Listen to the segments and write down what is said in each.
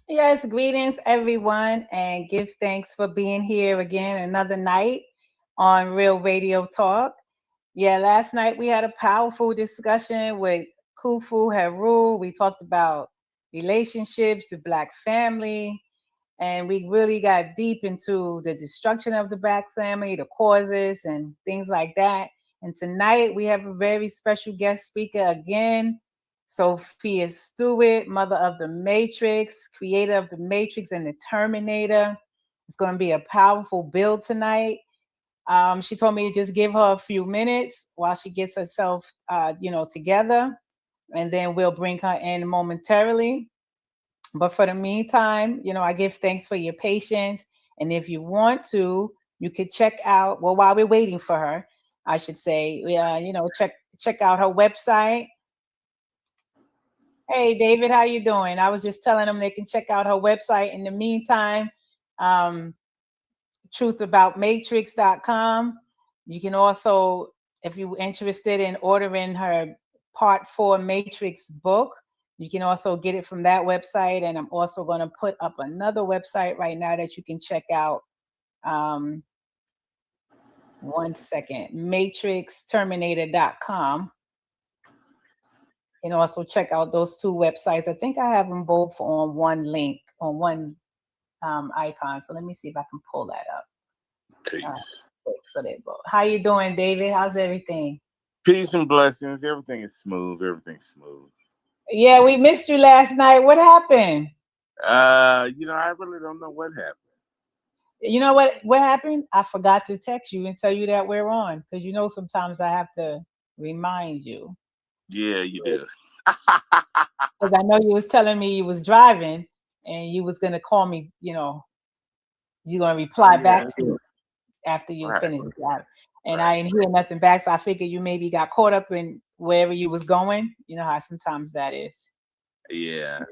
Yes, greetings everyone, and give thanks for being here again another night on Real Radio Talk. Yeah, last night we had a powerful discussion with Kufu Heru. We talked about relationships, the Black family, and we really got deep into the destruction of the Black family, the causes, and things like that. And tonight we have a very special guest speaker again, Sophia Stewart, mother of the Matrix, creator of the Matrix and the Terminator. It's going to be a powerful build tonight. She told me to just give her a few minutes while she gets herself, together, and then we'll bring her in momentarily. But for the meantime, I give thanks for your patience. And if you want to, you could check out, well, while we're waiting for her, I should say, check out her website. Hey, David, how you doing? I was just telling them they can check out her website. In the meantime, truthaboutmatrix.com. You can also, if you're interested in ordering her Part 4 Matrix book, you can also get it from that website. And I'm also going to put up another website right now that you can check out. 1 second, matrixterminator.com. You can also check out those two websites. I think I have them both on one link, on one icon. So let me see if I can pull that up. Peace. So there you go. How you doing, David? How's everything? Peace and blessings. Everything is smooth. Everything's smooth. Yeah, we missed you last night. What happened? I really don't know what happened. You know what happened? I forgot to text you and tell you that we're on, because sometimes I have to remind you. Yeah, you do. Because I know you was telling me you was driving and you was gonna call me. You're gonna reply back to it after you finish driving. And I didn't hear nothing back, so I figured you maybe got caught up in wherever you was going. You know how sometimes that is. Yeah,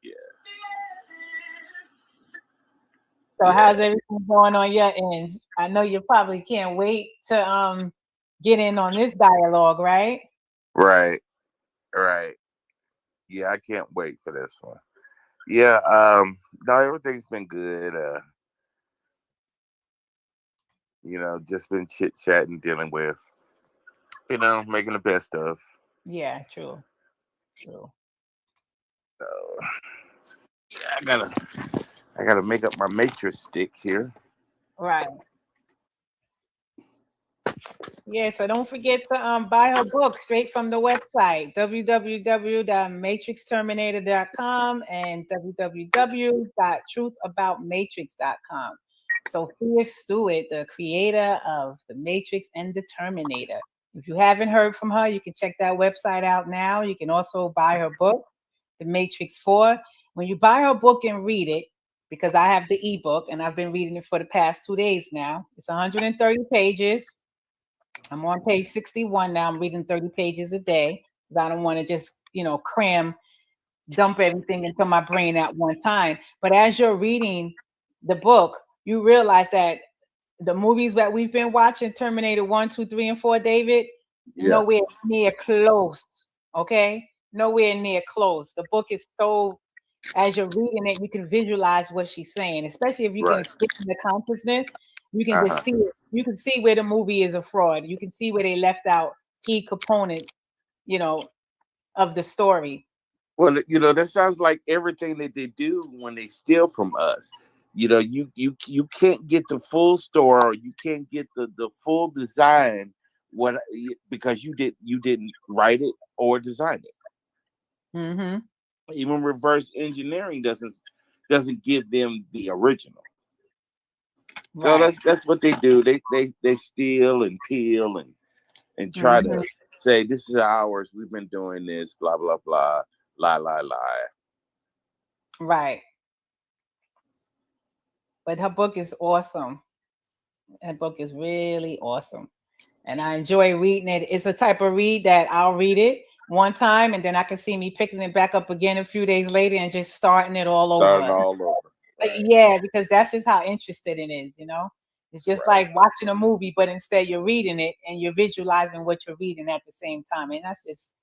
yeah. So how's everything going on your end? I know you probably can't wait to get in on this dialogue, right? Right. Yeah, I can't wait for this one. Yeah, no, everything's been good. Just been chit-chatting, dealing with, making the best of. Yeah, true. So, yeah, I gotta make up my matrix stick here. Right. Yeah, so don't forget to buy her book straight from the website, www.matrixterminator.com and www.truthaboutmatrix.com. Sophia Stewart, the creator of The Matrix and the Terminator. If you haven't heard from her, you can check that website out now. You can also buy her book, The Matrix 4. When you buy her book and read it, because I have the ebook and I've been reading it for the past 2 days now, it's 130 pages. I'm on page 61 now. I'm reading 30 pages a day because I don't want to just, dump everything into my brain at one time. But as you're reading the book, you realize that the movies that we've been watching, Terminator 1, 2, 3, and 4, David, nowhere near close. Okay? Nowhere near close. The book is so, as you're reading it, you can visualize what she's saying, especially if you can explain the consciousness. You can just see it. You can see where the movie is a fraud. You can see where they left out key components, of the story. Well, that sounds like everything that they do when they steal from us. You can't get the full story, or you can't get the full design what because you didn't write it or design it. Mm-hmm. Even reverse engineering doesn't give them the original. So that's what they do. They steal and peel and try to say this is ours. We've been doing this. Blah blah blah. Lie. Right. But her book is awesome. Her book is really awesome, and I enjoy reading it. It's a type of read that I'll read it one time, and then I can see me picking it back up again a few days later and just starting it all over. Right. Yeah, because that's just how interested it is, you know. It's just like watching a movie, but instead you're reading it and you're visualizing what you're reading at the same time. And that's just,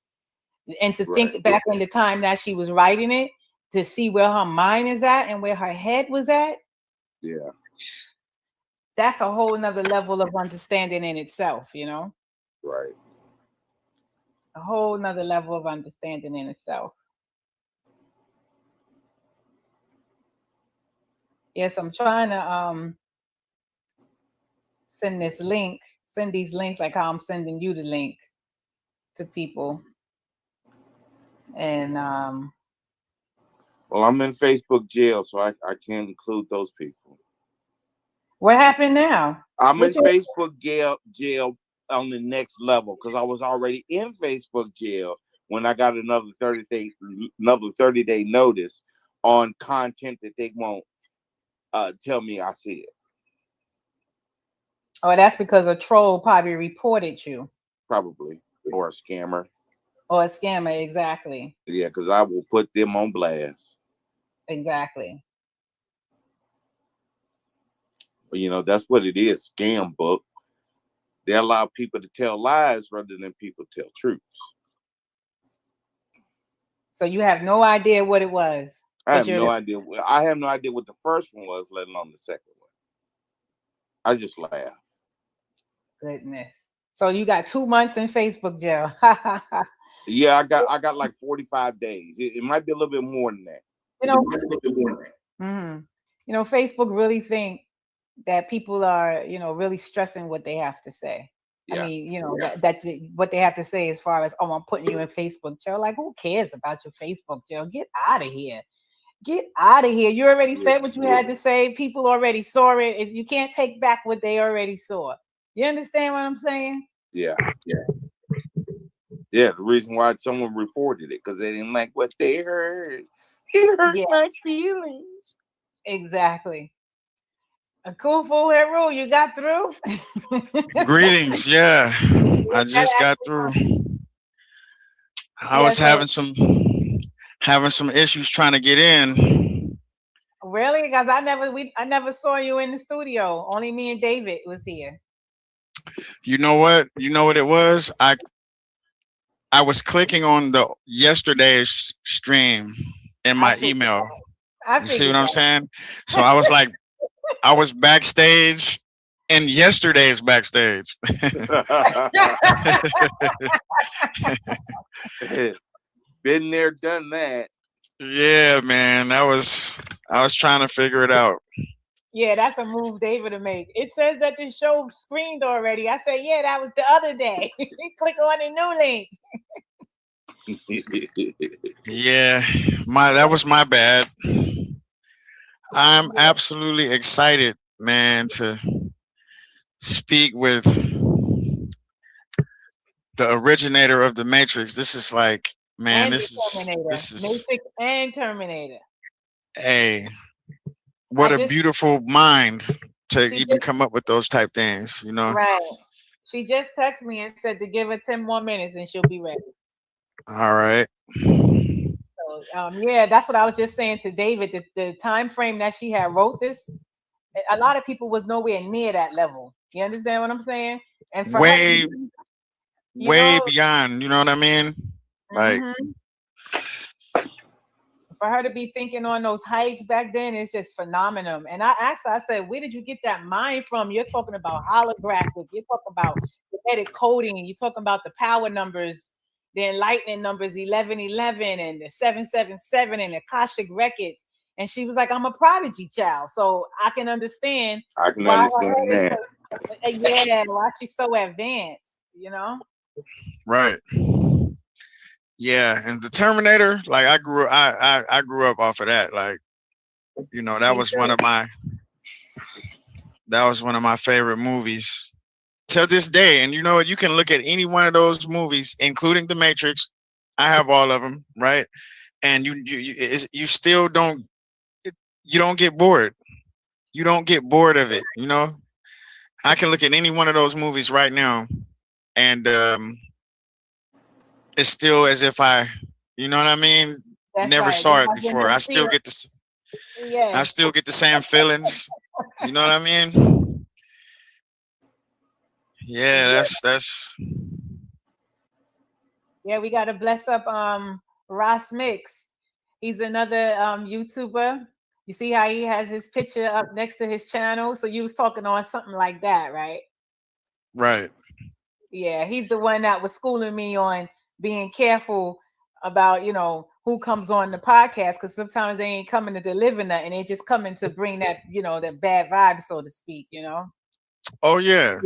and to think back in the time that she was writing it, to see where her mind is at and where her head was at. Yeah. That's a whole nother level of understanding in itself, you know? Right. A whole nother level of understanding in itself. Yes, I'm trying to send these links like how I'm sending you the link to people. And well, I'm in Facebook jail, so I can't include those people. What happened now? I'm in Facebook jail on the next level because I was already in Facebook jail when I got another 30-day notice on content that they won't tell me I see it. Oh, that's because a troll probably reported you. Probably. Or a scammer. Or a scammer, exactly. Yeah, because I will put them on blast. Exactly. But, you know, that's what it is, scam book. They allow people to tell lies rather than people tell truths. So you have no idea what it was. I have no idea. I have no idea what the first one was, let alone the second one. I just laugh. Goodness. So you got 2 months in Facebook jail. Yeah, I got like 45 days. It might be a little bit more than that. You know, Facebook really think that people are, you know, really stressing what they have to say. Yeah. I mean, you know, that what they have to say as far as, oh, I'm putting you in Facebook jail. Like, who cares about your Facebook jail? Get out of here. Get out of here. You already said what you had to say. People already saw it. You can't take back what they already saw. You understand what I'm saying? Yeah. The reason why someone reported it, because they didn't like what they heard. It hurt my feelings. Exactly. A cool full head rule. You got through? Greetings. Yeah. I just got through. I was having some issues trying to get in. Really? Because I never saw you in the studio. Only me and David was here. You know what? You know what it was? I was clicking on the yesterday's stream in my email. You see what I'm saying? So I was like, I was backstage in yesterday's backstage. Been there, done that. Yeah, man. I was trying to figure it out. Yeah, that's a move David to make. It says that the show screened already. I said, yeah, that was the other day. Click on the new link. Yeah, that was my bad. I'm absolutely excited, man, to speak with the originator of the Matrix. This is like, man, this is Matrix and Terminator. Hey, what a beautiful mind to even come up with those type things, you know? Right. She just texted me and said to give her 10 more minutes and she'll be ready. All right. So, yeah, that's what I was just saying to David. The time frame that she had wrote this, a lot of people was nowhere near that level. You understand what I'm saying? And for way beyond, you know what I mean? Like for her to be thinking on those heights back then, it's just phenomenal. And I asked her, I said, where did you get that mind from? You're talking about holographic, you're talking about genetic coding, you're talking about the power numbers, the enlightening numbers 1111 and the 777 and the Akashic records. And she was like, I'm a prodigy child. So I can understand. I can understand that. Yeah, why she's so advanced. you know. Right. Yeah, and the Terminator, like I grew up off of that. Like, you know, Me too. that was one of my favorite movies till this day. And you know what? You can look at any one of those movies, including The Matrix. I have all of them, right? And you still don't you don't get bored. You don't get bored of it. You know, I can look at any one of those movies right now, and it's still as if you know what I mean, That's never right. saw It it has a before. new feel. I Yes. still get the same feelings. You know what I mean? Yeah, Yeah. that's Yeah, we gotta bless up Ross Mix. He's another YouTuber. You see how he has his picture up next to his channel? So you was talking on something like that, right? right. Yeah, he's the one that was schooling me on being careful about, who comes on the podcast, because sometimes they ain't coming to deliver nothing. They just coming to bring that, that bad vibe, so to speak. Oh yeah,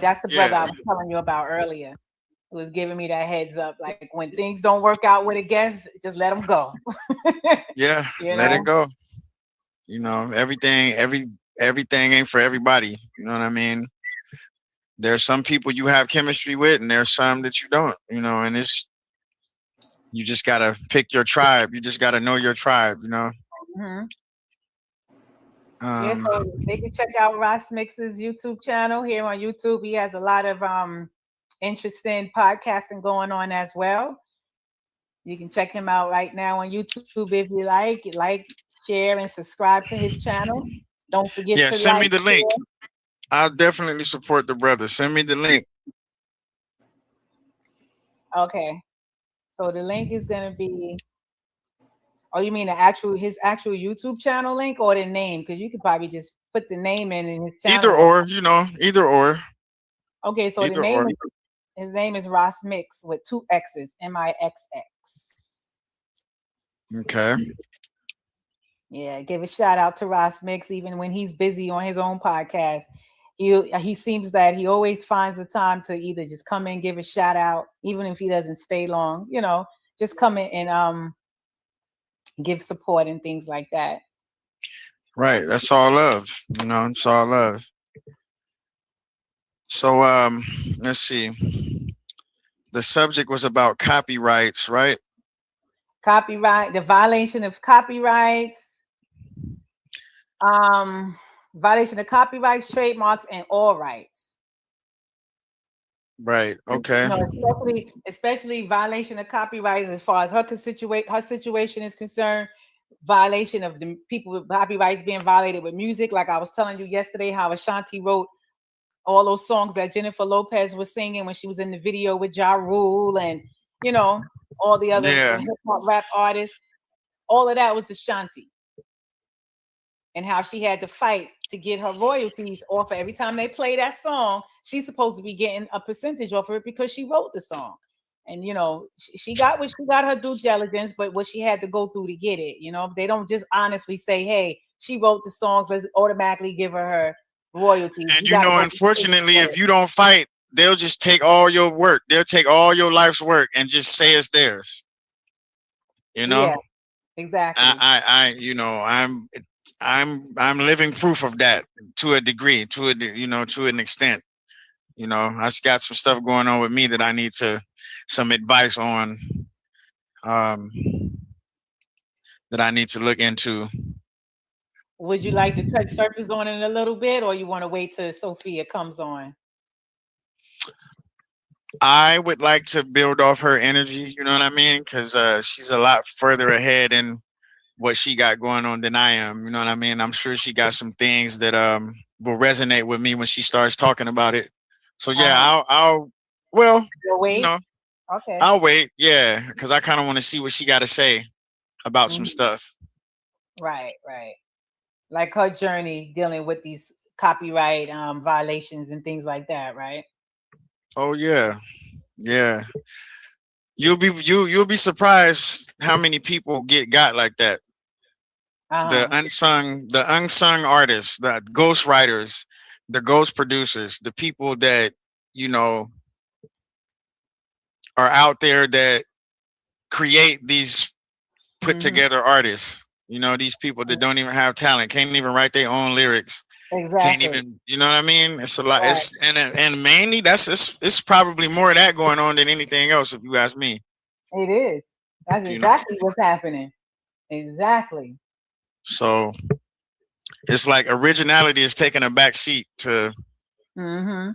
That's the brother I yeah, was telling you about earlier, who was giving me that heads up. Like, when things don't work out with a guest, just let them go. yeah. you Let it know? go. You know, everything ain't for everybody. You know what I mean? There's some people you have chemistry with, and there's some that you don't. You know, and you just gotta pick your tribe. You just gotta know your tribe. You know. hmm Yeah, Um, so they can check out Ross Mix's YouTube channel here on YouTube. He has a lot of interesting podcasting going on as well. You can check him out right now on YouTube if you like, share, and subscribe to his channel. Don't forget yeah, to send me like, the link. share. I'll definitely support the brother. Send me the link. Okay, so the link is gonna be. Oh, you mean his actual YouTube channel link or the name? Because you could probably just put the name in his Either channel. or, you know, either or, Okay, so the either name or. is his name is Ross Mix with two X's, Mixx. Okay. Yeah, give a shout out to Ross Mix, even when he's busy on his own podcast. He seems that he always finds the time to either just come in, give a shout out, even if he doesn't stay long, just come in and give support and things like that. Right. That's all love. You know, it's all love. So let's see. The subject was about copyrights, right? Copyright, the violation of copyrights, violation of copyrights, trademarks, and all rights. Right. Okay. Especially violation of copyrights as far as her situation is concerned. Violation of the people with copyrights being violated with music, like I was telling you yesterday, how Ashanti wrote all those songs that Jennifer Lopez was singing when she was in the video with Ja Rule, and all the other Yeah. hip hop rap artists. All of that was Ashanti, and how she had to fight to get her royalties off of every time they play that song. She's supposed to be getting a percentage off of it because she wrote the song. And she got what she got, her due diligence, but what she had to go through to get it. They don't just honestly say, "Hey, she wrote the songs, let's automatically give her royalties." And you know, unfortunately, if you don't fight, they'll just take all your work. They'll take all your life's work and just say it's theirs. You know? Yeah, exactly. I'm living proof of that to a degree, to an extent. I just got some stuff going on with me that I need some advice on, um, that I need to look into. Would you like to touch surface on it a little bit, or you want to wait till Sophia comes on? I would like to build off her energy, you know what I mean? Because she's a lot further ahead in what she got going on than I am, you know what I mean? I'm sure she got some things that will resonate with me when she starts talking about it. So yeah, well, You'll wait? Okay. I'll wait, yeah, because I kind of want to see what she got to say about some stuff. Right. Like her journey dealing with these copyright violations and things like that, right? Oh yeah. You'll be surprised how many people got like that. The unsung artists, the ghost writers, the ghost producers, the people that are out there that create these put together artists. You know, these people that don't even have talent, can't even write their own lyrics, can't Exactly. even, you know what I mean? It's a lot. Right. It's and mainly it's probably more of that going on than anything else, if you ask me. It is. That's You know, exactly what's happening. Exactly. so it's like originality is taking a back seat to Mm-hmm.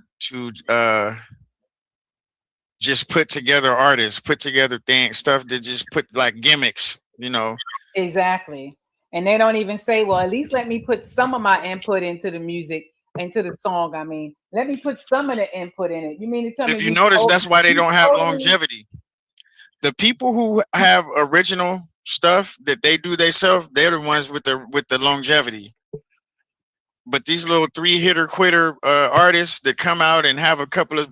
just put together artists, put together things, stuff that just put like gimmicks, you know. Exactly. And they don't even say, well, at least let me put some of my input into the music, into the song. I mean, let me put some of the input in it. You mean to tell me If you notice, that's why they you don't have totally longevity. The people who have original stuff that they do themselves, they're the ones with the longevity. But these little three hitter quitter artists that come out and have a couple of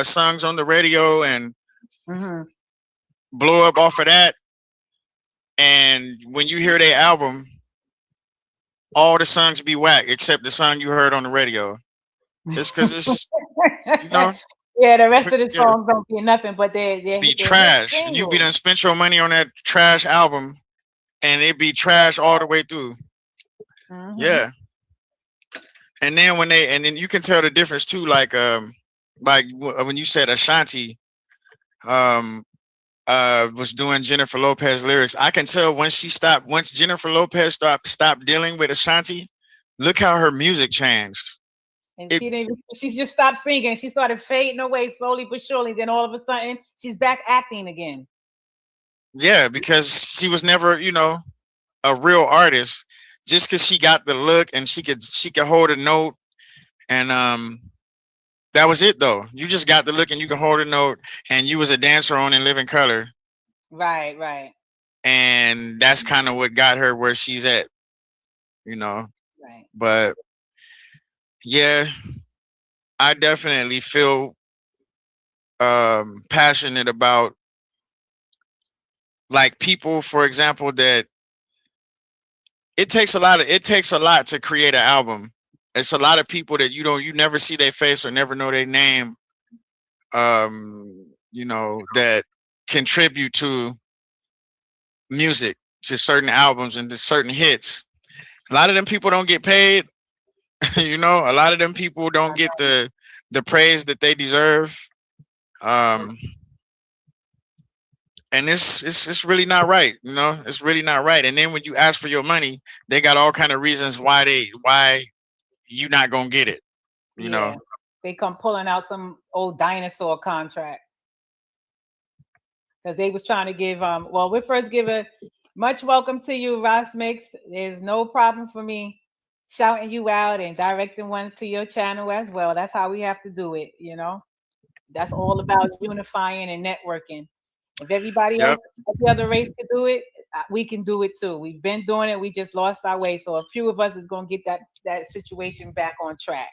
songs on the radio and blow up off of that, and when you hear their album, all the songs be whack except the song you heard on the radio. It's because it's, you know, yeah, the rest of the songs don't get nothing, but they're be hit trash. And you be done spent your money on that trash album, and it be trash all the way through. Yeah. And then and then you can tell the difference too, like when you said Ashanti was doing Jennifer Lopez lyrics, I can tell once Jennifer Lopez stopped dealing with Ashanti, look how her music changed. And she just stopped singing. She started fading away slowly but surely. Then all of a sudden, she's back acting again. Yeah, because she was never, you know, a real artist. Just because she got the look and she could hold a note, and that was it though. You just got the look and you can hold a note, and you was a dancer on In Living Color. Right, right. And that's kind of what got her where she's at, you know. Right. But yeah, I definitely feel passionate about like people, for example, that it takes a lot to create an album. It's a lot of people that you never see their face or never know their name, you know, that contribute to music, to certain albums and to certain hits. A lot of them people don't get paid. You know, a lot of them people don't get the praise that they deserve. And it's really not right, you know. It's really not right. And then when you ask for your money, they got all kind of reasons why you not gonna get it, you know. They come pulling out some old dinosaur contract because they was trying to give well, we first give a much welcome to you, Ross Mix. There's no problem for me shouting you out and directing ones to your channel as well. That's how we have to do it, you know. That's all about unifying and networking. If everybody else, every other race can do it, we can do it too. We've been doing it. We just lost our way. So a few of us is going to get that situation back on track,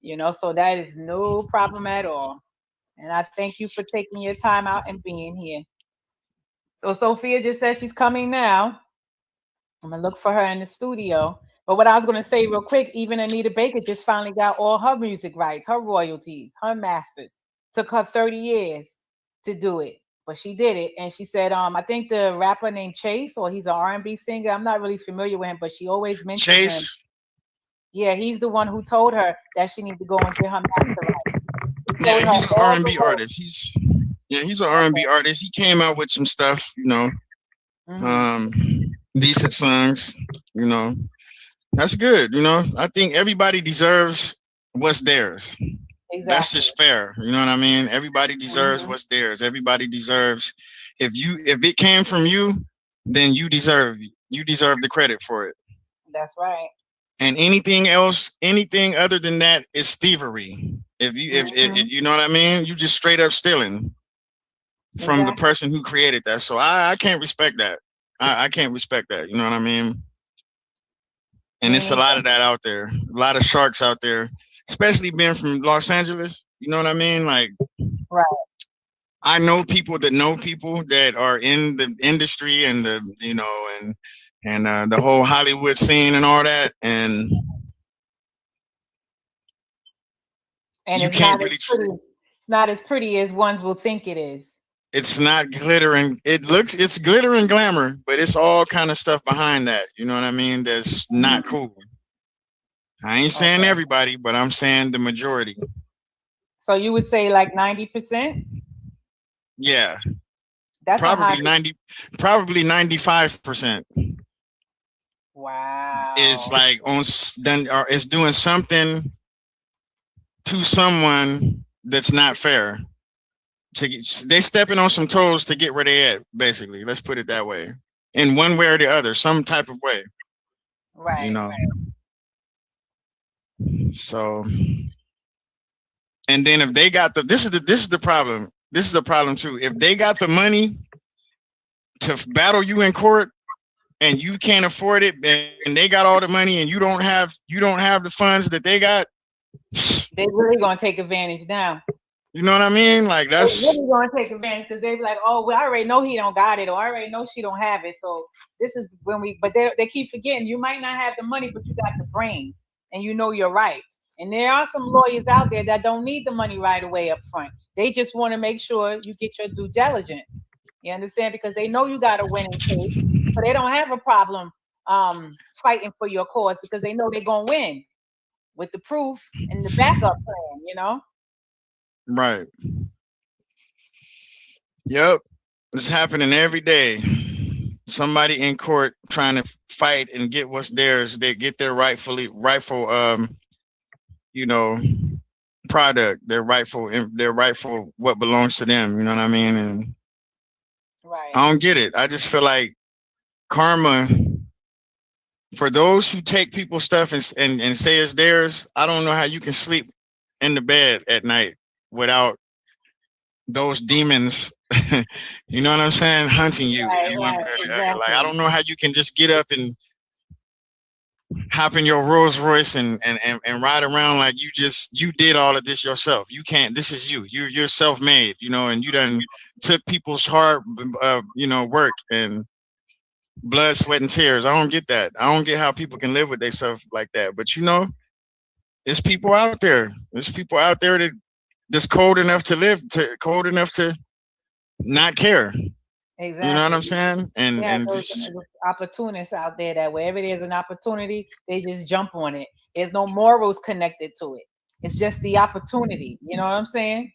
you know, so that is no problem at all. And I thank you for taking your time out and being here. So Sophia just said she's coming now. I'm going to look for her in the studio. But what I was going to say real quick, even Anita Baker just finally got all her music rights, her royalties, her masters. Took her 30 years to do it. But she did it, and she said, I think the rapper named Chase, or he's an R&B singer. I'm not really familiar with him, but she always mentions him. Yeah, he's the one who told her that she needs to go and get her master right. Yeah, he's an R&B artist. He's an R&B artist. He came out with some stuff, you know, decent songs, you know. That's good, you know. I think everybody deserves what's theirs. Exactly. That's just fair. You know what I mean? Everybody deserves what's theirs. Everybody deserves. If it came from you, then you deserve the credit for it. That's right. And anything else, anything other than that is thievery. If you know what I mean, you just straight up stealing from the person who created that. So I can't respect that. I can't respect that. You know what I mean? And it's a lot of that out there. A lot of sharks out there. Especially being from Los Angeles, you know what I mean? Like, right. I know people that are in the industry and the, you know, and the whole Hollywood scene and all that, and you can't really. It's not as pretty as ones will think it is. it's not glittering. It's glitter and glamour, but it's all kind of stuff behind that. You know what I mean? That's not cool. I ain't saying everybody, but I'm saying the majority. So you would say like 90%? Yeah. That's probably 95%. Wow. Is like it's doing something to someone that's not fair. They stepping on some toes to get where they at, basically. Let's put it that way. In one way or the other, some type of way. Right. You know. Right. So, and then if they got this is the problem. This is a problem too. If they got the money to battle you in court and you can't afford it, and they got all the money and you don't have the funds that they got, they really gonna take advantage now. You know what I mean? Like that's really gonna take advantage because they be like, oh, well, I already know he don't got it, or I already know she don't have it. So this is when but they keep forgetting you might not have the money, but you got the brains and you know your rights. And there are some lawyers out there that don't need the money right away up front. They just want to make sure you get your due diligence. You understand? Because they know you got a winning case, so they don't have a problem fighting for your cause because they know they're gonna win with the proof and the backup plan. You know. Right. Yep. It's happening every day. Somebody in court trying to fight and get what's theirs. They get their rightful product, their rightful what belongs to them. You know what I mean? And right. I don't get it. I just feel like karma for those who take people's stuff and say it's theirs. I don't know how you can sleep in the bed at night without those demons, you know what I'm saying, hunting you. Right, exactly. Like I don't know how you can just get up and hop in your Rolls Royce and ride around like you did all of this yourself. You can't. This is you. You're self-made, and you done took people's hard, work and blood, sweat, and tears. I don't get that. I don't get how people can live with themselves like that. But it's people out there. There's people out there that's cold enough to live, cold enough to not care. Exactly. You know what I'm saying? And those opportunists out there that wherever there's an opportunity, they just jump on it. There's no morals connected to it. It's just the opportunity. You know what I'm saying?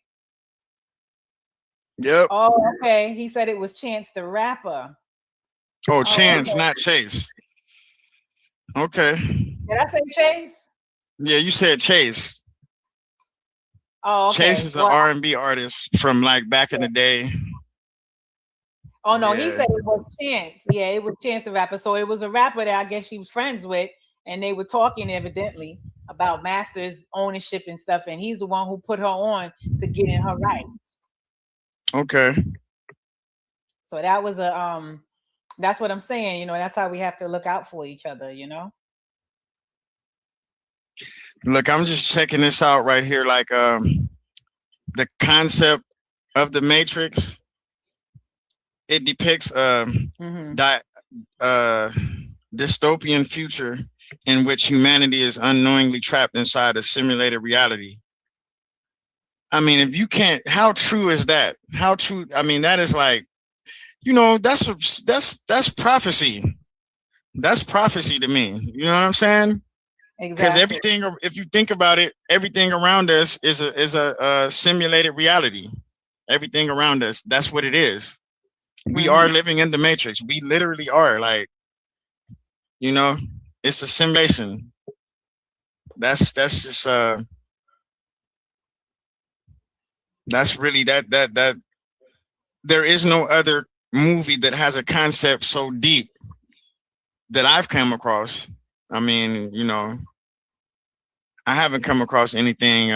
Yep. Oh, okay. He said it was Chance the Rapper. Oh, Chance, okay. Not Chase. Okay. Did I say Chase? Yeah, you said Chase. Oh, okay. Chase is an R&B artist from like back in the day. Oh no, he said it was Chance. Yeah, it was Chance the Rapper. So it was a rapper that I guess she was friends with, and they were talking evidently about Master's ownership and stuff, and he's the one who put her on to get in her rights. Okay. So that was that's what I'm saying. That's how we have to look out for each other. Look, I'm just checking this out right here. Like the concept of the Matrix, it depicts dystopian future in which humanity is unknowingly trapped inside a simulated reality. I mean, if you can't, how true is that? How true? I mean, that is like, that's prophecy. That's prophecy to me. You know what I'm saying? Exactly. Because everything, if you think about it, everything around us is a simulated reality. Everything around us, that's what it is. We are living in the Matrix. We literally are. Like, it's a simulation. That's just that's really that there is no other movie that has a concept so deep that I've come across. I mean, I haven't come across anything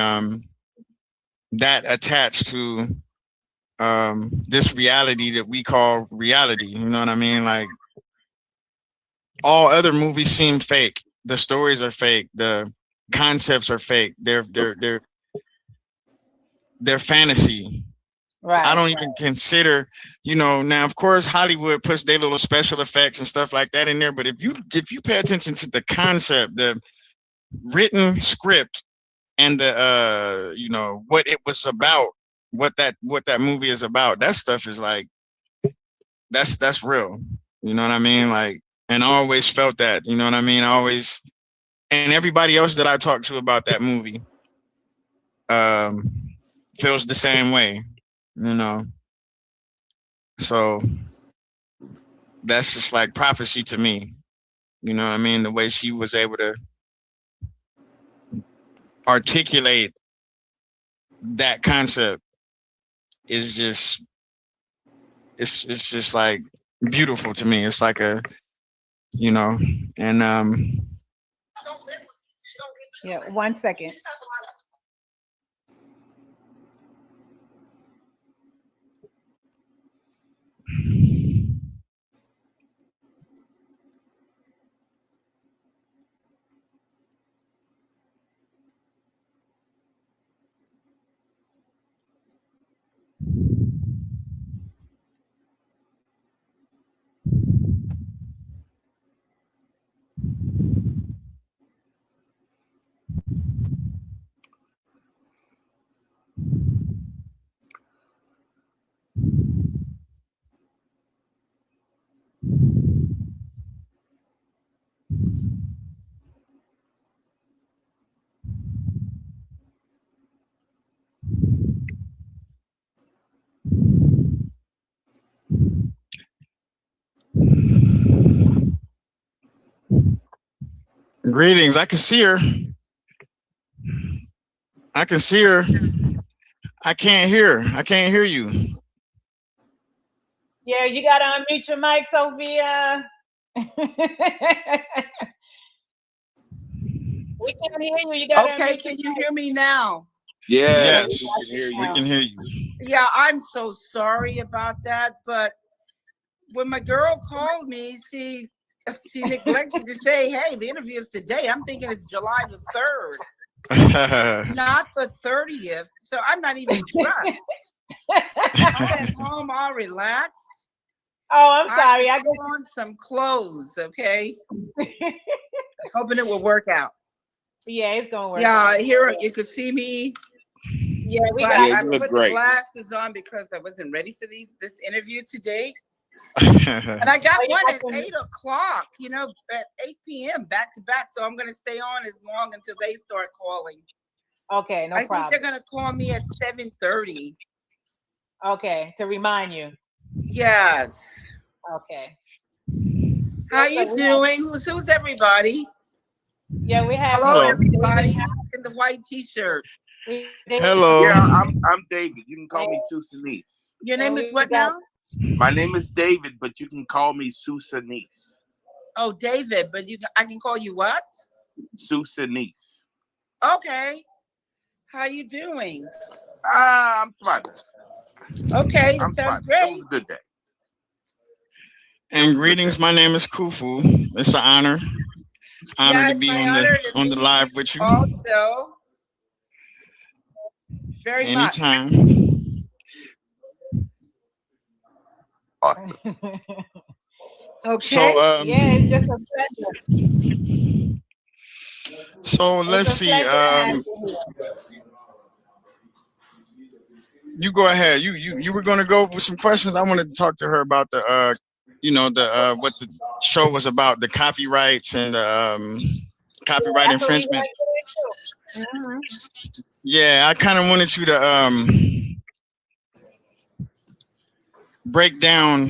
that attached to this reality that we call reality. You know what I mean? Like all other movies seem fake. The stories are fake. The concepts are fake. They're fantasy. Right. I don't even consider, now of course Hollywood puts their little special effects and stuff like that in there. But if you pay attention to the concept, the written script and the what it was about, what that movie is about. That stuff is like that's real. You know what I mean? Like, and I always felt that. You know what I mean? I always, and everybody else that I talked to about that movie feels the same way. You know, so that's just like prophecy to me. You know what I mean? The way she was able to articulate that concept is just it's just like beautiful to me. It's like a, you know, and yeah, 1 second. greetings. I can see her. I can see her. I can't hear. I can't hear you. Yeah, you gotta unmute your mic, Sophia. We can't hear you. You gotta okay, can you hear me now? Yes, we can hear you. Yeah, I'm so sorry about that, but when my girl called me, she neglected to say, hey, the interview is today. I'm thinking it's July the 3rd, not the 30th. So I'm not even dressed. I'm at home, all relaxed. Oh, I'm sorry. I got on some clothes, okay? Hoping it will work out. Yeah, it's gonna work. Yeah, here you can see me. Yeah, I put the glasses on because I wasn't ready for this interview today. And I got one at 8 o'clock, you know, at 8 p.m. back to back. So I'm going to stay on as long until they start calling. Okay, no problem. I think they're going to call me at 7:30. Okay, to remind you. Yes. Okay. How you doing? Who's everybody? Yeah, we have. Hello, everybody in the white T-shirt. Hello. Yeah, I'm David. You can call me Susanese. Your name is what now? My name is David, but you can call me Susanese. Oh, David, but I can call you what? Susanese. Okay. How you doing? I'm fine. Okay, that sounds great. It was a good day. And greetings. My name is Kufu. It's an honor. Honor to be on the live with you. Also, very anytime. Much. Awesome. Okay. So yeah, it's just a pleasure. So let's see. You go ahead. You were going to go with some questions. I wanted to talk to her about the you know, the what the show was about, the copyrights and copyright infringement. Yeah, I kind of wanted you to break down,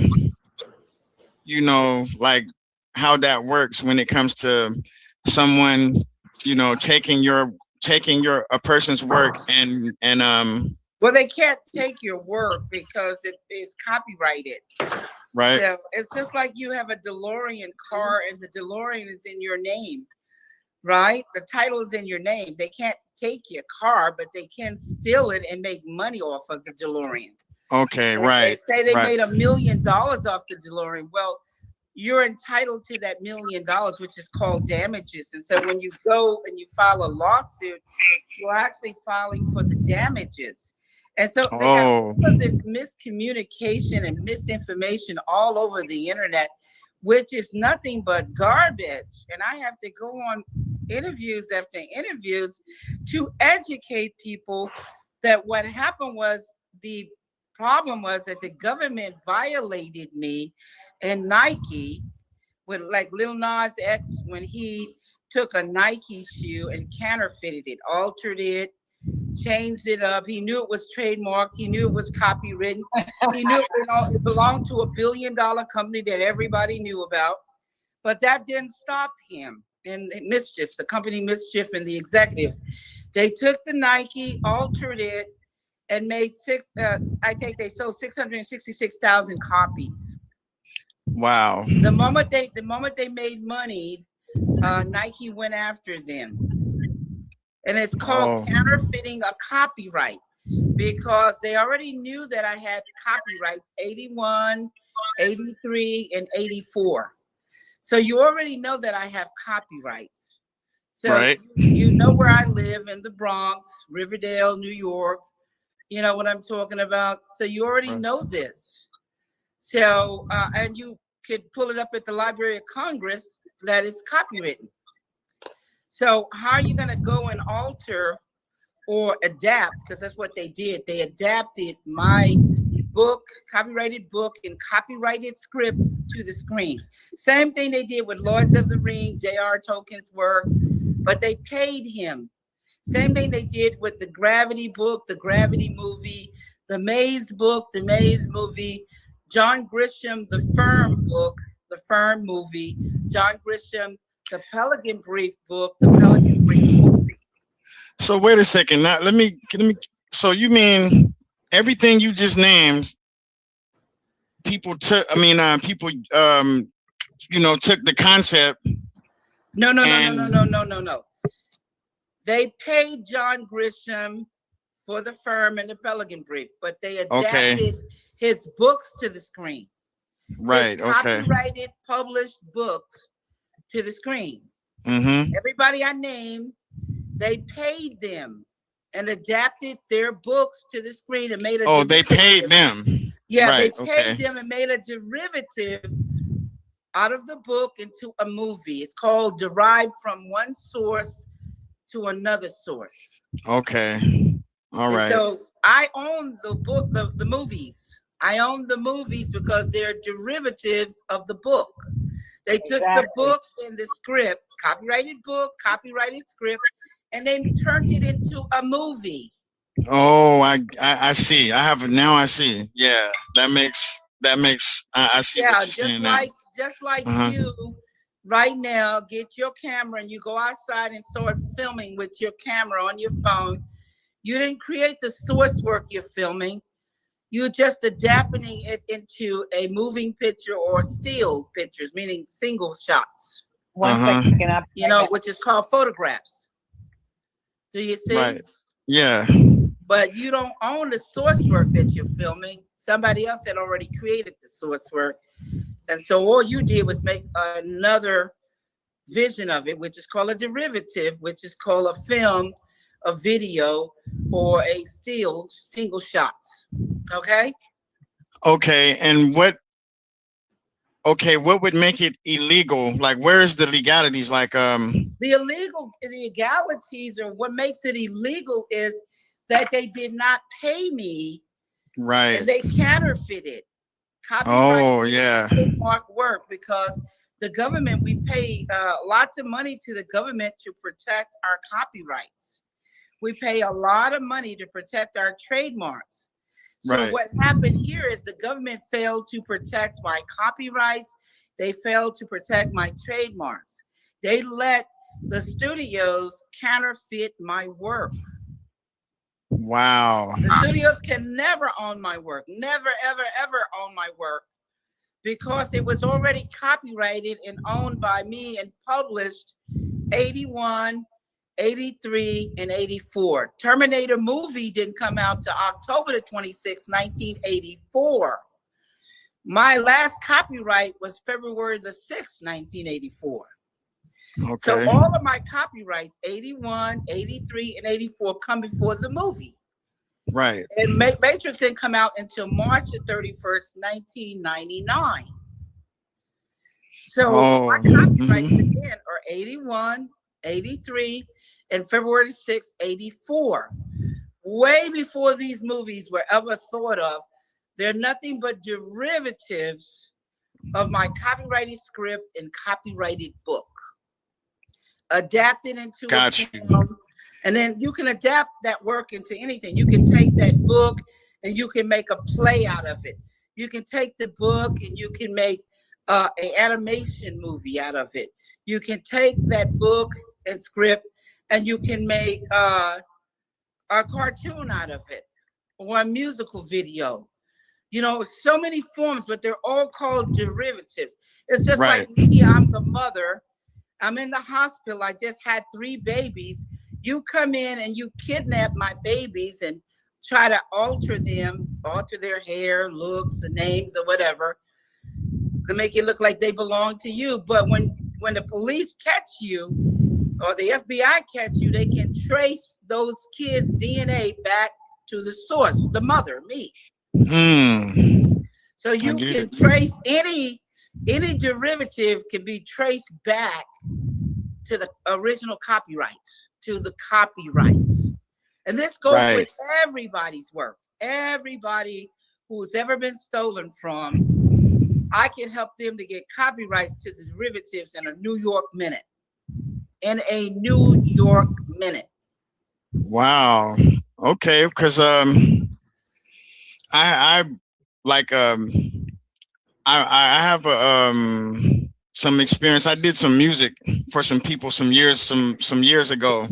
you know, like how that works when it comes to someone, you know, taking a person's work and well, they can't take your work because it is copyrighted. Right. So it's just like you have a DeLorean car and the DeLorean is in your name, right? The title is in your name. They can't take your car, but they can steal it and make money off of the DeLorean. Okay, right. They say they made $1 million off the DeLorean. Well, you're entitled to that $1 million, which is called damages. And so when you go and you file a lawsuit, you're actually filing for the damages. And so they have all of this miscommunication and misinformation all over the internet, which is nothing but garbage. And I have to go on interviews after interviews to educate people that what happened was the problem was that the government violated me, and Nike, with like Lil Nas X, when he took a Nike shoe and counterfeited it, altered it, changed it up. He knew it was trademarked. He knew it was copywritten. He knew it belonged to $1 billion company that everybody knew about. But that didn't stop him and Mischief, the company Mischief and the executives. They took the Nike, altered it, and made I think they sold 666,000 copies. Wow. The moment they made money, Nike went after them. And it's called counterfeiting a copyright, because they already knew that I had copyrights 81, 83, and 84. So you already know that I have copyrights. So right. You know where I live, in the Bronx, Riverdale, New York. You know what I'm talking about. So you already know this. So, and you could pull it up at the Library of Congress that is copywritten. So how are you going to go and alter or adapt? Because that's what they did. They adapted my book, copyrighted book, and copyrighted script to the screen. Same thing they did with Lords of the Ring, J.R. Tolkien's work, but they paid him. Same thing they did with the Gravity book, the Gravity movie, the Maze book, the Maze movie, John Grisham, the Firm book, the Firm movie, John Grisham, the Pelican Brief book, the Pelican Brief movie. So wait a second. Now let me. So you mean everything you just named? People took. People. Took the concept. No. They paid John Grisham for the Firm and the Pelican Brief, but they adapted his books to the screen. Right. His copyrighted, published books to the screen. Mm-hmm. Everybody I named, they paid them and adapted their books to the screen and made a they paid them. Yeah, right, they paid them and made a derivative out of the book into a movie. It's called Derived from One Source to Another Source. Okay. All right. So I own the book, the movies. I own the movies because they're derivatives of the book. They took the book and the script, copyrighted book, copyrighted script, and they turned it into a movie. Oh, I see. I see. Yeah, that makes I see what you're saying now. Just like you right now, get your camera and you go outside and start filming with your camera on your phone. You didn't create the source work you're filming. You're just adapting it into a moving picture or still pictures, meaning single shots. One second, which is called photographs. Do you see? Right. Yeah. But you don't own the source work that you're filming. Somebody else had already created the source work. And so all you did was make another vision of it, which is called a derivative, which is called a film, a video, or a still single shots. Okay. And what would make it illegal? Like, where is the legalities? Like, the legalities, or what makes it illegal, is that they did not pay me. Right. And they counterfeited. Trademark work, because the government, we pay lots of money to the government to protect our copyrights. We pay a lot of money to protect our trademarks. So what happened here is the government failed to protect my copyrights. They failed to protect my trademarks. They let the studios counterfeit my work. Wow. The studios can never own my work. Never, ever, ever own my work, because it was already copyrighted and owned by me and published 81, 83, and 84. Terminator movie didn't come out to October the 26th, 1984. My last copyright was February the 6th, 1984. Okay. So all of my copyrights, 81, 83, and 84, come before the movie. Right. And Matrix didn't come out until March the 31st, 1999. So my copyrights again are 81, 83, and February 6th, 84. way before these movies were ever thought of. They're nothing but derivatives of my copyrighted script and copyrighted book, adapted into a film. And then you can adapt that work into anything. You can take that book and you can make a play out of it. You can take the book and you can make an animation movie out of it. You can take that book and script and you can make a cartoon out of it or a musical video. You know, so many forms, but they're all called derivatives. It's just like me, I'm the mother. I'm in the hospital. I just had 3 babies. You come in and you kidnap my babies and try to alter their hair, looks, the names or whatever, to make it look like they belong to you. But when the police catch you or the FBI catch you, they can trace those kids' DNA back to the source, the mother, me. So you can trace any derivative can be traced back to the original copyrights, and this goes with everybody's work. Everybody who's ever been stolen from, I can help them to get copyrights to the derivatives in a New York minute. Wow. Okay, because I have some experience. I did some music for some people some years ago,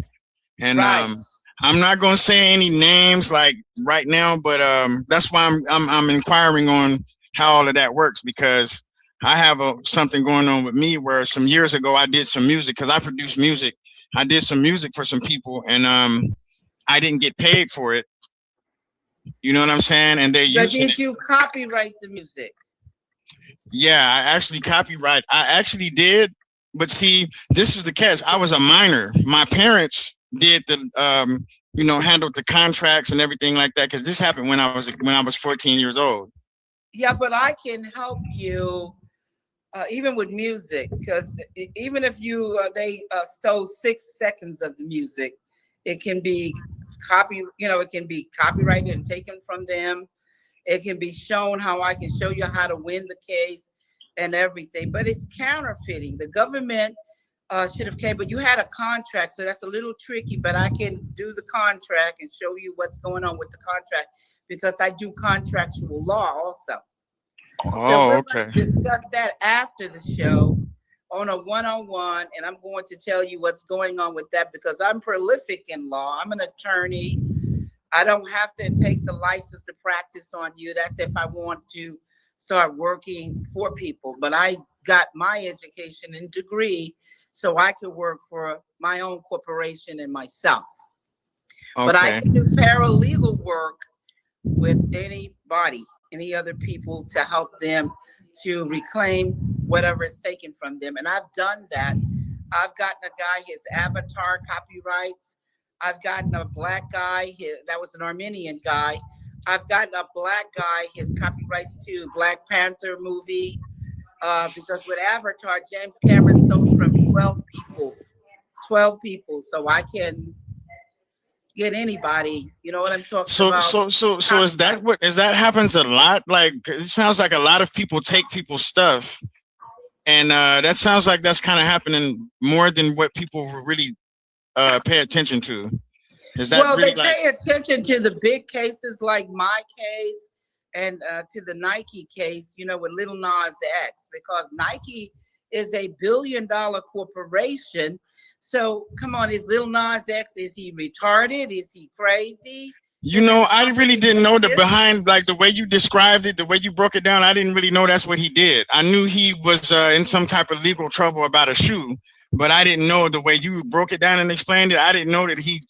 and I'm not gonna say any names like right now, but that's why I'm inquiring on how all of that works, because I have something going on with me where some years ago I did some music because I produce music. I did some music for some people, and I didn't get paid for it. You know what I'm saying? And they're using it. Did you copyright the music? Yeah, I actually did, but see, this is the catch. I was a minor. My parents did the handled the contracts and everything like that, because this happened when I was 14 years old. Yeah, but I can help you even with music, because even if they stole 6 seconds of the music, it can be it can be copyrighted and taken from them. It can be shown how I can show you how to win the case and everything, but it's counterfeiting. The government should have came, but you had a contract, so that's a little tricky, but I can do the contract and show you what's going on with the contract, because I do contractual law also. So we're going to discuss that after the show on a one-on-one, and I'm going to tell you what's going on with that, because I'm prolific in law. I'm an attorney. I don't have to take the license to practice on you. That's if I want to start working for people. But I got my education and degree so I could work for my own corporation and myself. But I can do paralegal work with anybody, any other people, to help them to reclaim whatever is taken from them. And I've done that. I've gotten a guy his avatar copyrights. I've gotten a black guy, that was an Armenian guy. I've gotten a black guy his copyrights to Black Panther movie, because with Avatar, James Cameron stole from 12 people. So I can get anybody, you know what I'm talking about? So is that happens a lot? Like, it sounds like a lot of people take people's stuff, and that sounds like that's kind of happening more than what people really pay attention to. Is that they pay attention to the big cases like my case and to the Nike case, with Lil Nas X, because Nike is a billion-dollar corporation. So come on, is Lil Nas X, is he retarded? Is he crazy? I really didn't know the behind, like the way you described it, the way you broke it down. I didn't really know that's what he did. I knew he was in some type of legal trouble about a shoe, but I didn't know the way you broke it down and explained it. I didn't know that he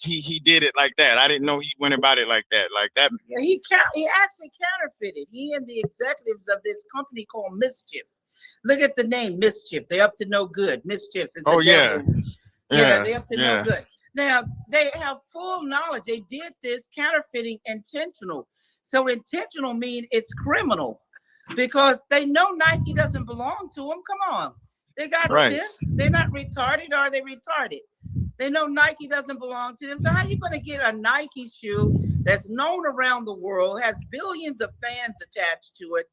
did it like that. I didn't know he went about it like that. Yeah, he actually counterfeited. He and the executives of this company called Mischief. Look at the name, Mischief. They're up to no good. Mischief is the devil. Yeah, they're up to no good. Now, they have full knowledge. They did this counterfeiting intentional. So intentional means it's criminal, because they know Nike doesn't belong to them. Come on. They got sense. They're not retarded. Are they retarded? They know Nike doesn't belong to them. So how are you going to get a Nike shoe that's known around the world, has billions of fans attached to it,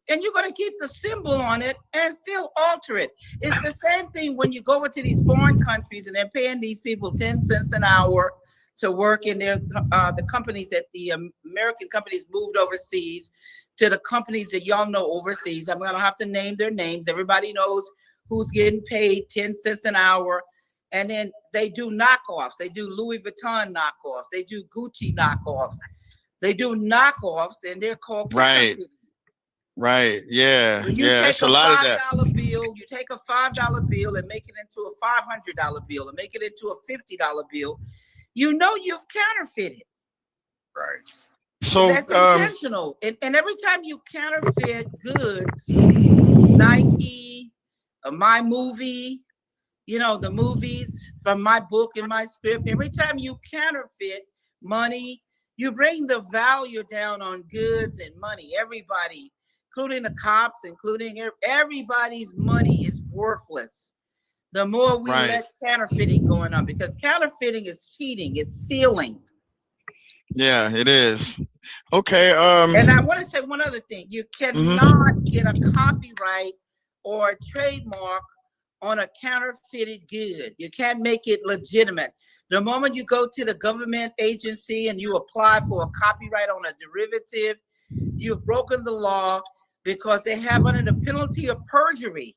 and you're going to keep the symbol on it and still alter it. It's the same thing when you go over to these foreign countries and they're paying these people 10 cents an hour to work in their the companies that the American companies moved overseas to the companies that y'all know overseas. I'm going to have to name their names. Everybody knows who's getting paid 10 cents an hour. And then they do knockoffs. They do Louis Vuitton knockoffs. They do Gucci knockoffs. They do knockoffs, and they're called counterfeiting. Right. Yeah. When you Yeah. take It's a lot of that. $5 bill, you take a $5 bill and make it into a $500 bill and make it into a $50 bill. You know you've counterfeited. Right. So that's intentional. And every time you counterfeit goods, Nike, my movie, you know, the movies from my book and my script, every time you counterfeit money, you bring the value down on goods and money. Everybody, including the cops, including everybody's money is worthless. The more we let counterfeiting going on, because counterfeiting is cheating, it's stealing. Yeah, it is. Okay. And I want to say one other thing. You cannot get a copyright or a trademark on a counterfeited good. You can't make it legitimate. The moment you go to the government agency and you apply for a copyright on a derivative, you've broken the law, because they have, under the penalty of perjury,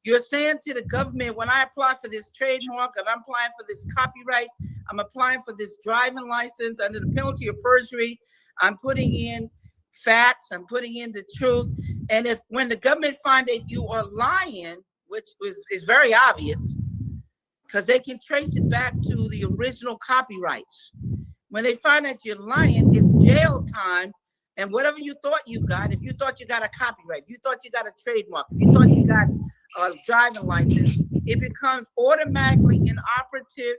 you're saying to the government, when I apply for this trademark and I'm applying for this copyright, I'm applying for this driving license under the penalty of perjury, I'm putting in facts, I'm putting in the truth. And if when the government find that you are lying, which is very obvious, because they can trace it back to the original copyrights. When they find that you're lying, it's jail time. And whatever you thought you got, if you thought you got a copyright, if you thought you got a trademark, if you thought you got a driving license, it becomes automatically inoperative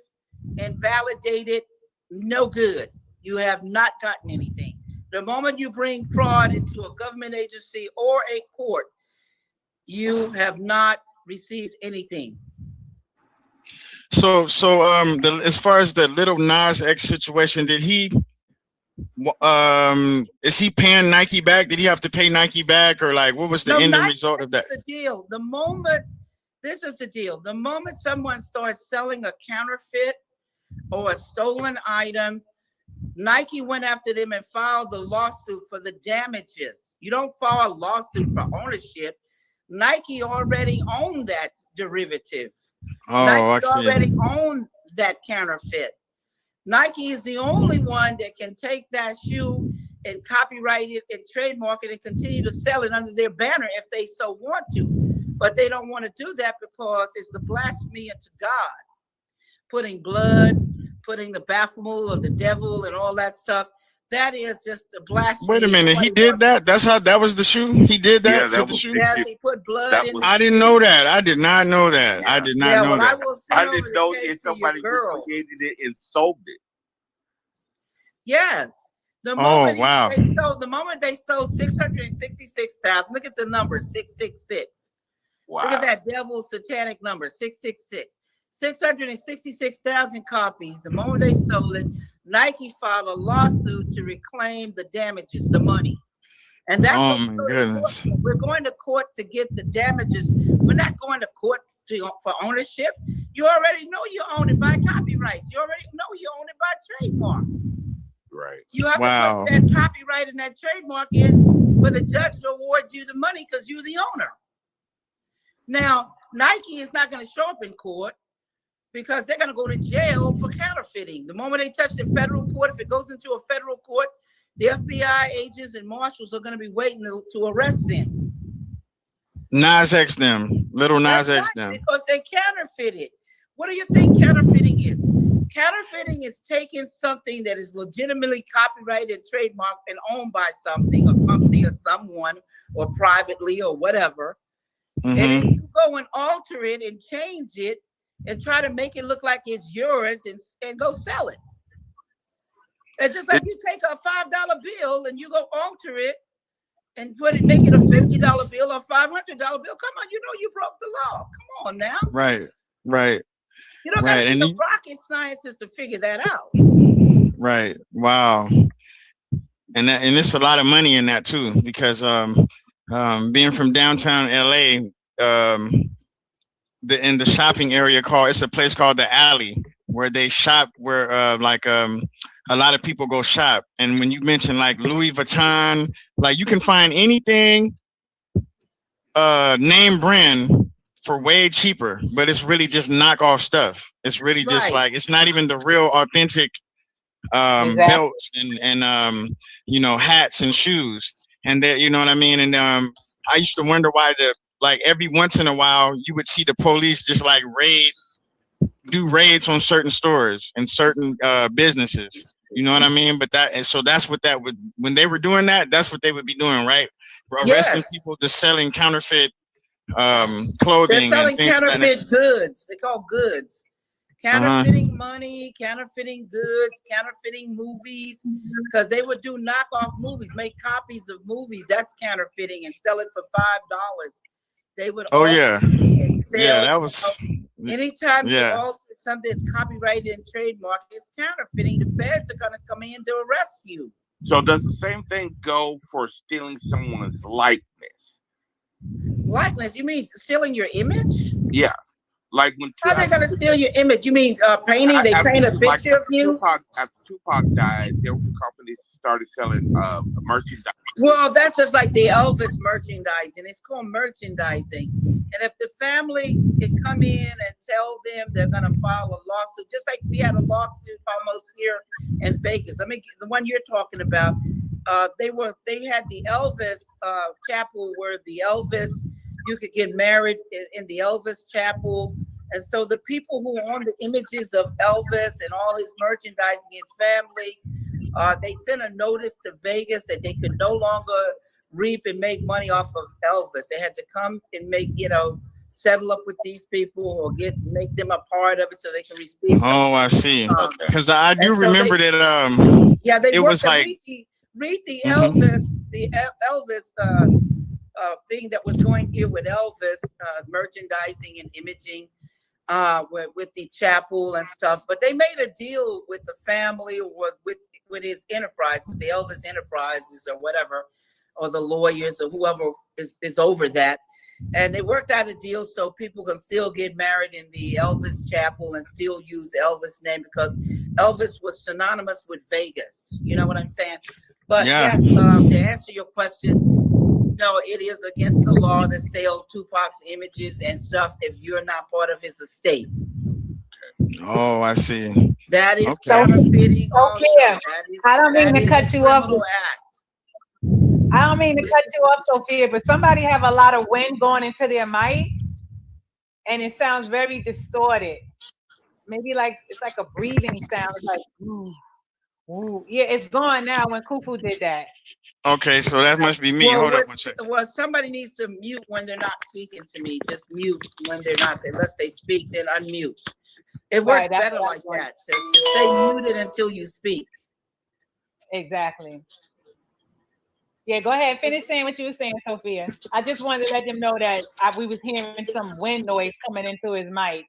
and validated, no good. You have not gotten anything. The moment you bring fraud into a government agency or a court, you have not received anything. So as far as the little Nas X situation, did he is he paying Nike back? Did he have to pay Nike back, or like what was the end result of that? This is the deal. This is the deal. The moment someone starts selling a counterfeit or a stolen item, Nike went after them and filed the lawsuit for the damages. You don't file a lawsuit for ownership. Nike already owned that derivative. Oh, Nike I see. already owned that counterfeit. Nike is the only one that can take that shoe and copyright it and trademark it and continue to sell it under their banner if they so want to. But they don't want to do that because it's a blasphemy unto God. Putting blood, putting the baphomet of the devil and all that stuff. That is just a blasphemy. Wait a minute, he did that? That's how that was the shoe? He did that? Yeah, to the shoe? Yes, he put blood in. I didn't know that. I did not know that. Yeah. I did not know that. I didn't know if somebody just created it and sold it. Yes. The moment they sold 666,000. Look at the number 666. Wow. Look at that devil satanic number 666. 666,000 copies. The moment they sold it, Nike filed a lawsuit to reclaim the damages, the money. And that's we're going to court to get the damages. We're not going to court for ownership. You already know you own it by copyrights. You already know you own it by trademark. Right. You have to put that copyright and that trademark in for the judge to award you the money because you're the owner. Now, Nike is not going to show up in court because they're going to go to jail for counterfeiting. The moment they touch the federal court, if it goes into a federal court, the FBI agents and marshals are going to be waiting to arrest them. Nas X them, little Nas X them. Because they counterfeited. What do you think counterfeiting is? Counterfeiting is taking something that is legitimately copyrighted, trademarked, and owned by something, a company or someone, or privately or whatever. And then you go and alter it and change it and try to make it look like it's yours and go sell it. It's just like you take a $5 bill and you go alter it and make it a $50 bill or $500 bill. Come on, you know you broke the law. Come on now. Right. You don't got to be a rocket scientist to figure that out. Right. Wow. And it's a lot of money in that too, because being from downtown LA, in the shopping area it's a place called the Alley, where they shop, where a lot of people go shop. And when you mention like Louis Vuitton, like you can find anything name brand for way cheaper, but it's really just knockoff stuff. It's really just like, it's not even the real authentic belts and you know, hats and shoes, and that, you know what I mean. And I used to wonder why like every once in a while you would see the police just like do raids on certain stores and certain businesses, you know what I mean. But that's what that would, when they were doing that, that's what they would be doing, right? Arresting people just selling counterfeit clothing. They're selling and things counterfeit goods. They call goods. Counterfeiting money, counterfeiting goods, counterfeiting movies, because they would do knockoff movies, make copies of movies. That's counterfeiting, and sell it for $5. They would. Oh yeah, sell, that was. Anytime you alter something that's copyrighted and trademark, it's counterfeiting. The feds are gonna come in to arrest you. So does the same thing go for stealing someone's likeness? Likeness? You mean stealing your image? Yeah. Like when how are they gonna steal your image? You mean painting? They paint a picture of you. After Tupac died, there was a company that started selling merchandise. Well, that's just like the Elvis merchandising. It's called merchandising. And if the family can come in and tell them they're gonna file a lawsuit, just like we had a lawsuit almost here in Vegas. I mean, the one you're talking about, they had the Elvis chapel where the Elvis. You could get married in the Elvis chapel. And so the people who own the images of Elvis and all his merchandising, his family, they sent a notice to Vegas that they could no longer reap and make money off of Elvis. They had to come and make, settle up with these people or make them a part of it so they can receive. I see. Because I do remember that. They was like read the Elvis, thing that was going here with Elvis, merchandising and imaging, with the chapel and stuff. But they made a deal with the family or with his enterprise, with the Elvis Enterprises or whatever, or the lawyers or whoever is over that. And they worked out a deal so people can still get married in the Elvis chapel and still use Elvis name, because Elvis was synonymous with Vegas. You know what I'm saying? But yes, to answer your question, no, it is against the law to sell Tupac's images and stuff if you're not part of his estate. Oh, I see. That is counterfeiting. Okay. I don't mean to cut you off. I don't mean to cut you off, Sophia, but somebody have a lot of wind going into their mic, and it sounds very distorted. Maybe like it's like a breathing sound. It's like, ooh, ooh. Yeah, it's gone now when Kufu did that. Okay, so that must be me. Hold up one second. Well, somebody needs to mute when they're not speaking to me. Just mute when they're not. Unless they speak, then unmute. It works better like that. So stay muted until you speak. Exactly. Yeah, go ahead. Finish saying what you were saying, Sophia. I just wanted to let them know that we was hearing some wind noise coming into his mic.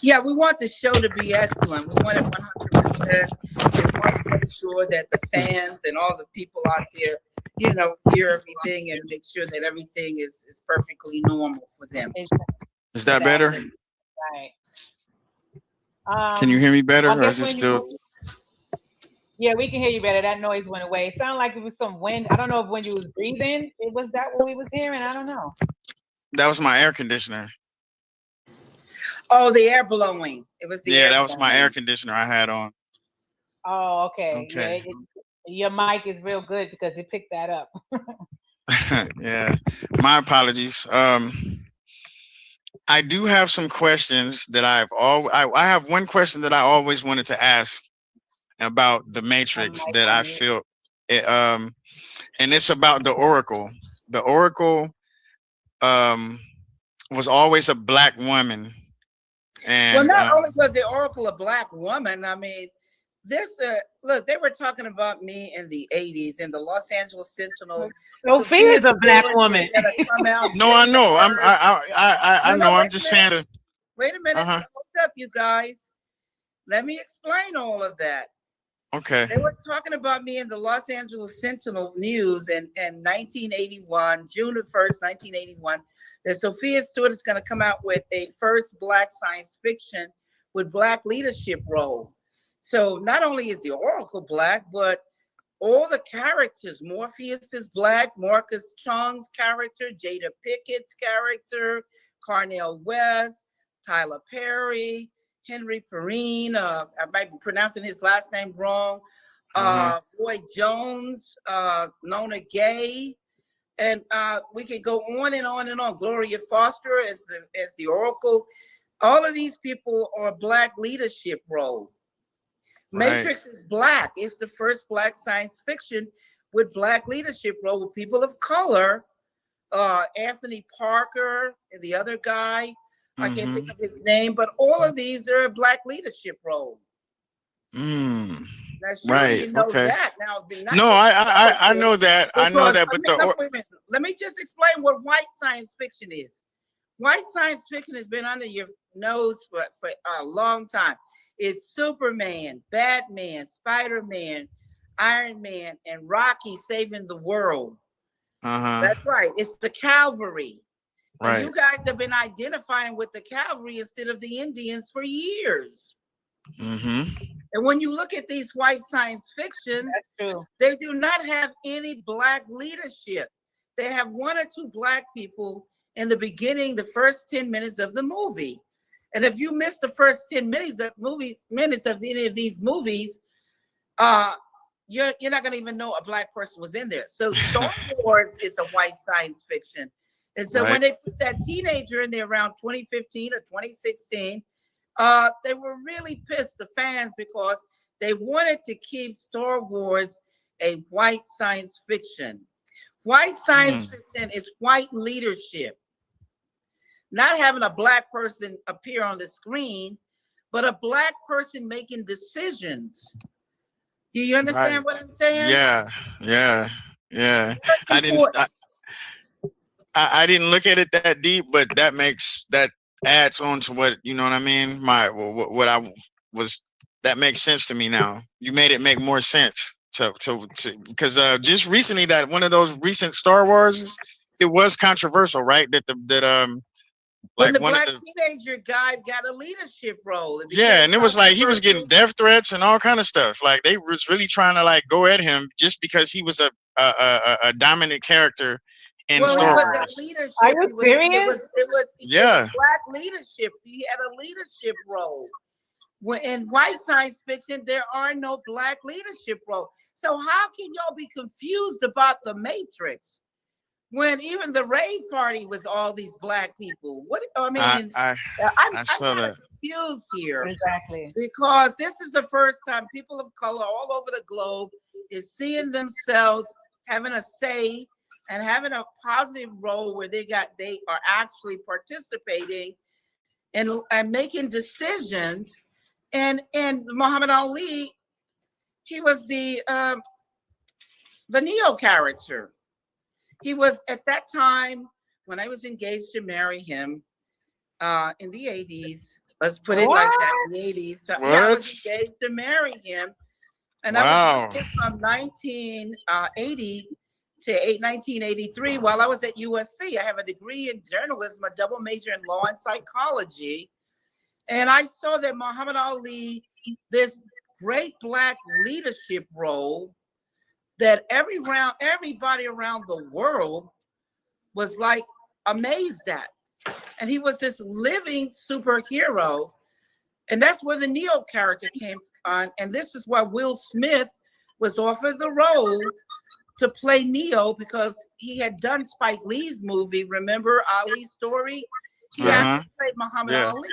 Yeah, we want the show to be excellent. We want it 100%. We want to make sure that the fans and all the people out there, hear everything and make sure that everything is perfectly normal for them. Is that better? Right. Can you hear me better, or is it still? Yeah, we can hear you better. That noise went away. It sounded like it was some wind. I don't know if when you was breathing, was that what we was hearing? I don't know. That was my air conditioner. Oh, the air blowing. It was the air that was my air conditioner I had on. Oh, okay. Yeah, your mic is real good because it picked that up. Yeah, my apologies. I do have some questions that I have one question that I always wanted to ask about the Matrix that I feel, and it's about the Oracle. The Oracle was always a Black woman. And well, not only was the Oracle a Black woman, I mean, look, they were talking about me in the 80s in the Los Angeles Sentinel. Sophia is a Black woman. No, I know. I know. I'm just saying. Wait a minute. Hold up, you guys. Let me explain all of that. Okay. They were talking about me in the Los Angeles Sentinel News in 1981, June the 1st, 1981, that Sophia Stewart is going to come out with a first Black science fiction with Black leadership role. So not only is the Oracle Black, but all the characters, Morpheus is Black, Marcus Chung's character, Jada Pickett's character, Carnell West, Tyler Perry, Henry Perrine, I might be pronouncing his last name wrong, Roy Jones, Nona Gay, and we could go on and on and on. Gloria Foster as the Oracle. All of these people are Black leadership role. Right. Matrix is Black. It's the first Black science fiction with Black leadership role with people of color. Anthony Parker, the other guy, I can't think of his name, but all of these are Black leadership role. Now, right. You know okay. that. Now, No, I know that. I know that, but let me just explain what white science fiction is. White science fiction has been under your nose for a long time. It's Superman, Batman, Spider-Man, Iron Man, and Rocky saving the world. That's right. It's the cavalry. Right. And you guys have been identifying with the cavalry instead of the Indians for years. And when you look at these white science fictions, they do not have any Black leadership. They have one or two Black people in the beginning, the first 10 minutes of the movie. And if you miss the first 10 minutes of any of these movies, you're not going to even know a Black person was in there. So Star Wars is a white science fiction. And so when they put that teenager in there around 2015 or 2016, they were really pissed, the fans, because they wanted to keep Star Wars a white science fiction. White science fiction is white leadership. Not having a Black person appear on the screen, but a Black person making decisions. Do you understand what I'm saying? Yeah. I didn't look at it that deep, but that adds on to what, you know what I mean? That makes sense to me now. You made it make more sense to because just recently, that one of those recent Star Wars, it was controversial, right? When the Black teenager guy got a leadership role. And it was like he was getting death threats and all kind of stuff. Like they was really trying to like go at him just because he was a dominant character in Star Wars. Are you serious? It was Black leadership. He had a leadership role. When in white science fiction, there are no Black leadership roles. So how can y'all be confused about the Matrix when even the rave party was all these Black people? What I mean, I'm saw that. Confused here. Exactly. Because this is the first time people of color all over the globe is seeing themselves having a say and having a positive role where they are actually participating and making decisions. And Muhammad Ali, he was the Neo character. He was at that time when I was engaged to marry him in the 80s. Let's put it like that, in the 80s. So, I was engaged to marry him. And I was with him from 1980 to 1983 while I was at USC. I have a degree in journalism, a double major in law and psychology. And I saw that Muhammad Ali, this great Black leadership role that everybody around the world was like amazed at. And he was this living superhero. And that's where the Neo character came on. And this is why Will Smith was offered the role to play Neo, because he had done Spike Lee's movie, remember Ali's Story? He actually played Muhammad Ali.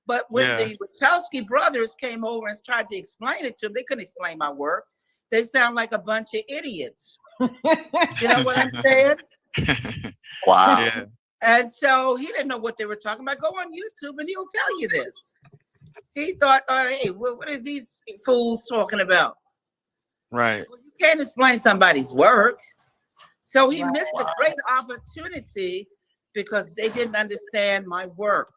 But when the Wachowski brothers came over and tried to explain it to him, they couldn't explain my work. They sound like a bunch of idiots. You know what I'm saying? Wow. Yeah. And so he didn't know what they were talking about. Go on YouTube and he'll tell you this. He thought, hey, what is these fools talking about? Right. Well, you can't explain somebody's work. So he missed a great opportunity because they didn't understand my work.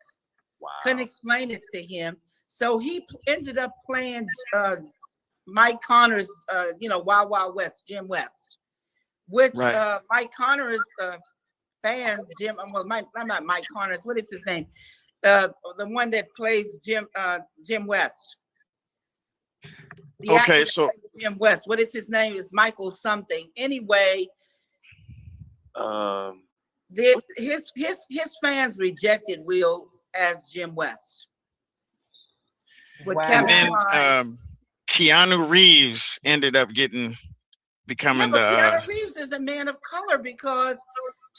Couldn't explain it to him. So he ended up playing Mike Connor's, Wild Wild West, Jim West, which Mike Connor's fans, not Mike Connor's, what is his name? The one that plays Jim West. Okay, so Jim West, what is his name? Is Michael something. Anyway, his fans rejected Will as Jim West. And then Keanu Reeves ended up becoming the. Keanu Reeves is a man of color because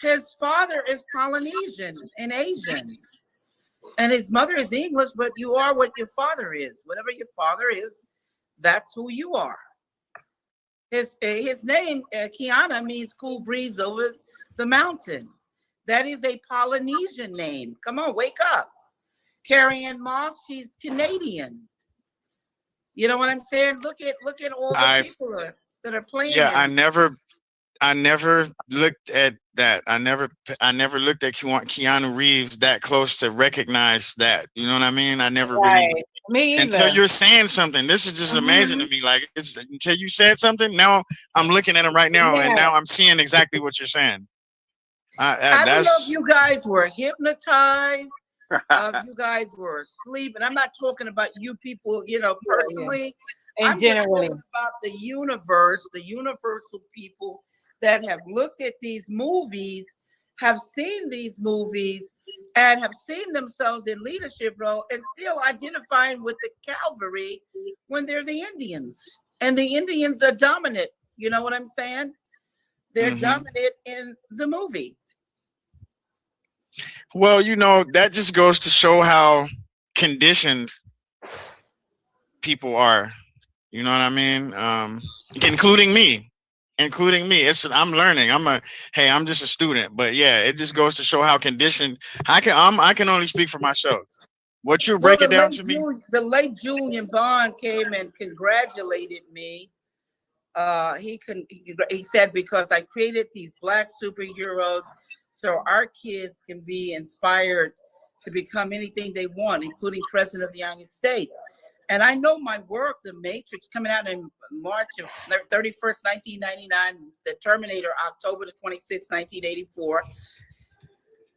his father is Polynesian and Asian, and his mother is English. But you are what your father is. Whatever your father is, that's who you are. His name Kiana means cool breeze over the mountain. That is a Polynesian name. Come on, wake up. Carrie Ann Moss, she's Canadian. You know what I'm saying? Look at all the people that are playing. Yeah, I never looked at that. I never looked at Keanu Reeves that close to recognize that. You know what I mean? I never really. Me either. Until you're saying something. This is just amazing to me. Like until you said something. Now I'm looking at him right now, and now I'm seeing exactly what you're saying. I don't know if you guys were hypnotized. You guys were asleep, and I'm not talking about you people, personally. I'm generally talking about the universe, the universal people that have looked at these movies, have seen these movies, and have seen themselves in leadership role, and still identifying with the cavalry when they're the Indians, and the Indians are dominant. You know what I'm saying? They're dominant in the movies. Well, that just goes to show how conditioned people are. You know what I mean? Including me. I'm learning. I'm just a student. But yeah, it just goes to show how conditioned I can only speak for myself. What you break it down to me? The late Julian Bond came and congratulated me. He said, because I created these Black superheroes so our kids can be inspired to become anything they want, including President of the United States. And I know my work, The Matrix, coming out in March of 31st, 1999, The Terminator, October the 26th, 1984.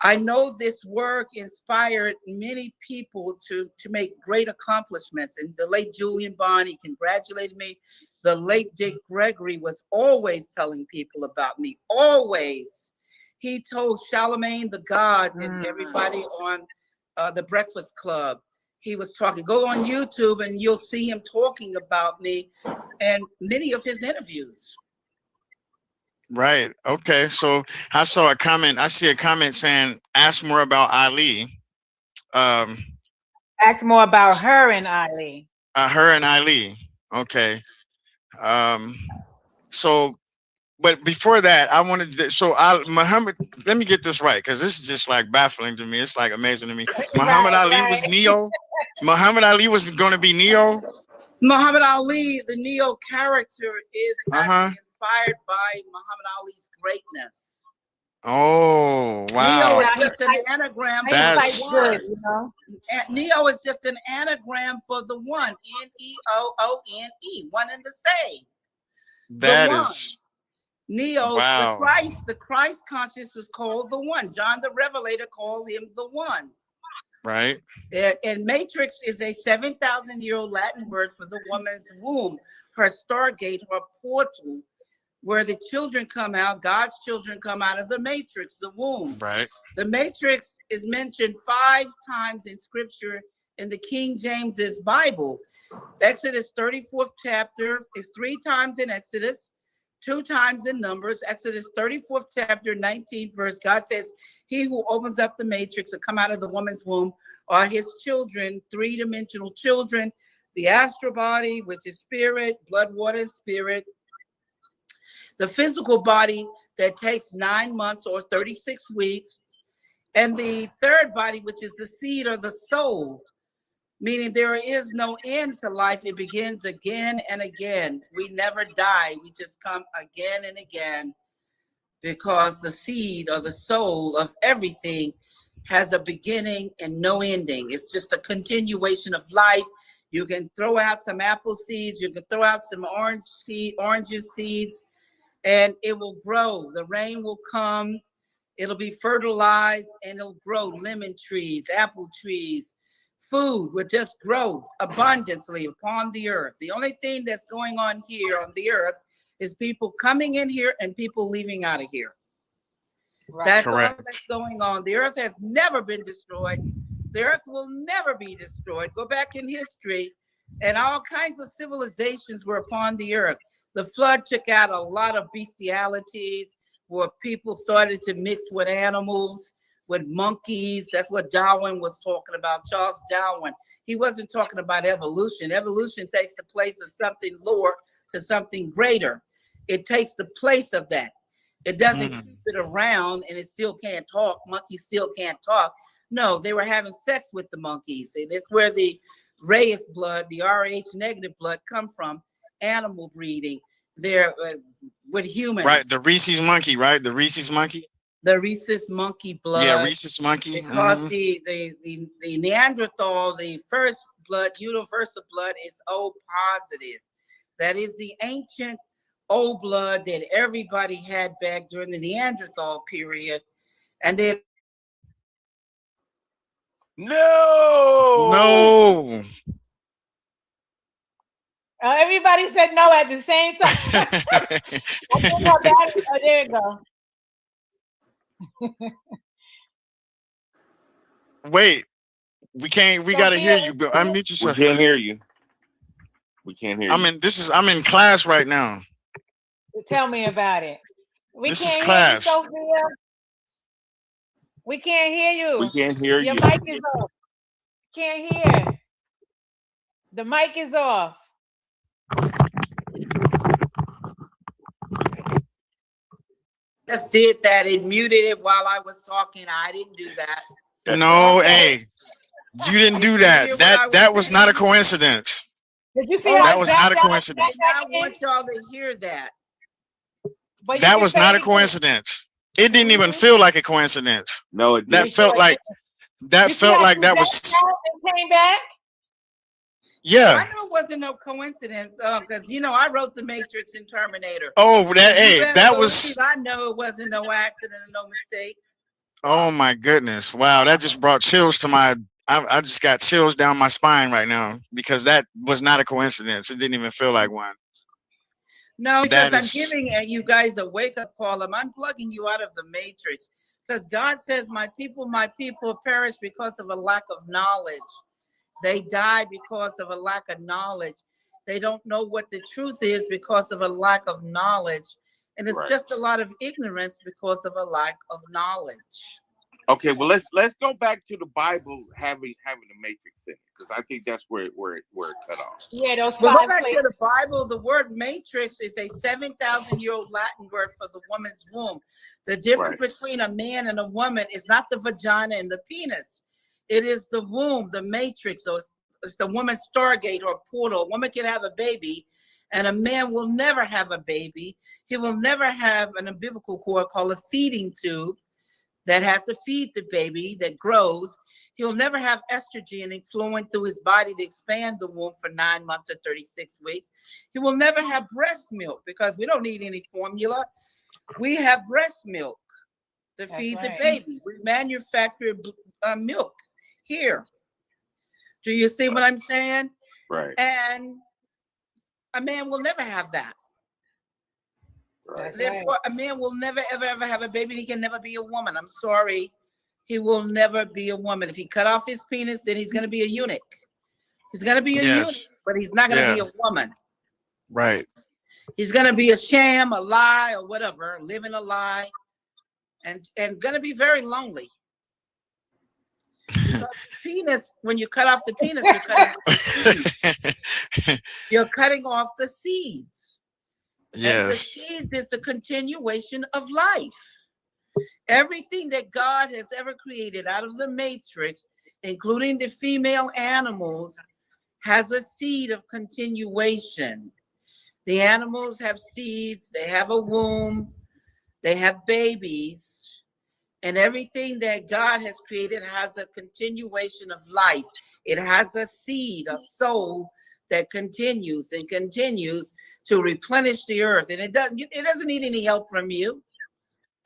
I know this work inspired many people to make great accomplishments. And the late Julian Bond, he congratulated me. The late Dick Gregory was always telling people about me, always. He told Charlemagne the God and everybody on the Breakfast Club. He was talking, go on YouTube and you'll see him talking about me and many of his interviews. Right. Okay. So I saw a comment. I see a comment saying, ask more about Ali. Ask more about her and Ali. Her and Ali. Okay. But before that, I wanted to, Muhammad, let me get this right, because this is just like baffling to me. It's like amazing to me. Muhammad Ali was Neo. Muhammad Ali was going to be Neo. Muhammad Ali, the Neo character, is inspired by Muhammad Ali's greatness. Oh, wow. Neo is just an anagram. That's good, Neo is just an anagram for the one, N-E-O-O-N-E, one and the same. That is Neo, wow. The Christ conscious was called the one. John the Revelator called him the one. Right. And matrix is a 7,000-year-old Latin word for the woman's womb, her stargate, her portal, where the children come out, God's children come out of the matrix, the womb. Right. The matrix is mentioned 5 times in scripture in the King James's Bible. Exodus 34th chapter is 3 times in Exodus, 2 times in Numbers. Exodus 34th chapter, 19th verse, God says, he who opens up the matrix and come out of the woman's womb are his children, 3-dimensional children, the astral body, which is spirit, blood, water, and spirit. The physical body that takes 9 months or 36 weeks. And the third body, which is the seed or the soul, meaning there is no end to life. It begins again and again. We never die. We just come again and again, because the seed or the soul of everything has a beginning and no ending. It's just a continuation of life. You can throw out some apple seeds, you can throw out some oranges seeds, and it will grow. The rain will come, it'll be fertilized, and it'll grow. Lemon trees, apple trees, food will just grow abundantly upon the earth. The only thing that's going on here on the earth is people coming in here and people leaving out of here. Right. That's all that's going on. The earth has never been destroyed. The earth will never be destroyed. Go back in history, and all kinds of civilizations were upon the earth. The flood took out a lot of bestialities, where people started to mix with animals, with monkeys. That's what Darwin was talking about, Charles Darwin. He wasn't talking about evolution. Evolution takes the place of something lower to something greater. It takes the place of that. It doesn't keep it around and it still can't talk. Monkeys still can't talk. No, they were having sex with the monkeys. And it's where the Reyes blood, the Rh negative blood come from, animal breeding. They're with humans. Right, the Rhesus monkey, right? The Rhesus monkey? The Rhesus monkey blood. Yeah, Rhesus monkey. Because the Neanderthal, the first blood, universal blood is O positive. That is the ancient O blood that everybody had back during the Neanderthal period. And then No. Everybody said no at the same time. I think my battery, oh, there you go. Wait, we gotta hear you. Unmute yourself. We can't hear you. We can't hear you. I'm in class right now. Tell me about it. This is class. Hear you, Sophia. We can't hear you. We can't hear you. Your mic is off. Can't hear. The mic is off. Just did that. It muted it while I was talking. I didn't do that. No, hey, you didn't do that. That was not a coincidence. Did you see that was not a coincidence? I want y'all to hear that. That was not a coincidence. It didn't even feel like a coincidence. No, it didn't. That felt like that was. Came back. Yeah. I know it wasn't no coincidence, because I wrote The Matrix and Terminator. Oh, that was. I know it wasn't no accident and no mistake. Oh my goodness! Wow, that just brought chills to my. I just got chills down my spine right now because that was not a coincidence. It didn't even feel like one. No, because I'm giving you guys a wake-up call. I'm unplugging you out of the matrix because God says, my people perish because of a lack of knowledge. They die because of a lack of knowledge. They don't know what the truth is because of a lack of knowledge. And it's just a lot of ignorance because of a lack of knowledge. Okay, well let's go back to the Bible having the matrix in it, because I think that's where it cut off. Yeah, those go back to the Bible. The word matrix is a 7,000-year-old Latin word for the woman's womb. The difference between a man and a woman is not the vagina and the penis. It is the womb, the matrix. So it's the woman's stargate or portal. A woman can have a baby, and a man will never have a baby. He will never have an umbilical cord called a feeding tube that has to feed the baby that grows. He'll never have estrogen flowing through his body to expand the womb for 9 months or 36 weeks. He will never have breast milk because we don't need any formula. We have breast milk to feed the baby. We manufacture milk here. Do you see what I'm saying? Right. And a man will never have that. Therefore, a man will never, ever have a baby. He can never be a woman. I'm sorry. He will never be a woman. If he cut off his penis, then he's going to be a eunuch. He's going to be a eunuch, but he's not going to be a woman. Right. He's going to be a sham, a lie, or whatever, living a lie, and going to be very lonely. Because penis, when you cut off the penis, you're cutting off the seeds. You're cutting off the seeds. Yes. And the seeds is the continuation of life. Everything that God has ever created out of the matrix, including the female animals, has a seed of continuation. The animals have seeds, they have a womb, they have babies, And everything that God has created has a continuation of life. It has a seed, a soul that continues and continues to replenish the earth. And it doesn't need any help from you.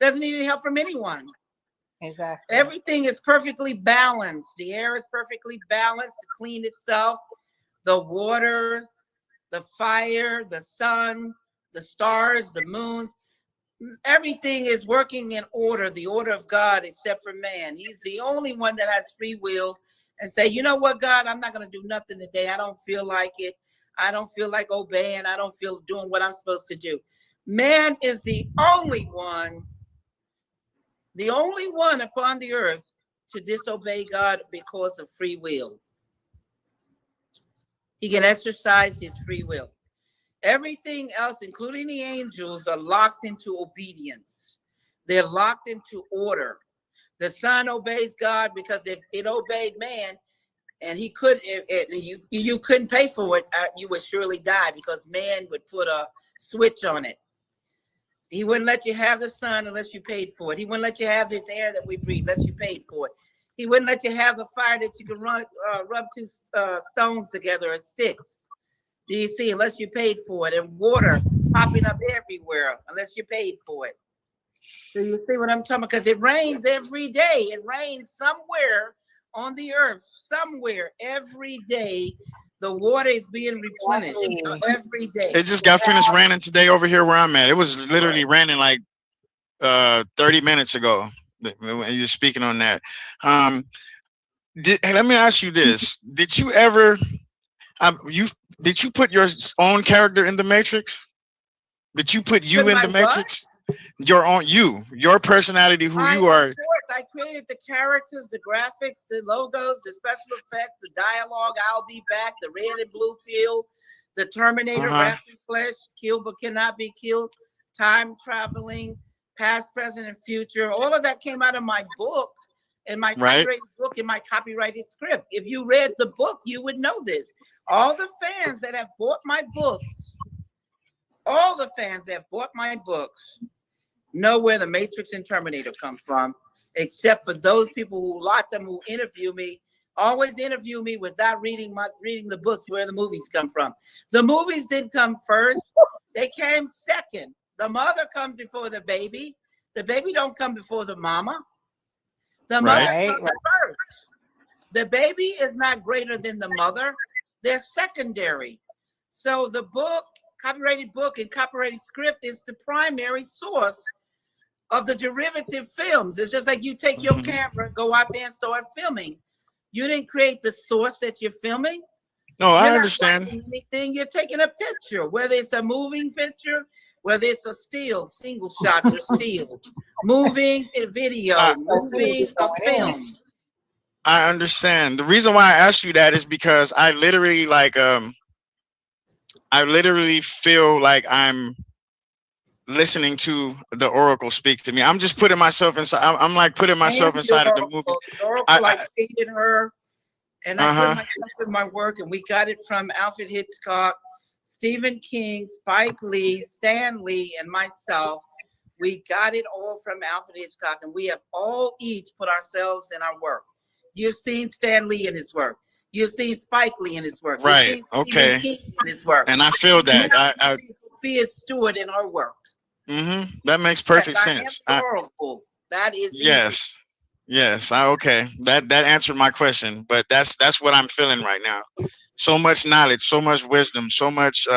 It doesn't need any help from anyone. Exactly. Everything is perfectly balanced. The air is perfectly balanced to clean itself. The waters, the fire, the sun, the stars, the moon. Everything is working in order, the order of God, except for man. He's the only one that has free will and say, you know what, God, I'm not going to do nothing today. I don't feel like it. I don't feel like obeying. I don't feel doing what I'm supposed to do. Man is the only one upon the earth to disobey God because of free will. He can exercise his free will. Everything else, including the angels, are locked into obedience. They're locked into order. The sun obeys God because if it obeyed man, and he could, you couldn't pay for it, you would surely die because man would put a switch on it. He wouldn't let you have the sun unless you paid for it. He wouldn't let you have this air that we breathe unless you paid for it. He wouldn't let you have the fire that you could rub two stones together or sticks. Do you see? Unless you paid for it, and water popping up everywhere, unless you paid for it. Do you see what I'm talking about? Because it rains every day. It rains somewhere on the earth, somewhere every day. The water is being replenished every day. It just got finished raining today over here where I'm at. It was literally raining like 30 minutes ago. When you're speaking on that, let me ask you this: did you ever? Did you put your own character in the Matrix? Did you put you in the Matrix? Your own, your personality, who you are. Of course, I created the characters, the graphics, the logos, the special effects, the dialogue. I'll be back. The red and blue pill, the Terminator, wrapped flesh, kill but cannot be killed, time traveling, past, present, and future. All of that came out of my book. In my copyrighted book, in my copyrighted script. If you read the book, you would know this. All the fans that have bought my books, know where the Matrix and Terminator come from, except for those people who interview me, always interview me without reading the books where the movies come from. The movies didn't come first. They came second. The mother comes before the baby. The baby don't come before the mama. The mother comes first. The baby is not greater than the mother. They're secondary. So the book, copyrighted book and copyrighted script is the primary source of the derivative films. It's just like you take your camera, go out there and start filming. You didn't create the source that you're filming. No, I understand. Anything, you're taking a picture, whether it's a moving picture, whether it's a still, single shots or still, moving a video, moving a film. I understand. The reason why I asked you that is because I literally feel like I'm listening to the Oracle speak to me. I'm just putting myself inside. I'm like putting myself inside of the movie. The Oracle, I created her, and I put myself in my work, and we got it from Alfred Hitchcock, Stephen King, Spike Lee, Stan Lee, and myself. We got it all from Alfred Hitchcock, and we have all each put ourselves in our work. You've seen Stan Lee in his work. You've seen Spike Lee in his work. Right. Okay. King in his work. And I feel that. I Sophia Stewart in her work. That makes perfect sense. That is yes. Yes. Okay. That answered my question. But that's what I'm feeling right now. So much knowledge, so much wisdom, so much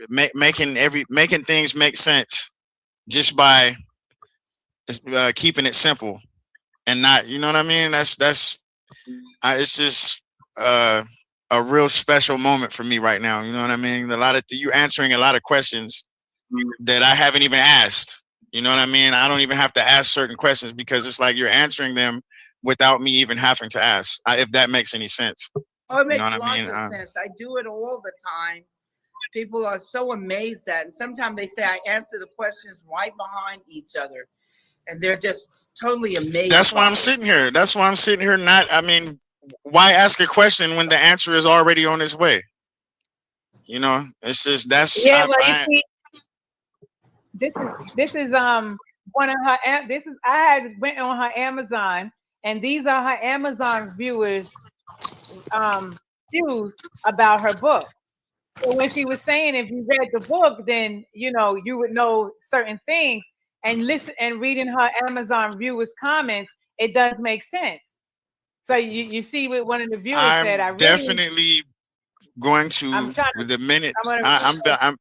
making things make sense just by keeping it simple and not, you know what I mean? It's just a real special moment for me right now. You know what I mean? You're answering a lot of questions that I haven't even asked. You know what I mean? I don't even have to ask certain questions because it's like you're answering them without me even having to ask, if that makes any sense. Oh, it makes lots of sense. I do it all the time. People are so amazed at, and sometimes they say I answer the questions right behind each other, and they're just totally amazed. That's why I'm sitting here. Why ask a question when the answer is already on its way? You know, it's just see, this is one of her. I had went on her Amazon, and these are her Amazon viewers' views about her book. So when she was saying, if you read the book, then you would know certain things. And listen and reading her Amazon viewers' comments, it does make sense. So you see what one of the viewers said. I really definitely going to the minute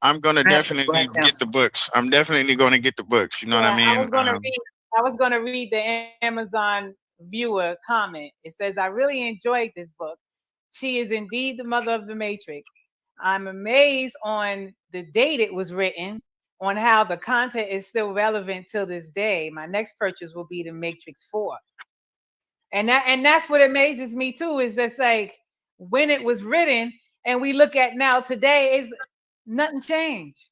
I'm going to definitely get the books. I'm definitely going to get the books. You know what I mean? I was going to read the Amazon viewer comment. It says, I really enjoyed this book. She is indeed the mother of the Matrix. I'm amazed on the date it was written, on how the content is still relevant till this day. My next purchase will be the Matrix 4. And that's what amazes me too, is that's like when it was written and we look at now today, is nothing changed.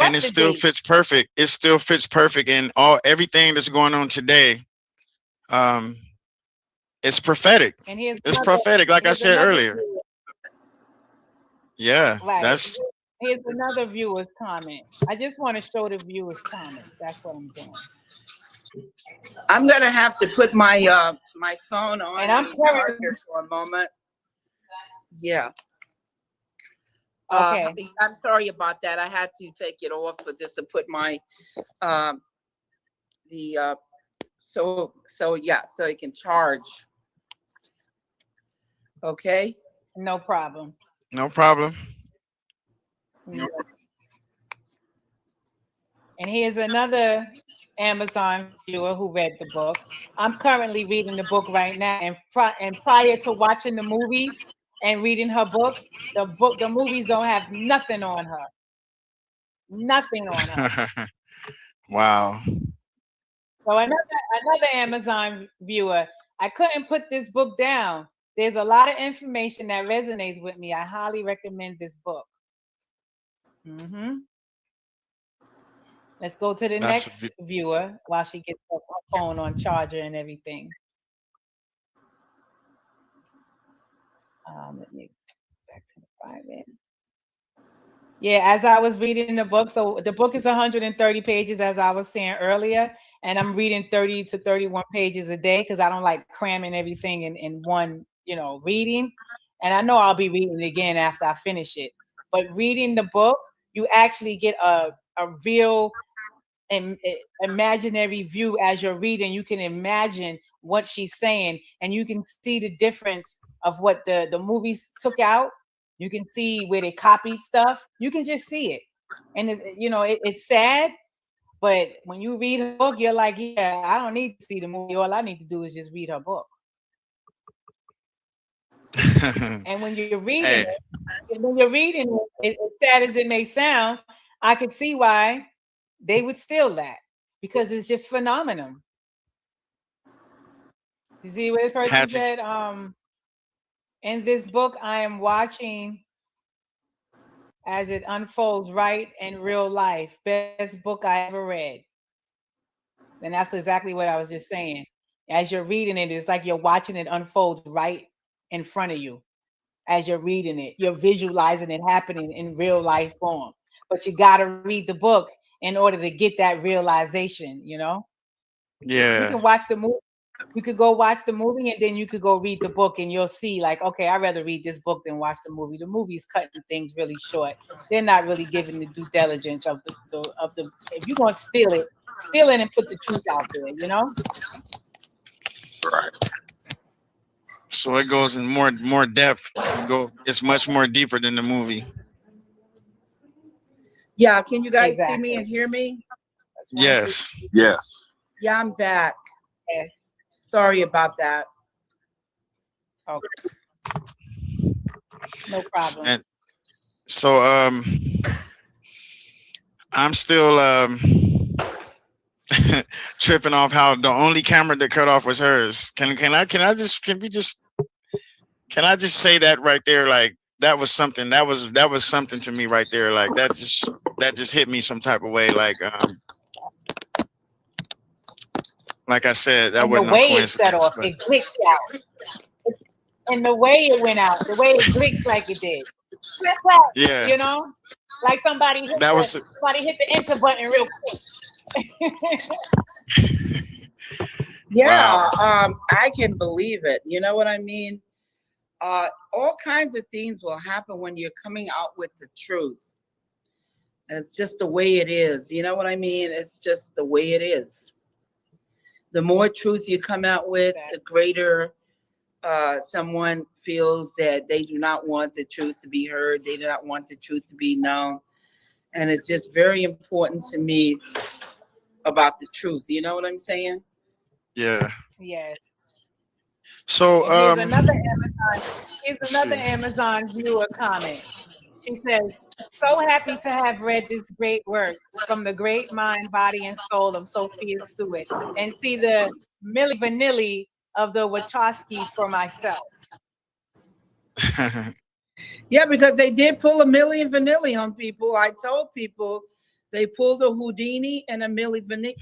And it still fits perfect. It still fits perfect in everything that's going on today. It's prophetic. And it's prophetic, like I said earlier. Yeah, right. Here's another viewer's comment. I just want to show the viewer's comment. That's what I'm doing. I'm gonna have to put my my phone on and I'm charger for a moment. Yeah. Okay. I'm sorry about that. I had to take it off for just to put my so it can charge. Okay. No problem. No problem. Yeah. And here's another Amazon viewer who read the book. I'm currently reading the book right now, and prior to watching the movies and reading her book, the movies don't have nothing on her. Nothing on her. Wow. So another Amazon viewer, I couldn't put this book down. There's a lot of information that resonates with me. I highly recommend this book. Let's go to the next viewer while she gets her phone on charger and everything. Let me back to the private. Yeah, as I was reading the book, so the book is 130 pages, as I was saying earlier, and I'm reading 30 to 31 pages a day because I don't like cramming everything in one, reading. And I know I'll be reading it again after I finish it. But reading the book, you actually get a real imaginary view as you're reading. You can imagine what she's saying, and you can see the difference of what the movies took out. You can see where they copied stuff. You can just see it. And it's sad, but when you read her book, you're like, yeah, I don't need to see the movie. All I need to do is just read her book. And when you're reading it, as sad as it may sound, I could see why they would steal that, because it's just phenomenal. You see what the person said? In this book, I am watching as it unfolds right in real life. Best book I ever read. And that's exactly what I was just saying. As you're reading it, it's like you're watching it unfold right in front of you. As you're reading it, you're visualizing it happening in real life form. But you got to read the book in order to get that realization, Yeah. You can watch the movie. You could go watch the movie, and then you could go read the book, and you'll see, like, okay, I'd rather read this book than watch the movie. The movie's cutting things really short. They're not really giving the due diligence of the. If you're gonna steal it and put the truth out there, Right. So it goes in more depth. It's much more deeper than the movie. Yeah, can you guys see me and hear me? Yes. Yes. Yeah, I'm back. Yes. Sorry about that. Okay. No problem. And so I'm still tripping off how the only camera that cut off was hers. Can I just say that right there? Like, that was something to me right there. Like, that just hit me some type of way. Like I said, that wasn't no coincidence. The way it set off, it glitched out. And the way it went out, the way it glitched like it did. Yeah. Like somebody hit the enter button real quick. Yeah, Wow. I can believe it. You know what I mean? All kinds of things will happen when you're coming out with the truth. It's just the way it is. You know what I mean? It's just the way it is. The more truth you come out with, the greater someone feels that they do not want the truth to be heard. They do not want the truth to be known. And it's just very important to me about the truth. You know what I'm saying? Yeah. Yes. So And here's another Amazon. Here's let's another see. Amazon viewer comment. She says, "So happy to have read this great work from the great mind, body, and soul of Sophia Stewart, and see the Milli Vanilli of the Wachowskis for myself." Yeah, because they did pull a Milli Vanilli on people. I told people they pulled a Houdini and a Milli Vanilli.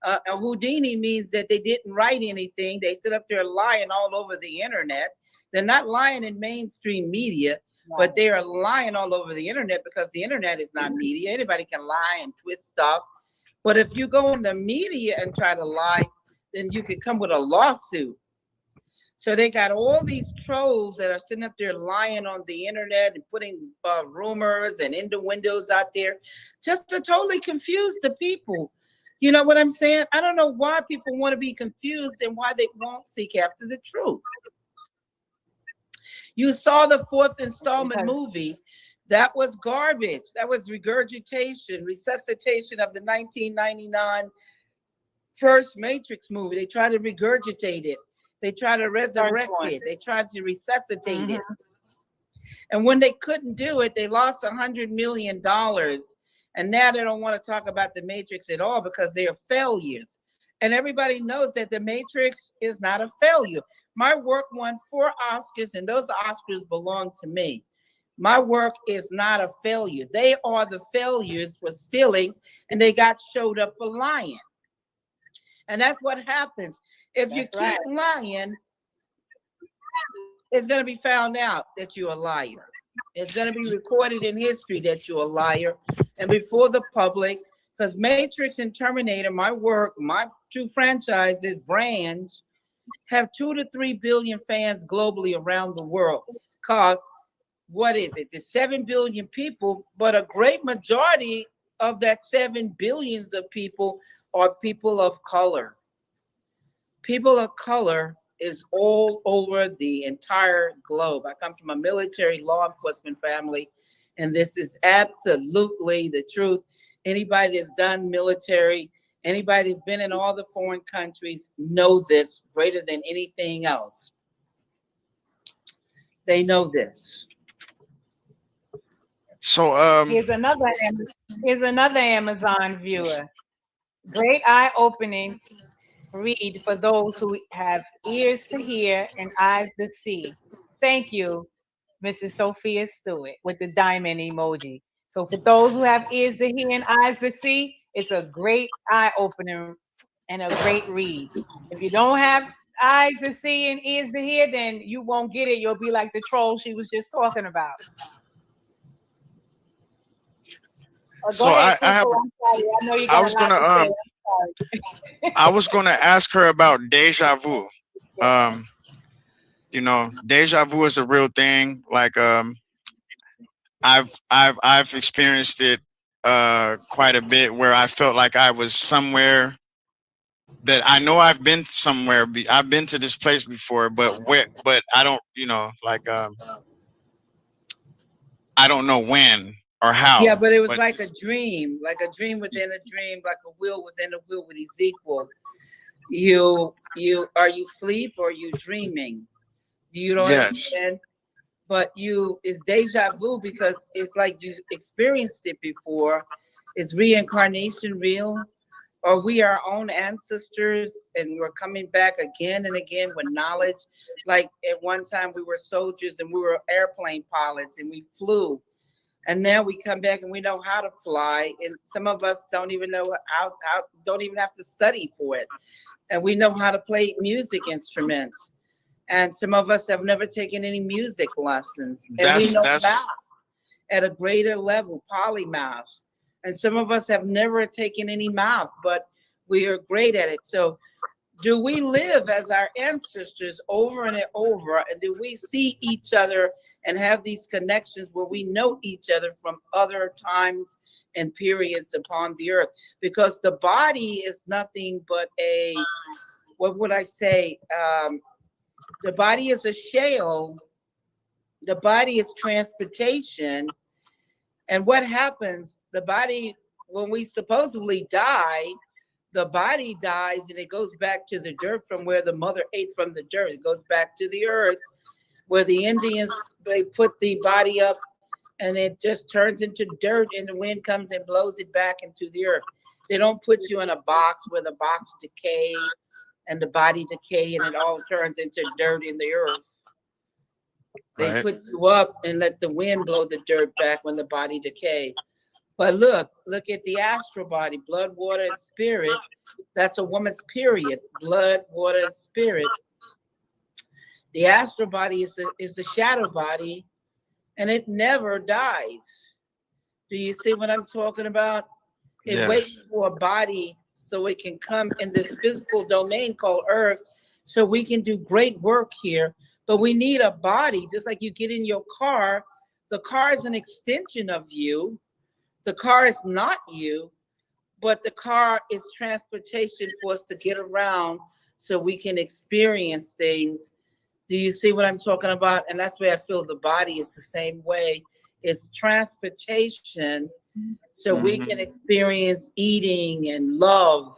A Houdini means that they didn't write anything. They sit up there lying all over the internet. They're not lying in mainstream media, but they are lying all over the internet because the internet is not media. Anybody can lie and twist stuff. But if you go in the media and try to lie, then you could come with a lawsuit. So they got all these trolls that are sitting up there lying on the internet and putting rumors and innuendos out there just to totally confuse the people. You know what I'm saying? I don't know why people want to be confused and why they won't seek after the truth. You saw the fourth installment movie. That was garbage. That was regurgitation, resuscitation of the 1999 first Matrix movie. They tried to regurgitate it. They tried to resurrect it. They tried to resuscitate it. And when they couldn't do it, they lost $100 million. And now they don't want to talk about the Matrix at all because they are failures. And everybody knows that the Matrix is not a failure. My work won 4 Oscars, and those Oscars belong to me. My work is not a failure. They are the failures for stealing, and they got showed up for lying. And that's what happens. If you keep lying, it's going to be found out that you're a liar. It's going to be recorded in history that you're a liar and before the public, because Matrix and Terminator, my work, my 2 franchises, brands, have 2 to 3 billion fans globally around the world. Because what is it? There's 7 billion people, but a great majority of that 7 billions of people are people of color. People of color is all over the entire globe. I come from a military law enforcement family, and this is absolutely the truth. Anybody that's done military, anybody that's been in all the foreign countries know this greater than anything else. They know this. So here's another Amazon viewer. Great eye-opening read for those who have ears to hear and eyes to see. Thank you, Mrs. Sophia Stewart, with the diamond emoji. So for those who have ears to hear and eyes to see, it's a great eye-opener and a great read. If you don't have eyes to see and ears to hear, then you won't get it. You'll be like the troll she was just talking about. So I have. I was gonna I was gonna ask her about deja vu. You know, deja vu is a real thing. Like I've experienced it quite a bit where I felt like I was somewhere that I know I've been somewhere. I've been to this place before, but I don't, you know, like I don't know when or how. Yeah, but it was like a dream within a dream, like a will within a will with Ezekiel. You are you sleep or you dreaming? Do you know what I'm saying? But it's deja vu because it's like you experienced it before. Is reincarnation real? Or we are our own ancestors and we're coming back again and again with knowledge? Like at one time we were soldiers and we were airplane pilots and we flew. And now we come back and we know how to fly. And some of us don't even know how don't even have to study for it. And we know how to play music instruments. And some of us have never taken any music lessons. And we know math at a greater level, polymaths. And some of us have never taken any mouth, but we are great at it. So do we live as our ancestors over and over? And do we see each other and have these connections where we know each other from other times and periods upon the earth? Because the body is nothing but a, what would I say? The body is a shell. The body is transportation. And what happens? The body, when we supposedly die, the body dies and it goes back to the dirt from where the mother ate from the dirt. It goes back to the earth where the Indians, they put the body up and it just turns into dirt and the wind comes and blows it back into the earth. They don't put you in a box where the box decay and the body decay and it all turns into dirt in the earth. They put you up and let the wind blow the dirt back when the body decay. But look at the astral body, blood, water, and spirit. That's a woman's period, blood, water, and spirit. The astral body is the shadow body, and it never dies. Do you see what I'm talking about? It waits for a body so it can come in this physical domain called Earth, so we can do great work here. But we need a body, just like you get in your car. The car is an extension of you. The car is not you, but the car is transportation for us to get around so we can experience things. Do you see what I'm talking about? And that's where I feel the body is the same way. It's transportation so we can experience eating and love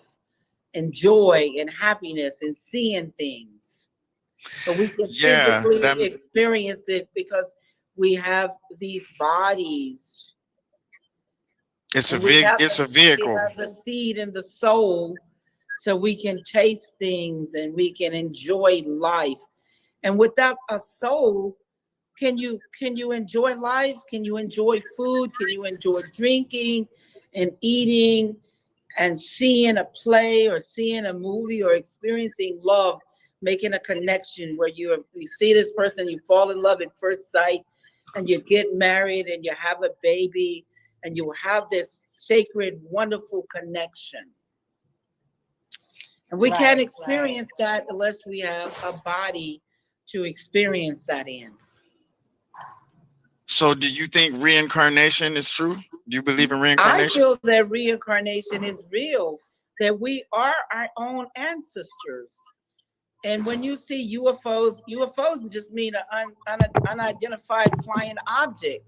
and joy and happiness and seeing things. But we can physically experience it because we have these bodies. It's a vehicle. We have the seed and the soul, so we can taste things and we can enjoy life. And without a soul, can you enjoy life? Can you enjoy food? Can you enjoy drinking and eating and seeing a play or seeing a movie or experiencing love, making a connection where you see this person, you fall in love at first sight, and you get married and you have a baby, and you have this sacred, wonderful connection. And we can't experience that unless we have a body to experience that in. So do you think reincarnation is true? Do you believe in reincarnation? I feel that reincarnation is real, that we are our own ancestors. And when you see UFOs just mean an unidentified flying object.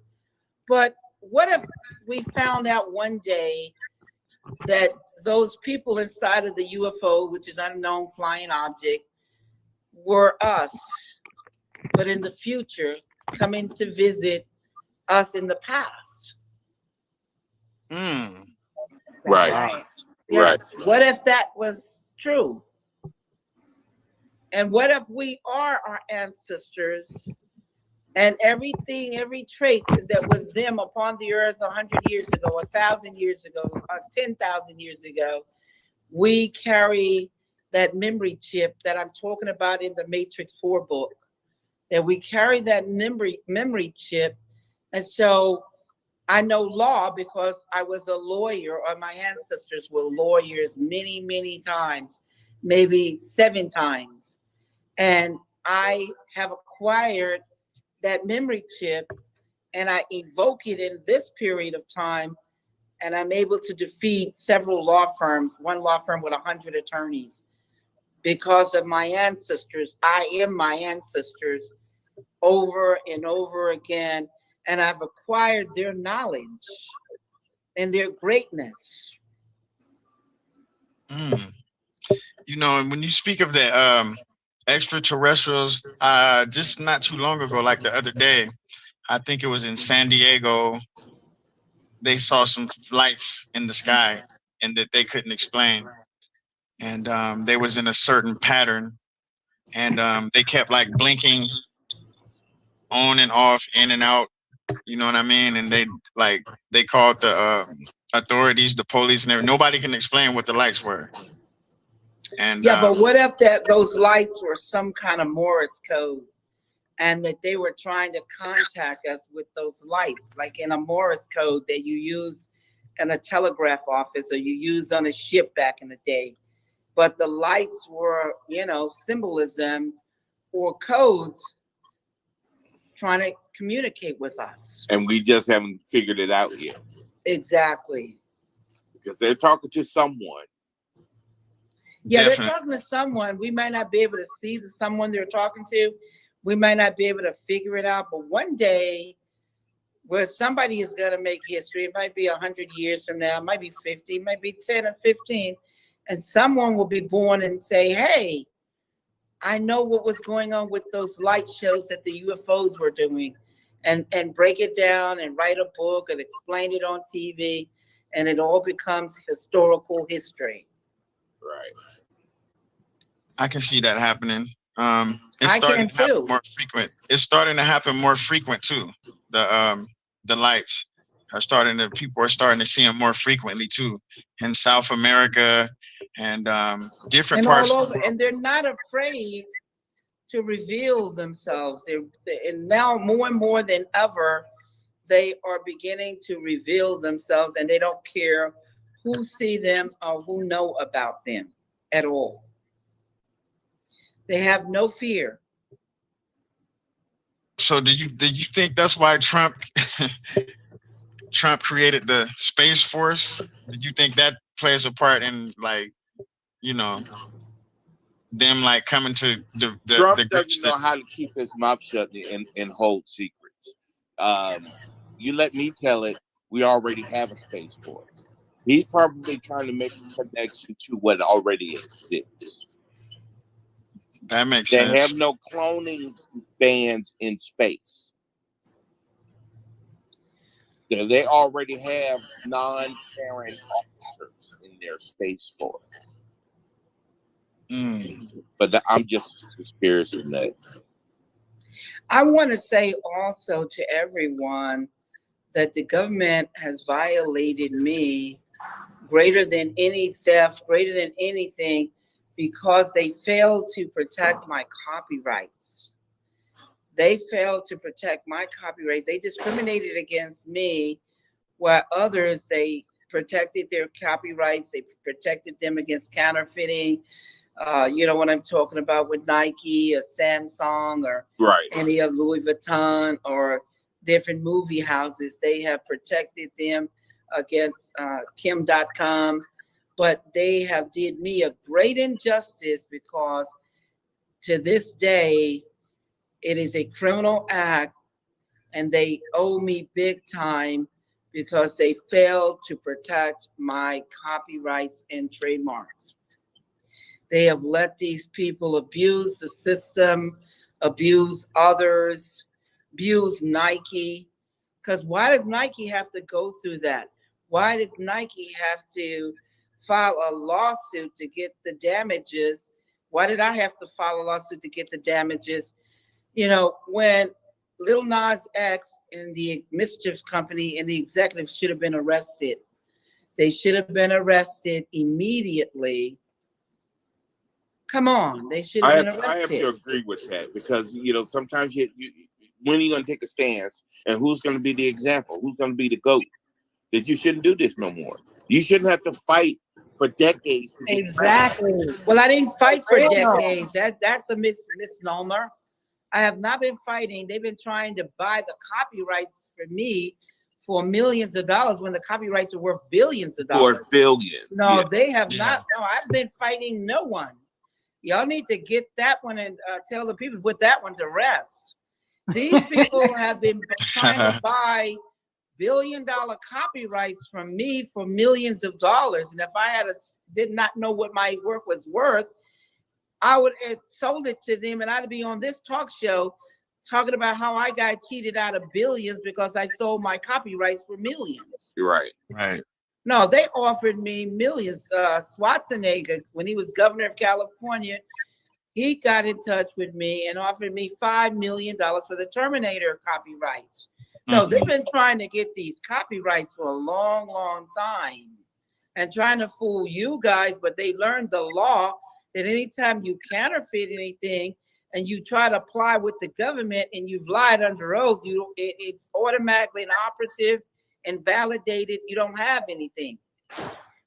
But what if we found out one day that those people inside of the UFO, which is unknown flying object, were us, but in the future coming to visit us in the past? Right. Yes. What if that was true? And what if we are our ancestors? And everything, every trait that was them upon the earth 100 years ago, 1,000 years ago, 10,000 years ago, we carry that memory chip that I'm talking about in the Matrix 4 book, that we carry that memory chip. And so I know law because I was a lawyer, or my ancestors were lawyers many, many times, maybe 7 times. And I have acquired that memory chip, and I evoke it in this period of time, and I'm able to defeat several law firms, one law firm with 100 attorneys, because of my ancestors. I am my ancestors over and over again, and I've acquired their knowledge and their greatness. You know, and when you speak of the extraterrestrials, just not too long ago, like the other day, I think it was in San Diego, they saw some lights in the sky and that they couldn't explain. And they was in a certain pattern, and they kept like blinking on and off, in and out, you know what I mean? And they called the authorities, the police, and everything. Nobody can explain what the lights were. And yeah, but what if those lights were some kind of Morse code, and that they were trying to contact us with those lights, like in a Morse code that you use in a telegraph office, or you used on a ship back in the day. But the lights were, symbolisms or codes trying to communicate with us. And we just haven't figured it out yet. Exactly. Because they're talking to someone. Yeah, they're talking to someone. We might not be able to see the someone they're talking to. We might not be able to figure it out. But one day, where somebody is going to make history, it might be 100 years from now, it might be 50, it might be 10 or 15, and someone will be born and say, hey, I know what was going on with those light shows that the UFOs were doing, and break it down and write a book and explain it on TV, and it all becomes historical history. Right. I can see that happening. It's starting to happen more frequent. It's starting to happen more frequent too. The lights are people are starting to see them more frequently too, in South America and different parts. All over, and they're not afraid to reveal themselves. And now more and more than ever, they are beginning to reveal themselves, and they don't care who see them or who know about them at all. They have no fear. So do you think that's why Trump created the Space Force? Do you think that plays a part in, like, them like coming to the Trump the doesn't know how to keep his mouth shut and hold secrets. You let me tell it. We already have a Space Force. He's probably trying to make a connection to what already exists. That makes sense. They have no cloning bands in space. They already have non-parent officers in their Space Force. But I'm just a conspiracy nut. I want to say also to everyone that the government has violated me greater than any theft, greater than anything, because they failed to protect my copyrights. They failed to protect my copyrights. They discriminated against me, while others, they protected their copyrights. They protected them against counterfeiting. You know what I'm talking about with Nike or Samsung or any of Louis Vuitton or different movie houses. They have protected them against Kim.com. But they have did me a great injustice, because to this day, it is a criminal act, and they owe me big time because they failed to protect my copyrights and trademarks. They have let these people abuse the system, abuse others, abuse Nike. Because why does Nike have to go through that? Why does Nike have to file a lawsuit to get the damages? Why did I have to file a lawsuit to get the damages? When Lil Nas X and the Mischief Company and the executives should have been arrested. They should have been arrested immediately. Come on, they should have been arrested. I have to agree with that, because sometimes when are you going to take a stance, and who's going to be the example? Who's going to be the GOAT? That you shouldn't do this no more. You shouldn't have to fight for decades. Exactly. Well, I didn't fight for decades. That's a misnomer. I have not been fighting. They've been trying to buy the copyrights for me for millions of dollars when the copyrights are worth billions of dollars. For billions. No, they have not. No, I've been fighting no one. Y'all need to get that one and tell the people, put that one to rest. These people have been trying to buy billion-dollar copyrights from me for millions of dollars. And if I did not know what my work was worth, I would have sold it to them, and I'd be on this talk show talking about how I got cheated out of billions because I sold my copyrights for millions. Right. No, they offered me millions. Schwarzenegger, when he was governor of California, he got in touch with me and offered me $5 million for the Terminator copyrights. No, they've been trying to get these copyrights for a long, long time and trying to fool you guys, but they learned the law that anytime you counterfeit anything and you try to apply with the government and you've lied under oath, it's automatically an operative and validated you don't have anything.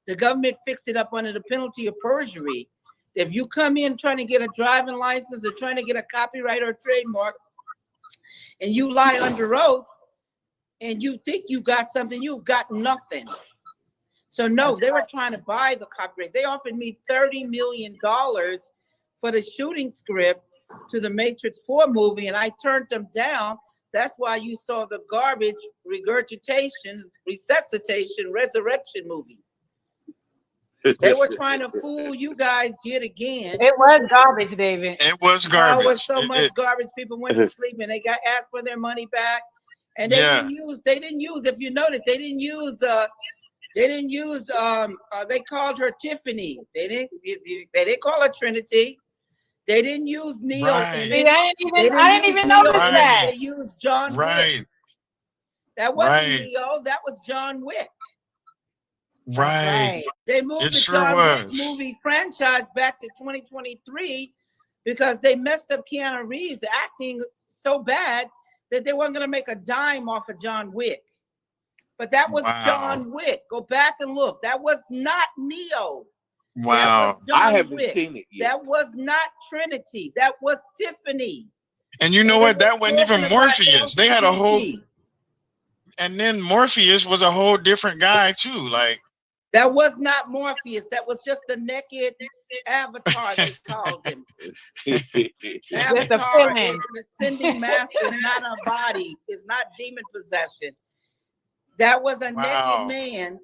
The government fixed it up under the penalty of perjury. If you come in trying to get a driving license or trying to get a copyright or trademark, and you lie under oath, and you think you got something, you've got nothing. So no, they were trying to buy the copyright. They offered me $30 million for the shooting script to the Matrix 4 movie, and I turned them down. That's why you saw the garbage regurgitation, resuscitation, resurrection movie. They were trying to fool you guys yet again. It was garbage, David. It was garbage. It was so much garbage. People went to sleep and they got asked for their money back. And they didn't use, if you notice, they called her Tiffany. They didn't call her Trinity. They didn't use Neo. Right. I didn't even notice that. They used John Wick. That wasn't Neo. That was John Wick. Right. They moved the John Wick movie franchise back to 2023 because they messed up Keanu Reeves acting so bad that they weren't going to make a dime off of John Wick. But that was John Wick. Go back and look. That was not Neo. Wow. I haven't seen it yet. That was not Trinity. That was Tiffany. And you know what? That wasn't even Morpheus. They had a whole, and then Morpheus was a whole different guy too. Like, that was not Morpheus. That was just the naked avatar, they called him. Avatar is an ascending master, not a body. It's not demon possession. That was a naked man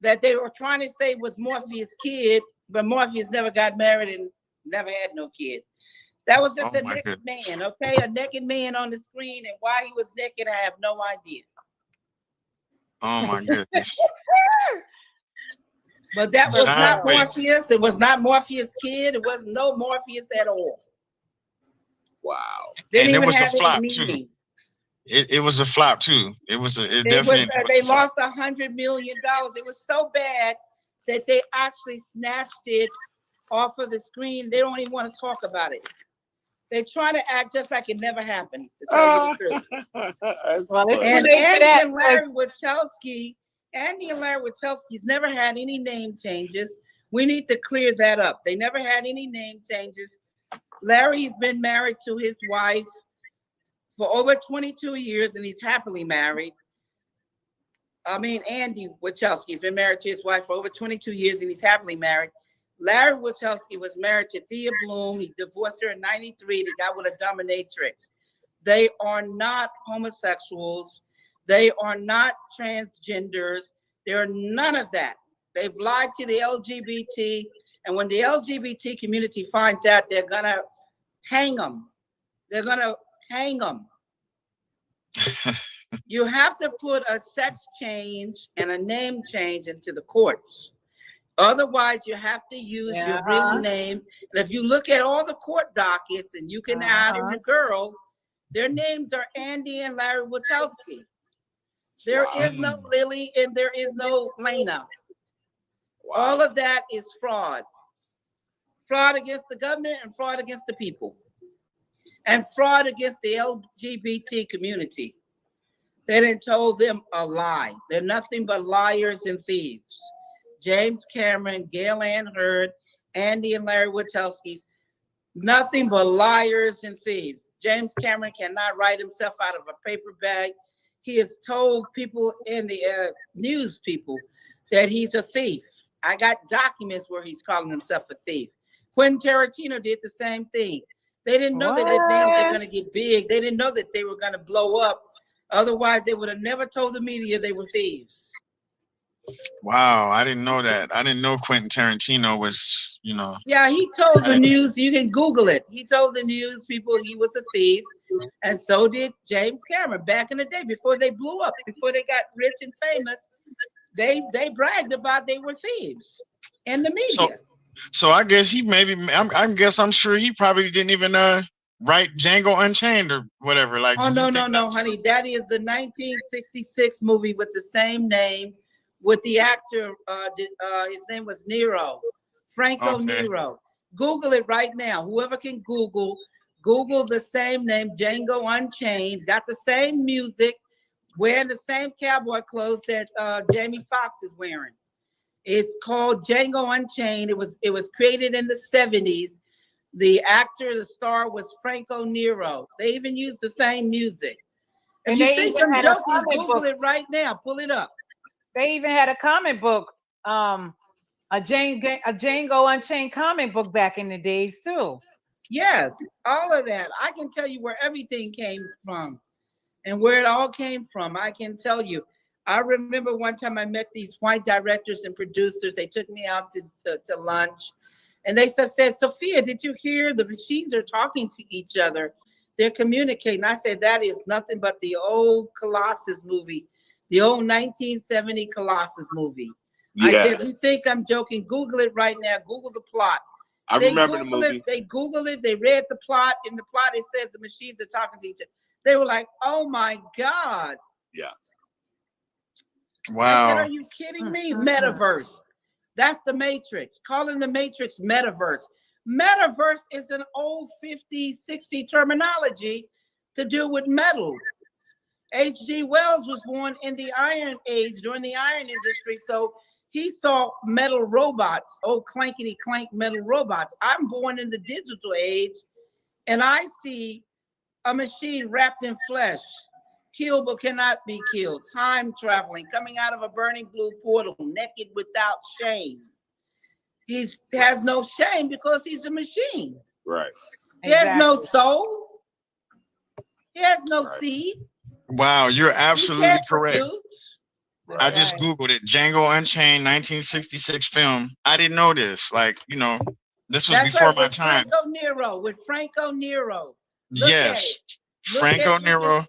that they were trying to say was Morpheus' kid, but Morpheus never got married and never had no kid. That was just a naked man, okay? A naked man on the screen, and why he was naked, I have no idea. Oh my goodness. But that was not Morpheus. It was not Morpheus' kid. It wasn't no Morpheus at all. Wow. And it was a flop too. It was a flop too. It definitely. They lost $100 million. It was so bad that they actually snatched it off of the screen. They don't even want to talk about it. They try to act just like it never happened. To tell you the truth. Well, Andy and Larry Wachowski's never had any name changes. We need to clear that up. They never had any name changes. Larry's been married to his wife for over 22 years, and he's happily married. Andy Wachowski's been married to his wife for over 22 years, and he's happily married. Larry Wachowski was married to Thea Bloom. He divorced her in '93. They got with a dominatrix. They are not homosexuals. They are not transgenders. They're none of that. They've lied to the LGBT. And when the LGBT community finds out, they're going to hang them. They're going to hang them. You have to put a sex change and a name change into the courts. Otherwise, you have to use your real name. And if you look at all the court dockets, and you can add in the girl, their names are Andy and Larry Wachowski. There is no Lily and there is no Lena. All of that is fraud. Fraud against the government and fraud against the people. And fraud against the LGBT community. They done told them a lie. They're nothing but liars and thieves. James Cameron, Gail Ann Hurd, Andy and Larry Wachowski's, nothing but liars and thieves. James Cameron cannot write himself out of a paper bag. He has told people in the news people that he's a thief. I got documents where he's calling himself a thief. Quentin Tarantino did the same thing. They didn't know that their names were going to get big. They didn't know that they were going to blow up. Otherwise, they would have never told the media they were thieves. Wow, I didn't know that. I didn't know Quentin Tarantino was, Yeah, he told the news. You can Google it. He told the news people he was a thief, and so did James Cameron back in the day before they blew up, before they got rich and famous. They bragged about they were thieves in the media. So I guess I'm sure he probably didn't even write Django Unchained or whatever. Like, oh no, honey, that is the 1966 movie with the same name. With the actor, his name was Nero, Franco Nero. Google it right now. Whoever can Google the same name, Django Unchained, got the same music, wearing the same cowboy clothes that Jamie Foxx is wearing. It's called Django Unchained. It was created in the 70s. The actor, the star was Franco Nero. They even used the same music. If you think I'm joking, Google it right now. Pull it up. They even had a comic book, a Django Unchained comic book back in the days too. Yes, all of that. I can tell you where everything came from and where it all came from. I can tell you. I remember one time I met these white directors and producers. They took me out to lunch. And they said, Sophia, did you hear the machines are talking to each other? They're communicating. I said, that is nothing but the old Colossus movie, the old 1970 Colossus movie. Yeah. I said, you think I'm joking? Google it right now. Google the plot. I remember the movie. They Googled it. They read the plot. In the plot, it says the machines are talking to each other. They were like, oh, my God. Yeah. Wow. I said, are you kidding me? Metaverse. That's the Matrix. Calling the Matrix metaverse. Metaverse is an old 50, 60 terminology to do with metal. H.G. Wells was born in the Iron Age, during the iron industry, so he saw metal robots, old clankety clank metal robots. I'm born in the digital age, and I see a machine wrapped in flesh, killed but cannot be killed, time traveling, coming out of a burning blue portal, naked without shame. He has no shame because he's a machine. Right. He has no soul. He has no seed. Wow, you're absolutely correct. Right. I just Googled it. Django Unchained, 1966 film. I didn't know this. Like, you know, this was before my time. With Franco Nero. Yes. Franco Nero.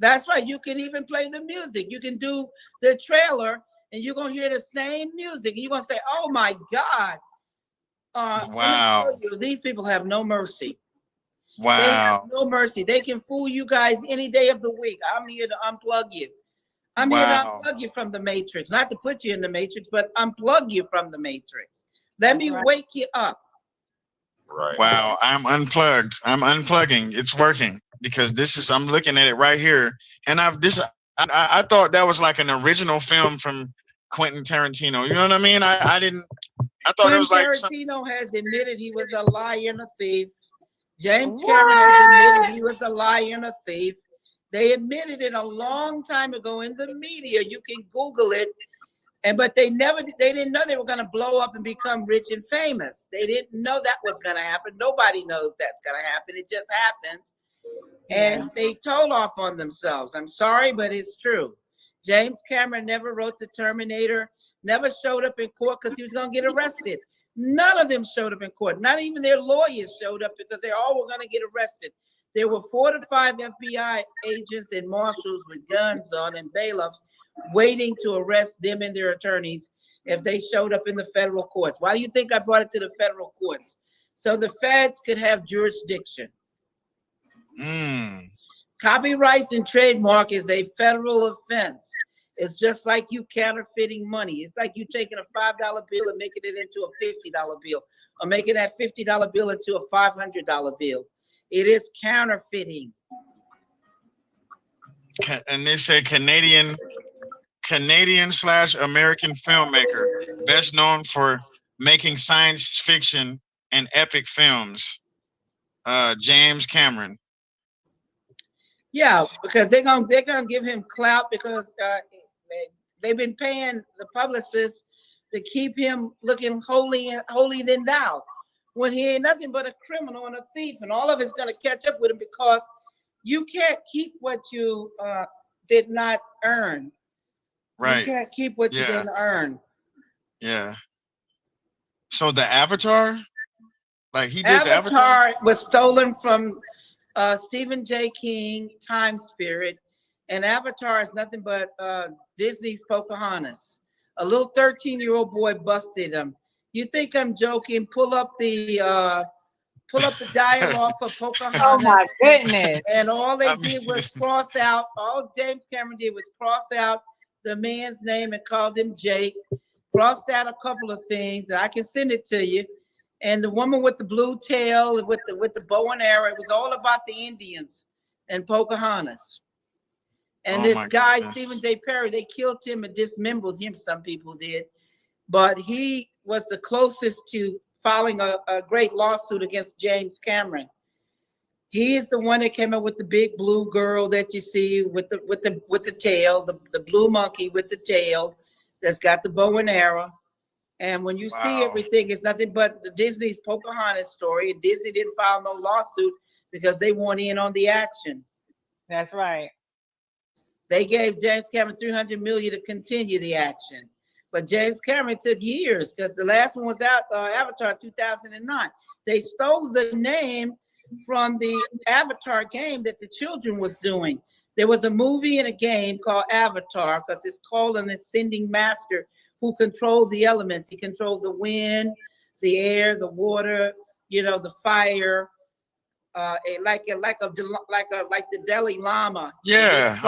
That's right. You can even play the music. You can do the trailer and you're going to hear the same music. And you're going to say, oh, my God. Wow. Let me tell you, these people have no mercy. Wow. They have no mercy. They can fool you guys any day of the week. I'm here to unplug you. I'm here to unplug you from the Matrix. Not to put you in the Matrix, but unplug you from the Matrix. Let me wake you up. Right. Wow. I'm unplugged. I'm unplugging. It's working because this is, I'm looking at it right here. And I thought that was like an original film from Quentin Tarantino. You know what I mean? I thought it was like Tarantino has admitted he was a liar and a thief. James Cameron has admitted he was a liar and a thief. They admitted it a long time ago in the media. You can Google it. But they didn't know they were going to blow up and become rich and famous. They didn't know that was going to happen. Nobody knows that's going to happen. It just happened. And they told off on themselves. I'm sorry, but it's true. James Cameron never wrote The Terminator, never showed up in court because he was going to get arrested. None of them showed up in court. Not even their lawyers showed up because they all were going to get arrested. There were 4 to 5 FBI agents and marshals with guns on and bailiffs waiting to arrest them and their attorneys if they showed up in the federal courts. Why do you think I brought it to the federal courts? So the feds could have jurisdiction. Copyrights and trademark is a federal offense. It's just like you counterfeiting money. It's like you taking a $5 bill and making it into a $50 bill, or making that $50 bill into a $500 bill. It is counterfeiting. And they say Canadian/American filmmaker, best known for making science fiction and epic films. James Cameron. Yeah, because they're gonna give him clout because they've been paying the publicists to keep him looking holy than thou, when he ain't nothing but a criminal and a thief, and all of it's gonna catch up with him because you can't keep what you did not earn. Right. You can't keep what you didn't earn. Yeah. So the Avatar, like he did Avatar the Avatar was stolen from Stephen J. King, Time Spirit, and Avatar is nothing but Disney's Pocahontas. A little 13-year-old boy busted him. You think I'm joking? Pull up the dialogue for Pocahontas. Oh my goodness! And all they did was cross out. All James Cameron did was cross out the man's name and called him Jake. Crossed out a couple of things. I can send it to you. And the woman with the blue tail, with the bow and arrow, it was all about the Indians and Pocahontas. And this guy, Stephen J. Perry, they killed him and dismembered him. Some people did. But he was the closest to filing a great lawsuit against James Cameron. He is the one that came up with the big blue girl that you see with the tail, the blue monkey with the tail that's got the bow and arrow. And when you see everything, it's nothing but the Disney's Pocahontas story. Disney didn't file no lawsuit because they want in on the action. That's right. They gave James Cameron $300 million to continue the action. But James Cameron took years because the last one was out, Avatar 2009. They stole the name from the Avatar game that the children was doing. There was a movie and a game called Avatar because it's called an ascending master who controlled the elements. He controlled the wind, the air, the water, the fire, like the Dalai Lama. Yeah.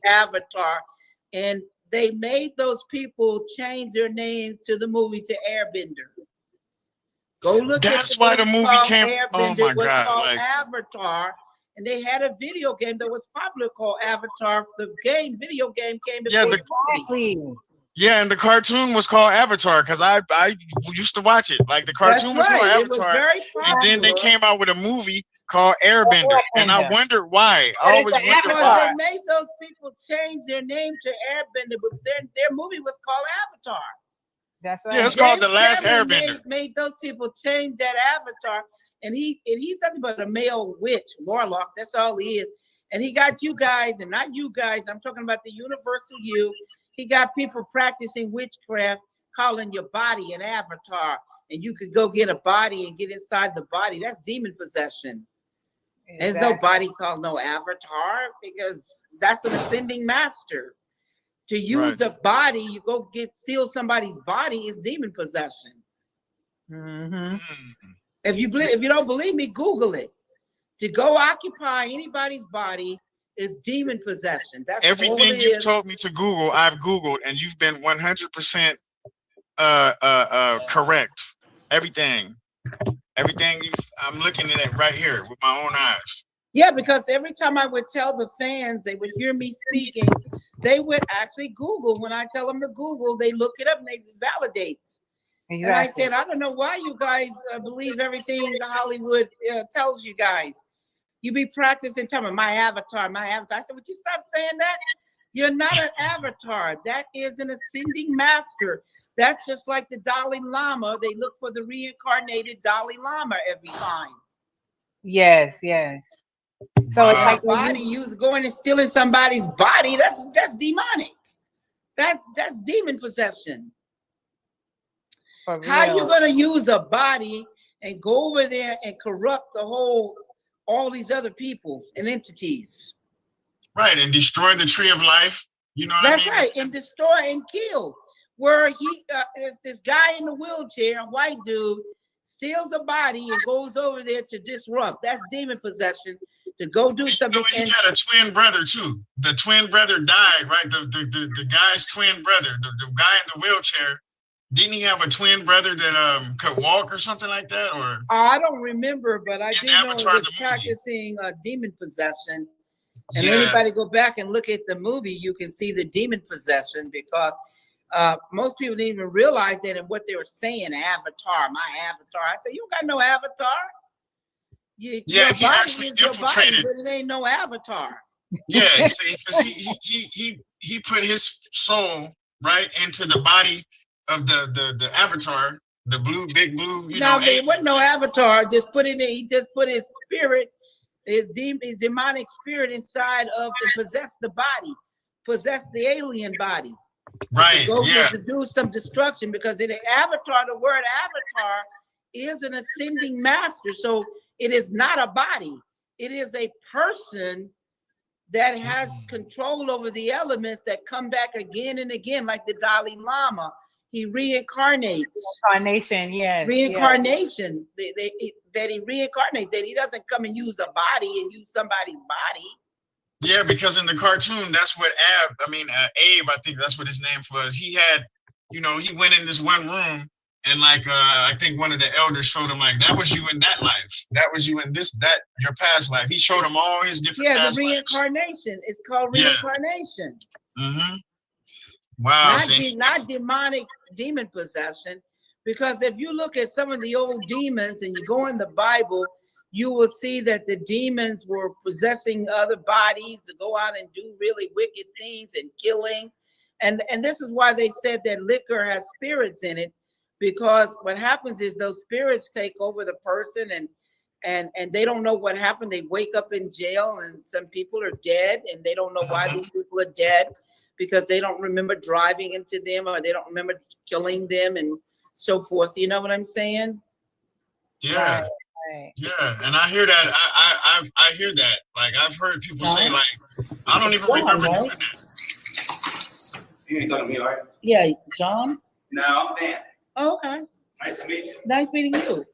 Avatar. And they made those people change their name to the movie to Airbender. Go look. That's why the movie came. Oh my God! Avatar, and they had a video game that was popular called Avatar. The video game came before the movie. Yeah, and the cartoon was called Avatar because I used to watch it. Like the cartoon was called Avatar, and then they came out with a movie called Airbender, and I wondered why. I always wondered why. They made those people change their name to Airbender, but their movie was called Avatar. That's right. Yeah, it's called The Last Airbender. Made those people change that avatar, and he's nothing but a male witch, warlock. That's all he is. And he got you guys, and not you guys. I'm talking about the universal you. He got people practicing witchcraft, calling your body an avatar, and you could go get a body and get inside the body. That's demon possession. Exactly. There's no body called no avatar because that's an ascending master. To use a body, you go steal somebody's body is demon possession. Mm-hmm. If you don't believe me, Google it. To go occupy anybody's body is demon possession. That's everything you've told me to Google. I've Googled, and you've been 100% correct. Everything. I'm looking at it right here with my own eyes. Yeah, because every time I would tell the fans, they would hear me speaking, they would actually Google. When I tell them to Google, they look it up and they validate. Exactly. And I said, I don't know why you guys believe everything Hollywood tells you guys. You be practicing telling me my avatar. I said, would you stop saying that? You're not an avatar. That is an ascending master. That's just like the Dalai Lama. They look for the reincarnated Dalai Lama every time. Yes. So it's like body use going and stealing somebody's body. That's demonic. That's demon possession. How you gonna use a body and go over there and corrupt all these other people and entities? Right, and destroy the tree of life. You know what I mean? That's right, and destroy and kill. Where there's this guy in the wheelchair, a white dude, steals a body and goes over there to disrupt. That's demon possession. To go do something. He had a twin brother too. The twin brother died, right? The guy's twin brother, the guy in the wheelchair. Didn't he have a twin brother that could walk or something like that? Or I don't remember, but I do know he was practicing demon possession. And anybody go back and look at the movie, you can see the demon possession because most people didn't even realize that and what they were saying. Avatar, my avatar. I said, you don't got no avatar. He actually infiltrated. Body, but it ain't no avatar. Yeah, because he put his soul right into the body of the avatar, the big blue. It wasn't no avatar. Just put it in. He just put his spirit, his demonic spirit inside of and possessed the body, possessed the alien body. Right. To do some destruction because in the avatar, the word avatar is an ascending master. So it is not a body. It is a person that has control over the elements that come back again and again, like the Dalai Lama. He reincarnates. Reincarnation, yes. Reincarnation. That he reincarnates. That he doesn't come and use a body and use somebody's body. Yeah, because in the cartoon, that's what Abe, I think that's what his name was. He had, he went in this one room And like I think one of the elders showed him like that was you in that life, that was you in your past life. He showed him all his different past the reincarnation. Lives. It's called reincarnation. Mm-hmm. Wow. Not demonic demon possession, because if you look at some of the old demons and you go in the Bible, you will see that the demons were possessing other bodies to go out and do really wicked things and killing. And this is why they said that liquor has spirits in it, because what happens is those spirits take over the person and they don't know what happened. They wake up in jail and some people are dead and they don't know why these people are dead, because they don't remember driving into them or they don't remember killing them and so forth. You know what I'm saying? Yeah. Right. Yeah, and I hear that. I hear that. Like I've heard people say, like, I don't even remember doing that. You ain't talking to me, right? Yeah, John. No, I'm Dan. Oh, okay. Nice to meet you. Nice meeting you.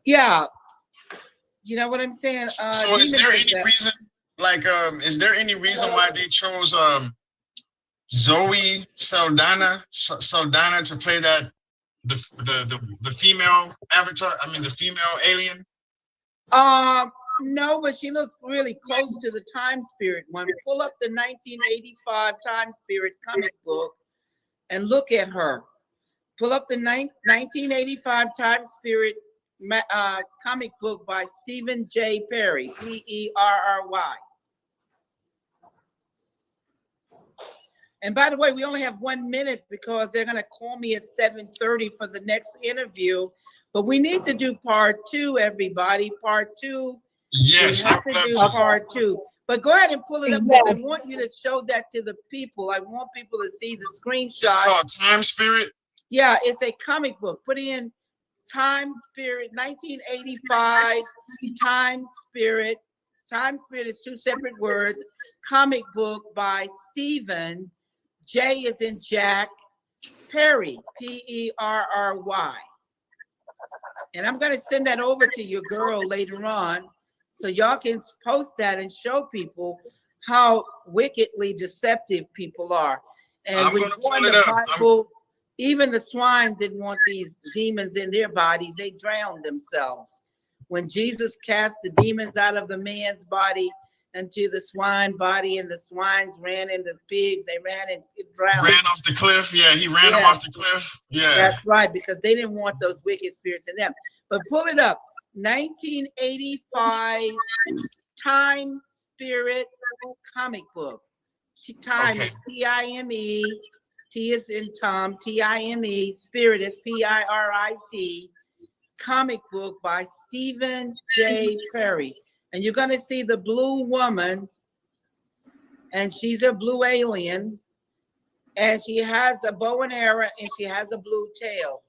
Yeah. You know what I'm saying? So is there any reason, like, is there any reason why they chose Zoe Saldana to play that the female avatar? I mean, the female alien. No, but she looks really close to the Time Spirit one. Pull up the 1985 Time Spirit comic book and look at her. Pull up the 1985 Time Spirit comic book by Stephen J. Perry, Perry. And by the way, we only have 1 minute because they're going to call me at 7:30 for the next interview. But we need to do part 2, everybody. Part 2. Yes, we have to do part 2. But go ahead and pull it up. Yes. I want you to show that to the people. I want people to see the screenshot. It's called Time Spirit? Yeah, it's a comic book. Put in Time Spirit, 1985, Time Spirit. Time Spirit is 2 separate words. Comic book by Stephen, J is in Jack, Perry, Perry. And I'm going to send that over to your girl later on so y'all can post that and show people how wickedly deceptive people are. And when you go in the Bible, even the swines didn't want these demons in their bodies. They drowned themselves. When Jesus cast the demons out of the man's body into the swine body, and the swines ran into pigs, they ran and drowned. Ran off the cliff. Yeah, he ran them off the cliff. Yeah. That's right, because they didn't want those wicked spirits in them. But pull it up. 1985 Time Spirit comic book. Time is T-I-M-E. T is in Tom, T-I-M-E. Spirit is P-I-R-I-T. Comic book by Stephen J. Perry. And you're going to see the blue woman, and she's a blue alien, and she has a bow and arrow, and she has a blue tail.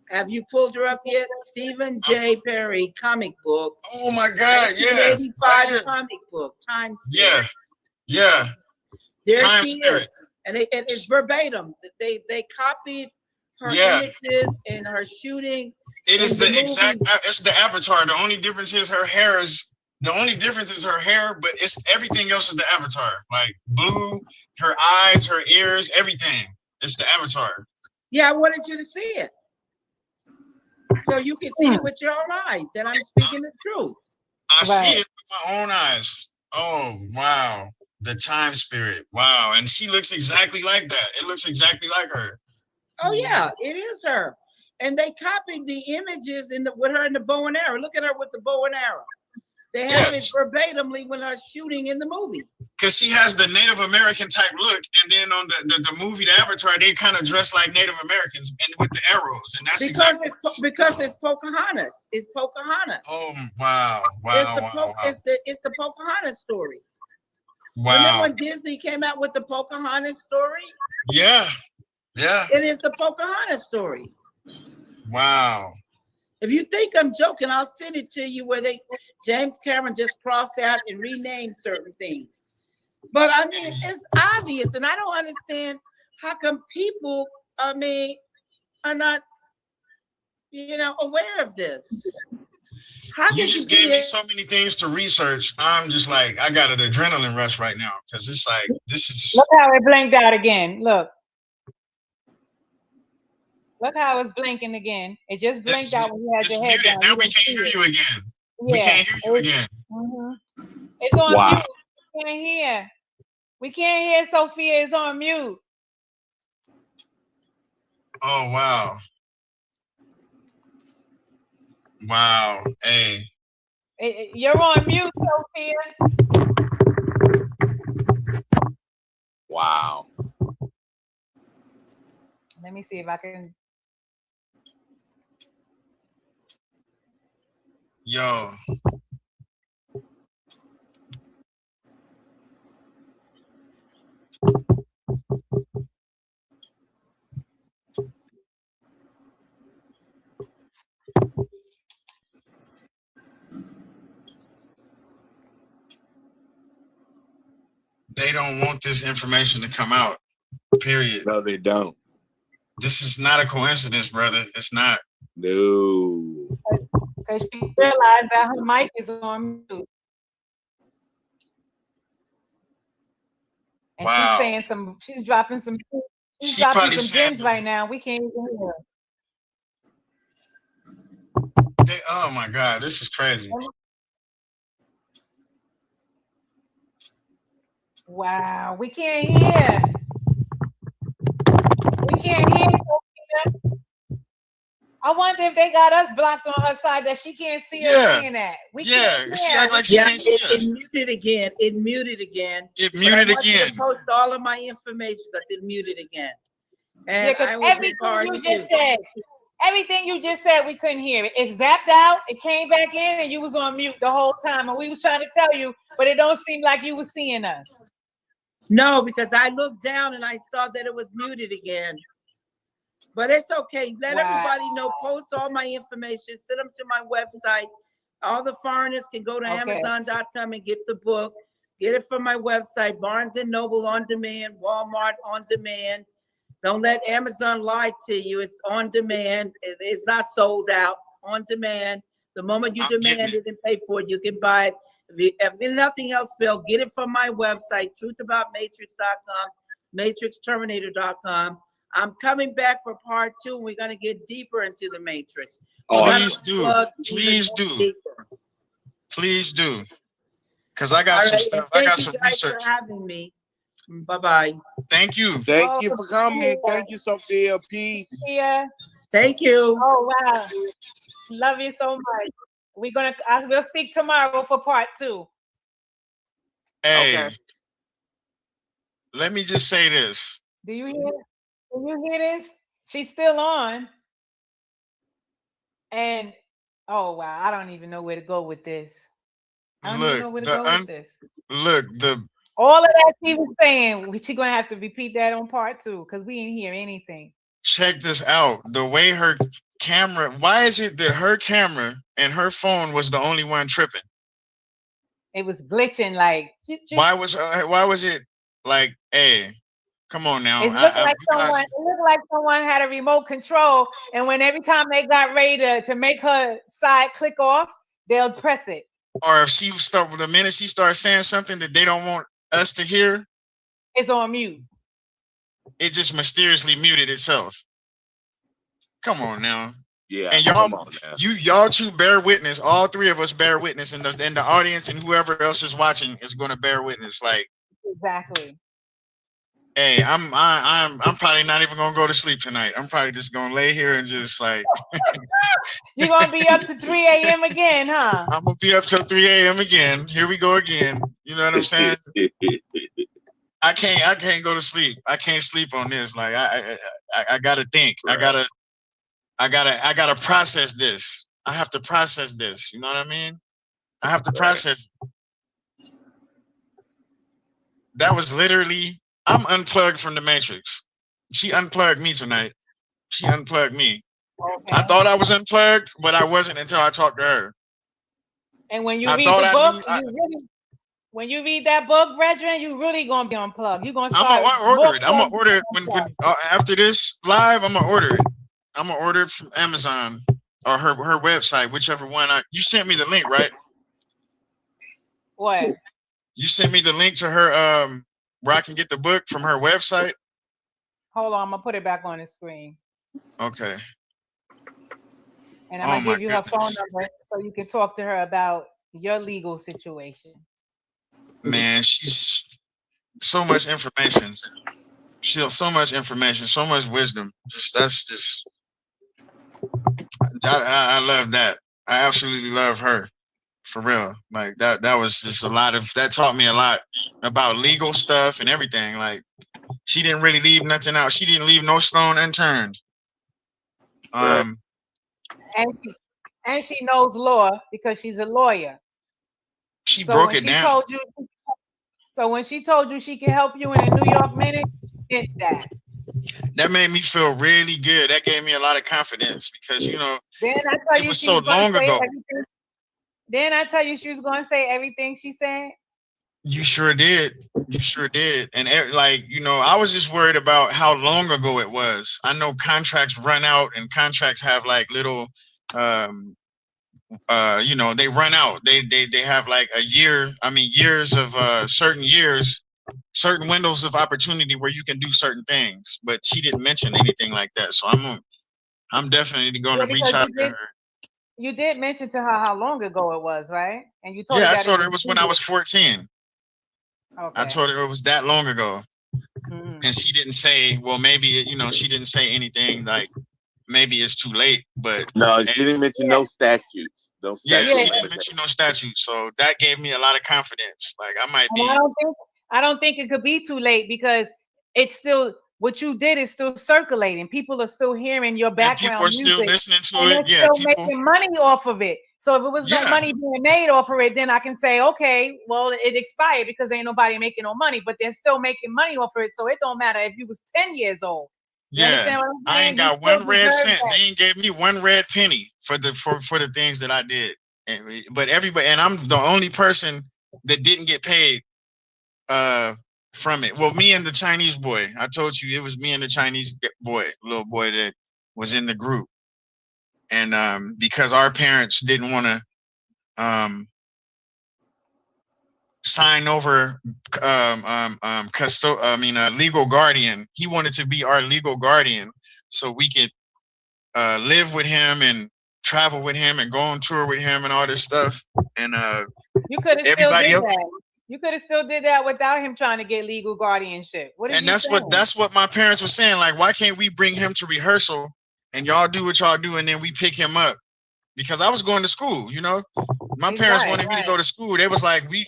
Have you pulled her up yet? Stephen J. Perry comic book. Oh my God! Yeah. 1985 comic book. Time Spirit. Yeah. There Time she Spirit. is, and it's verbatim. They copied her images and her shooting. It is the exact. It's the avatar. The only difference is her hair but it's everything else is the avatar. Like blue, her eyes, her ears, everything. It's the avatar. Yeah, I wanted you to see it, so you can see it with your own eyes. And I'm speaking the truth. I see it with my own eyes. Oh wow, the Time Spirit. Wow, and she looks exactly like that. It looks exactly like her. Oh yeah, it is her. And they copied the images with her in the bow and arrow. Look at her with the bow and arrow. They have it verbatimly when they're shooting in the movie. Because she has the Native American type look, and then on the movie, the Avatar, they kind of dress like Native Americans and with the arrows, and that's because it's Pocahontas. It's Pocahontas. Oh wow! It's the Pocahontas story. Wow! Remember when Disney came out with the Pocahontas story? Yeah. It is the Pocahontas story. Wow. If you think I'm joking, I'll send it to you where James Cameron just crossed out and renamed certain things. But I mean, it's obvious, and I don't understand how come people, are not, aware of this. You just gave me so many things to research. I'm just like, I got an adrenaline rush right now because it's like, this is. Look how it blinked out again. Look. Look how it's blinking again. It just blinked It's, out when you had it's your head muted. down. Now You we didn't can't see hear it. you again. Yeah. We can't hear you again. It's on Wow. mute. We can't hear. We can't hear Sophia. It's on mute. Oh, wow. Wow. Hey. You're on mute, Sophia. Wow. Let me see if I can. Yo. They don't want this information to come out. Period. No, they don't. This is not a coincidence, brother. It's not. No. Because she realized that her mic is on mute. And Wow. she's saying she's dropping some gems right now. We can't even hear her. Oh my God, this is crazy. Wow, we can't hear. We can't hear Sophia. I wonder if they got us blocked on her side that she can't see us saying that. We can't she act like she can't see us. It muted again. It muted again. It muted I want you again. to post all of my information because it muted again. And yeah, because everything you just said, we couldn't hear it. It zapped out, it came back in, and you was on mute the whole time. And we was trying to tell you, but it don't seem like you was seeing us. No, because I looked down and I saw that it was muted again. But it's okay. Let everybody know. Post all my information. Send them to my website. All the foreigners can go to Amazon.com and get the book. Get it from my website. Barnes & Noble on demand. Walmart on demand. Don't let Amazon lie to you. It's on demand. It's not sold out. On demand. The moment you demand it and pay for it, you can buy it. If nothing else, Bill, get it from my website, truthaboutmatrix.com, matrixterminator.com. I'm coming back for part 2. We're going to get deeper into the Matrix. Please do. Please do. Please do. Because I got some stuff. I got some research. Thank you guys for having me. Bye-bye. Thank you. Thank you for coming. Thank you, Sophia. Peace. Yeah. Thank you. Oh, wow. Love you so much. We'll speak tomorrow for part 2. Hey. Okay. Let me just say this. Do you hear? Can you hear this? She's still on. And oh wow, I don't even know where to go with this. I don't even know where to go with this. Look, all of that she was saying, she's gonna have to repeat that on part 2 because we didn't hear anything. Check this out. The way her camera, why is it that her camera and her phone was the only one tripping? It was glitching like. Why was it like, hey, come on now. It looked like someone had a remote control, and when every time they got ready to make her side click off, they'll press it. Or if the minute she starts saying something that they don't want us to hear, it's on mute. It just mysteriously muted itself. Come on now. Yeah. And y'all two bear witness. All 3 of us bear witness, and the audience and whoever else is watching is going to bear witness. Like exactly. Hey, I'm probably not even gonna go to sleep tonight. I'm probably just gonna lay here and just like. You're gonna be up to 3 a.m. again, huh? I'm gonna be up till 3 a.m. again. Here we go again. You know what I'm saying? I can't go to sleep. I can't sleep on this. Like I gotta think. Right. I gotta process this. I have to process this. You know what I mean? I have to process. That was literally. I'm unplugged from the Matrix. She unplugged me tonight. She unplugged me. Okay. I thought I was unplugged, but I wasn't until I talked to her. And when you read the book, when you read that book, brethren, you really gonna be unplugged. You're gonna start. I'm gonna order it when after this live. I'm gonna order it. I'm gonna order it from Amazon or her website, whichever one. You sent me the link, right? What? You sent me the link to her where I can get the book from her website. Hold on, I'm gonna put it back on the screen. Okay. And I'm gonna give you her phone goodness. number so you can talk to her about your legal situation. Man, she's so much information. She has so much information, so much wisdom. That's just I love that. I absolutely love her. For real. Like that was just a lot of that taught me a lot about legal stuff and everything. Like she didn't really leave nothing out. She didn't leave no stone unturned. And she knows law because she's a lawyer. She broke it down. So when she told you she can help you in a New York minute, she did that. That made me feel really good. That gave me a lot of confidence because then I tell it you was so long ago. Then I tell you she was going to say everything she said. You sure did. You sure did. And like, I was just worried about how long ago it was. I know contracts run out and contracts have like little they run out. They have like a year, years of certain windows of opportunity where you can do certain things. But she didn't mention anything like that. So I'm definitely going to reach out to her. You did mention to her how long ago it was, right? And you told her that I told her it was when I was 14. Okay. I told her it was that long ago. Mm-hmm. And she didn't say, well, maybe, she didn't say anything like maybe it's too late, but no, she didn't mention no statutes. She didn't mention no statutes. So that gave me a lot of confidence. Like I might be. I don't think it could be too late because it's still what you did is still circulating. People are still hearing your background people are music, still listening to and it. they're still making money off of it. So if it was no money being made off of it, then I can say, okay, well, it expired because ain't nobody making no money, but they're still making money off of it. So it don't matter if you was 10 years old. You understand what I'm saying? I ain't got one red cent. They ain't gave me one red penny for the things that I did. But everybody, and I'm the only person that didn't get paid from it. Well, me and the Chinese boy. I told you it was me and the Chinese little boy that was in the group. And because our parents didn't want to sign over legal guardian. He wanted to be our legal guardian so we could live with him and travel with him and go on tour with him and all this stuff. And you could have still did that. You could have still did that without him trying to get legal guardianship. That's what my parents were saying. Like, why can't we bring him to rehearsal and y'all do what y'all do and then we pick him up? Because I was going to school, My parents wanted me to go to school. They was like, we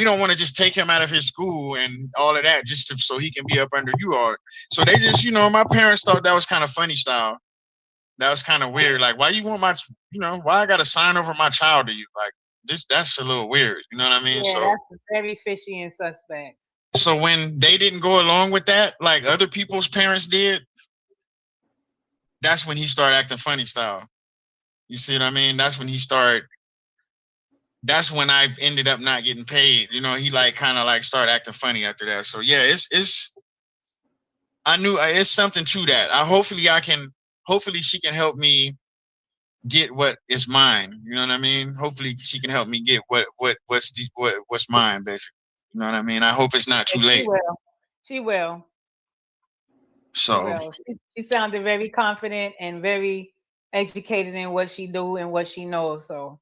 don't want to just take him out of his school and all of that so he can be up under you all. So they just, my parents thought that was kind of funny style. That was kind of weird. Like, why you want my, why I got to sign over my child to you? Like, that's a little weird. You know what I mean? Yeah, so that's very fishy and suspect. So when they didn't go along with that, like other people's parents did, that's when he started acting funny style. You see what I mean? That's when I ended up not getting paid. He like kind of like started acting funny after that. So yeah, I knew it's something to that. Hopefully she can help me get what is mine. You know what I mean? Hopefully she can help me get what's mine, basically. You know what I mean? I hope it's not too late. She will. So she sounded very confident and very educated in what she do and what she knows. So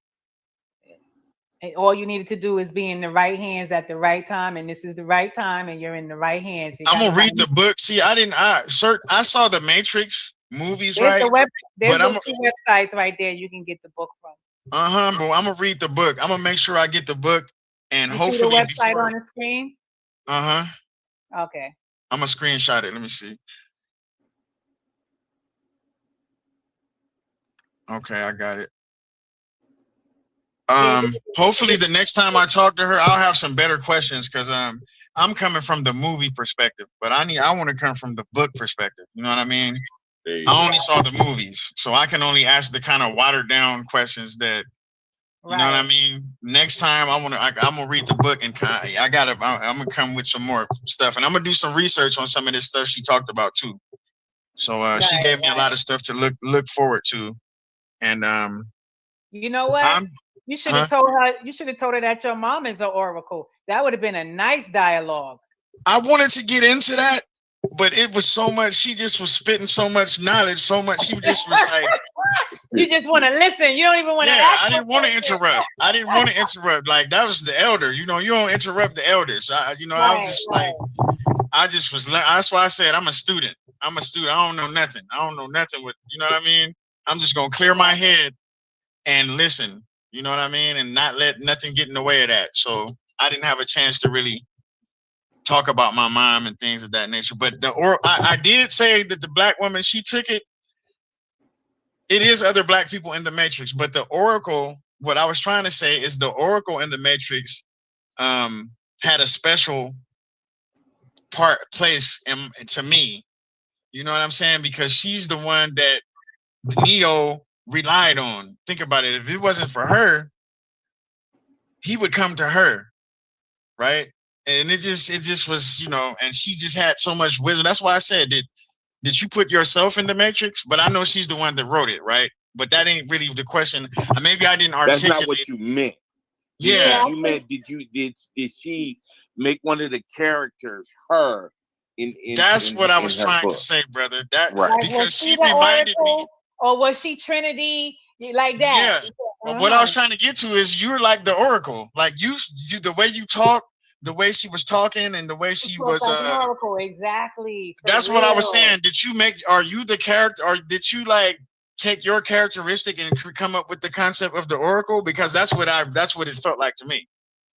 and all you needed to do is be in the right hands at the right time, and this is the right time, and you're in the right hands. I'm gonna read the book. See, I saw the Matrix movies, there's right? There's two websites right there you can get the book from. But I'm gonna read the book. I'm gonna make sure I get the book, and you hopefully see the website on the screen. Okay. I'm gonna screenshot it. Let me see. Okay, I got it. Hopefully the next time I talk to her, I'll have some better questions because I'm coming from the movie perspective, but I want to come from the book perspective. You know what I mean? I only saw the movies, so I can only ask the kind of watered down questions that you know what I mean. Next time I'm gonna read the book and I'm gonna come with some more stuff, and I'm gonna do some research on some of this stuff she talked about too. So she gave me a lot of stuff to look forward to, and you know what? You should have told her. You should have told her that your mom is an oracle. That would have been a nice dialogue. I wanted to get into that, but it was so much. She just was spitting so much knowledge, so much. She just was like, you just want to listen. You don't even want to. Yeah, I didn't want to interrupt. I didn't want to interrupt. Like that was the elder. You know, you don't interrupt the elders. I was just like, I just was. That's why I said I'm a student. I'm a student. I don't know nothing. I don't know nothing with. You know what I mean? I'm just gonna clear my head and listen. You know what I mean? And not let nothing get in the way of that. So I didn't have a chance to really talk about my mom and things of that nature. But I did say that the black woman, she took it. It is other black people in the Matrix, but the Oracle, what I was trying to say is the Oracle in the Matrix had a special place to me. You know what I'm saying? Because she's the one that Neo relied on. Think about it. If it wasn't for her, he would come to her, right? And it just was, you know, and she just had so much wisdom. That's why I said did you put yourself in the Matrix? But I know she's the one that wrote it, right? But that ain't really the question. Maybe I didn't articulate. That's not what you meant. Yeah. You meant did she make one of the characters her That's what I was trying to say, brother. That right. Because she reminded me. Or was she Trinity like that? Yeah. What I was trying to get to is you're like the Oracle. Like you the way you talk, the way she was talking, and the way she was Oracle, exactly. That's what I was saying. Are you the character, or did you like take your characteristic and come up with the concept of the Oracle? Because that's what it felt like to me.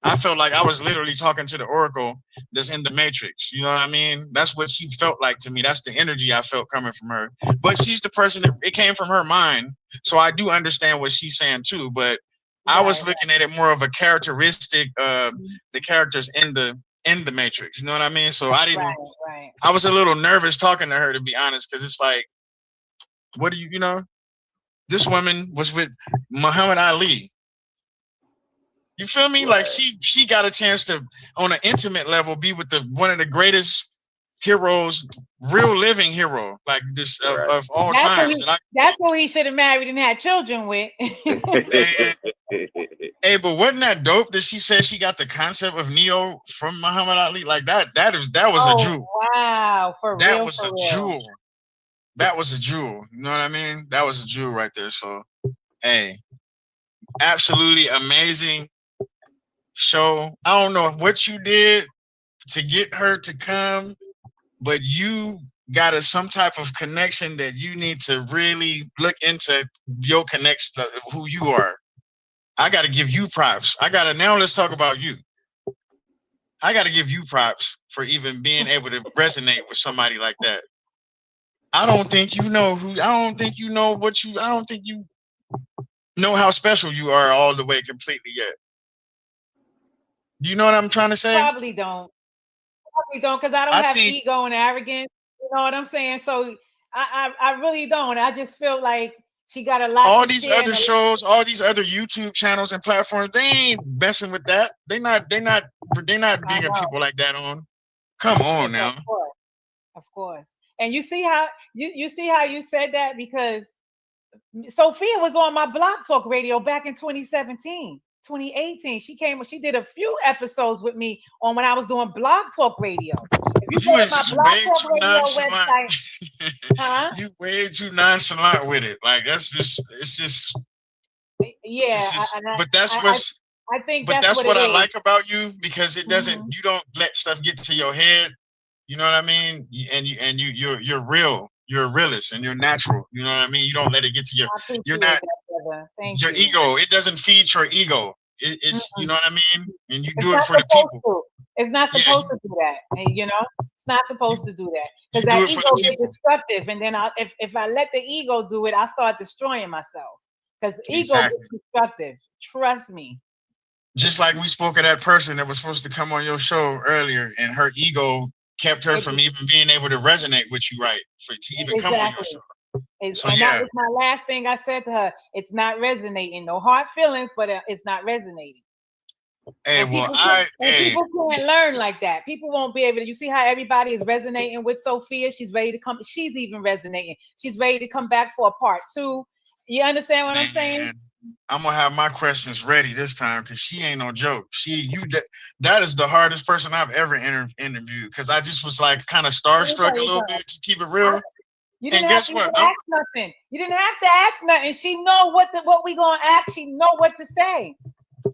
I felt like I was literally talking to the Oracle that's in the Matrix. You know what I mean? That's what she felt like to me. That's the energy I felt coming from her. But she's the person that it came from her mind. So I do understand what she's saying too. But I was looking at it more of a characteristic of the characters in the Matrix. You know what I mean? So I didn't. Right. I was a little nervous talking to her, to be honest, because it's like, what do you know? This woman was with Muhammad Ali. You feel me? Right. Like she got a chance to, on an intimate level, be with one of the greatest heroes, real living hero, like this of all time. That's who he should have married and had children with. Hey, but wasn't that dope that she said she got the concept of Neo from Muhammad Ali? Like that was a jewel. Wow, That was a jewel. That was a jewel. You know what I mean? That was a jewel right there. So, hey, absolutely amazing show. I don't know what you did to get her to come, but you got some type of connection that you need to really look into your connection, who you are. I got to give you props. Now let's talk about you. I got to give you props for even being able to resonate with somebody like that. I don't think you know how special you are all the way completely yet. Do you know what I'm trying to say? Probably don't, because I don't have ego and arrogance. You know what I'm saying? So I really don't. I just feel like she got a lot. All these other shows, all these other YouTube channels and platforms, they ain't messing with that. They're not bringing people like that on. Come on now. Of course. And you see how you said that, because Sophia was on my Blog Talk Radio back in 2017, 2018. She did a few episodes with me on when I was doing Blog Talk Radio. If you go to my Blog Talk Radio website, you way too nonchalant with it. Like it's just but that's what I like about you, because it doesn't you don't let stuff get to your head. You know what I mean? And you're real. You're a realist and you're natural. You know what I mean? You don't let it get to you're not your ego. It doesn't feed your ego. It's you know what I mean? And you do it for the people. It's not supposed to do that. And, you know, it's not supposed to do that, because that ego gets destructive. And then if I let the ego do it, I start destroying myself, because ego gets destructive. Trust me. Just like we spoke of that person that was supposed to come on your show earlier, and her ego kept her from even being able to resonate with you, right? To even come on your show. That was my last thing I said to her. It's not resonating. No hard feelings, but it's not resonating. Hey, people can't learn like that. People won't be able to. You see how everybody is resonating with Sophia? She's ready to come. She's even resonating. She's ready to come back for a part 2. You understand what I'm saying? I'm gonna have my questions ready this time because she ain't no joke. That is the hardest person I've ever interviewed because I just was like kind of starstruck a little bit to keep it real. You didn't And have guess to what? ask nothing. You didn't have to ask nothing. She know what we gonna ask. She know what to say.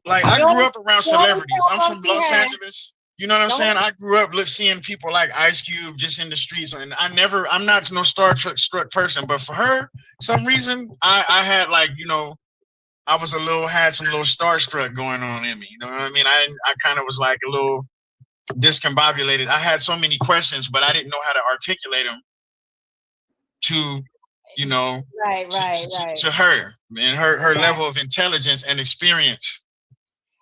Like I grew up around celebrities. I'm from Los Angeles. You know what I'm saying? I grew up seeing people like Ice Cube just in the streets, and I'm not no starstruck person, but for her, some reason, I had like, you know, I was had some little starstruck going on in me. You know what I mean? I kind of was like a little discombobulated. I had so many questions, but I didn't know how to articulate them to, you know, to her and her level of intelligence and experience.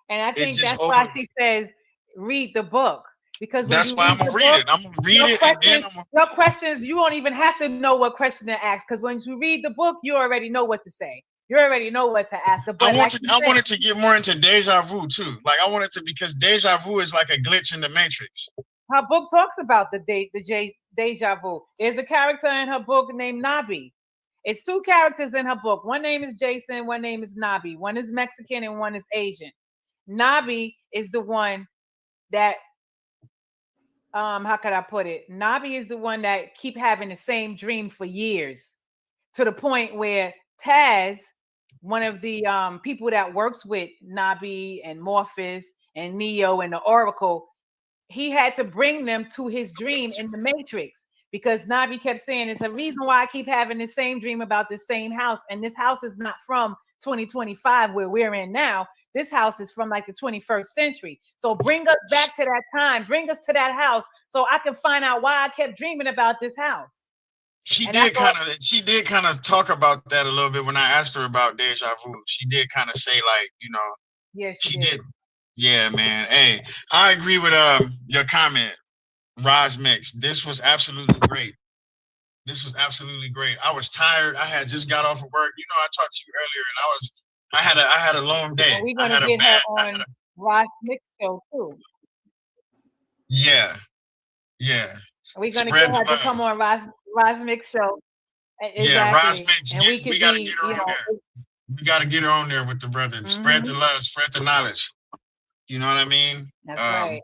And I think that's why she says, read the book. Because that's why I'm gonna read it. I'm gonna read it, and then your questions, you won't even have to know what question to ask. Because when you read the book, you already know what to say. You already know what to ask. But I wanted to get more into deja vu too. Like I wanted to, because deja vu is like a glitch in the matrix. Her book talks about the deja vu. There's a character in her book named Nabi. It's two characters in her book. One name is Jason, one name is Nabi. One is Mexican and one is Asian. Nabi is the one that, how could I put it? Nabi is the one that keep having the same dream for years, to the point where Taz, one of the people that works with Nabi and Morpheus and Neo and the Oracle, he had to bring them to his dream in the Matrix, because Nabi kept saying, it's a reason why I keep having the same dream about the same house. And this house is not from 2025 where we're in now. This house is from like the 21st century. So bring us back to that time. Bring us to that house so I can find out why I kept dreaming about this house. She did kind of talk about that a little bit when I asked her about deja vu. She did kind of say, like, you know, yeah, she did. Yeah, man. Hey, I agree with your comment, Roz Mix. This was absolutely great. I was tired. I had just got off of work. You know, I talked to you earlier, and I had a long day. And we're gonna get her on Roz Mix show too. Yeah. We're gonna get her to come on Roz Mix show. Exactly. Yeah, Roz Mix. And we gotta get her on there. We gotta get her on there with the brother. Mm-hmm. Spread the love, spread the knowledge. You know what I mean? That's right.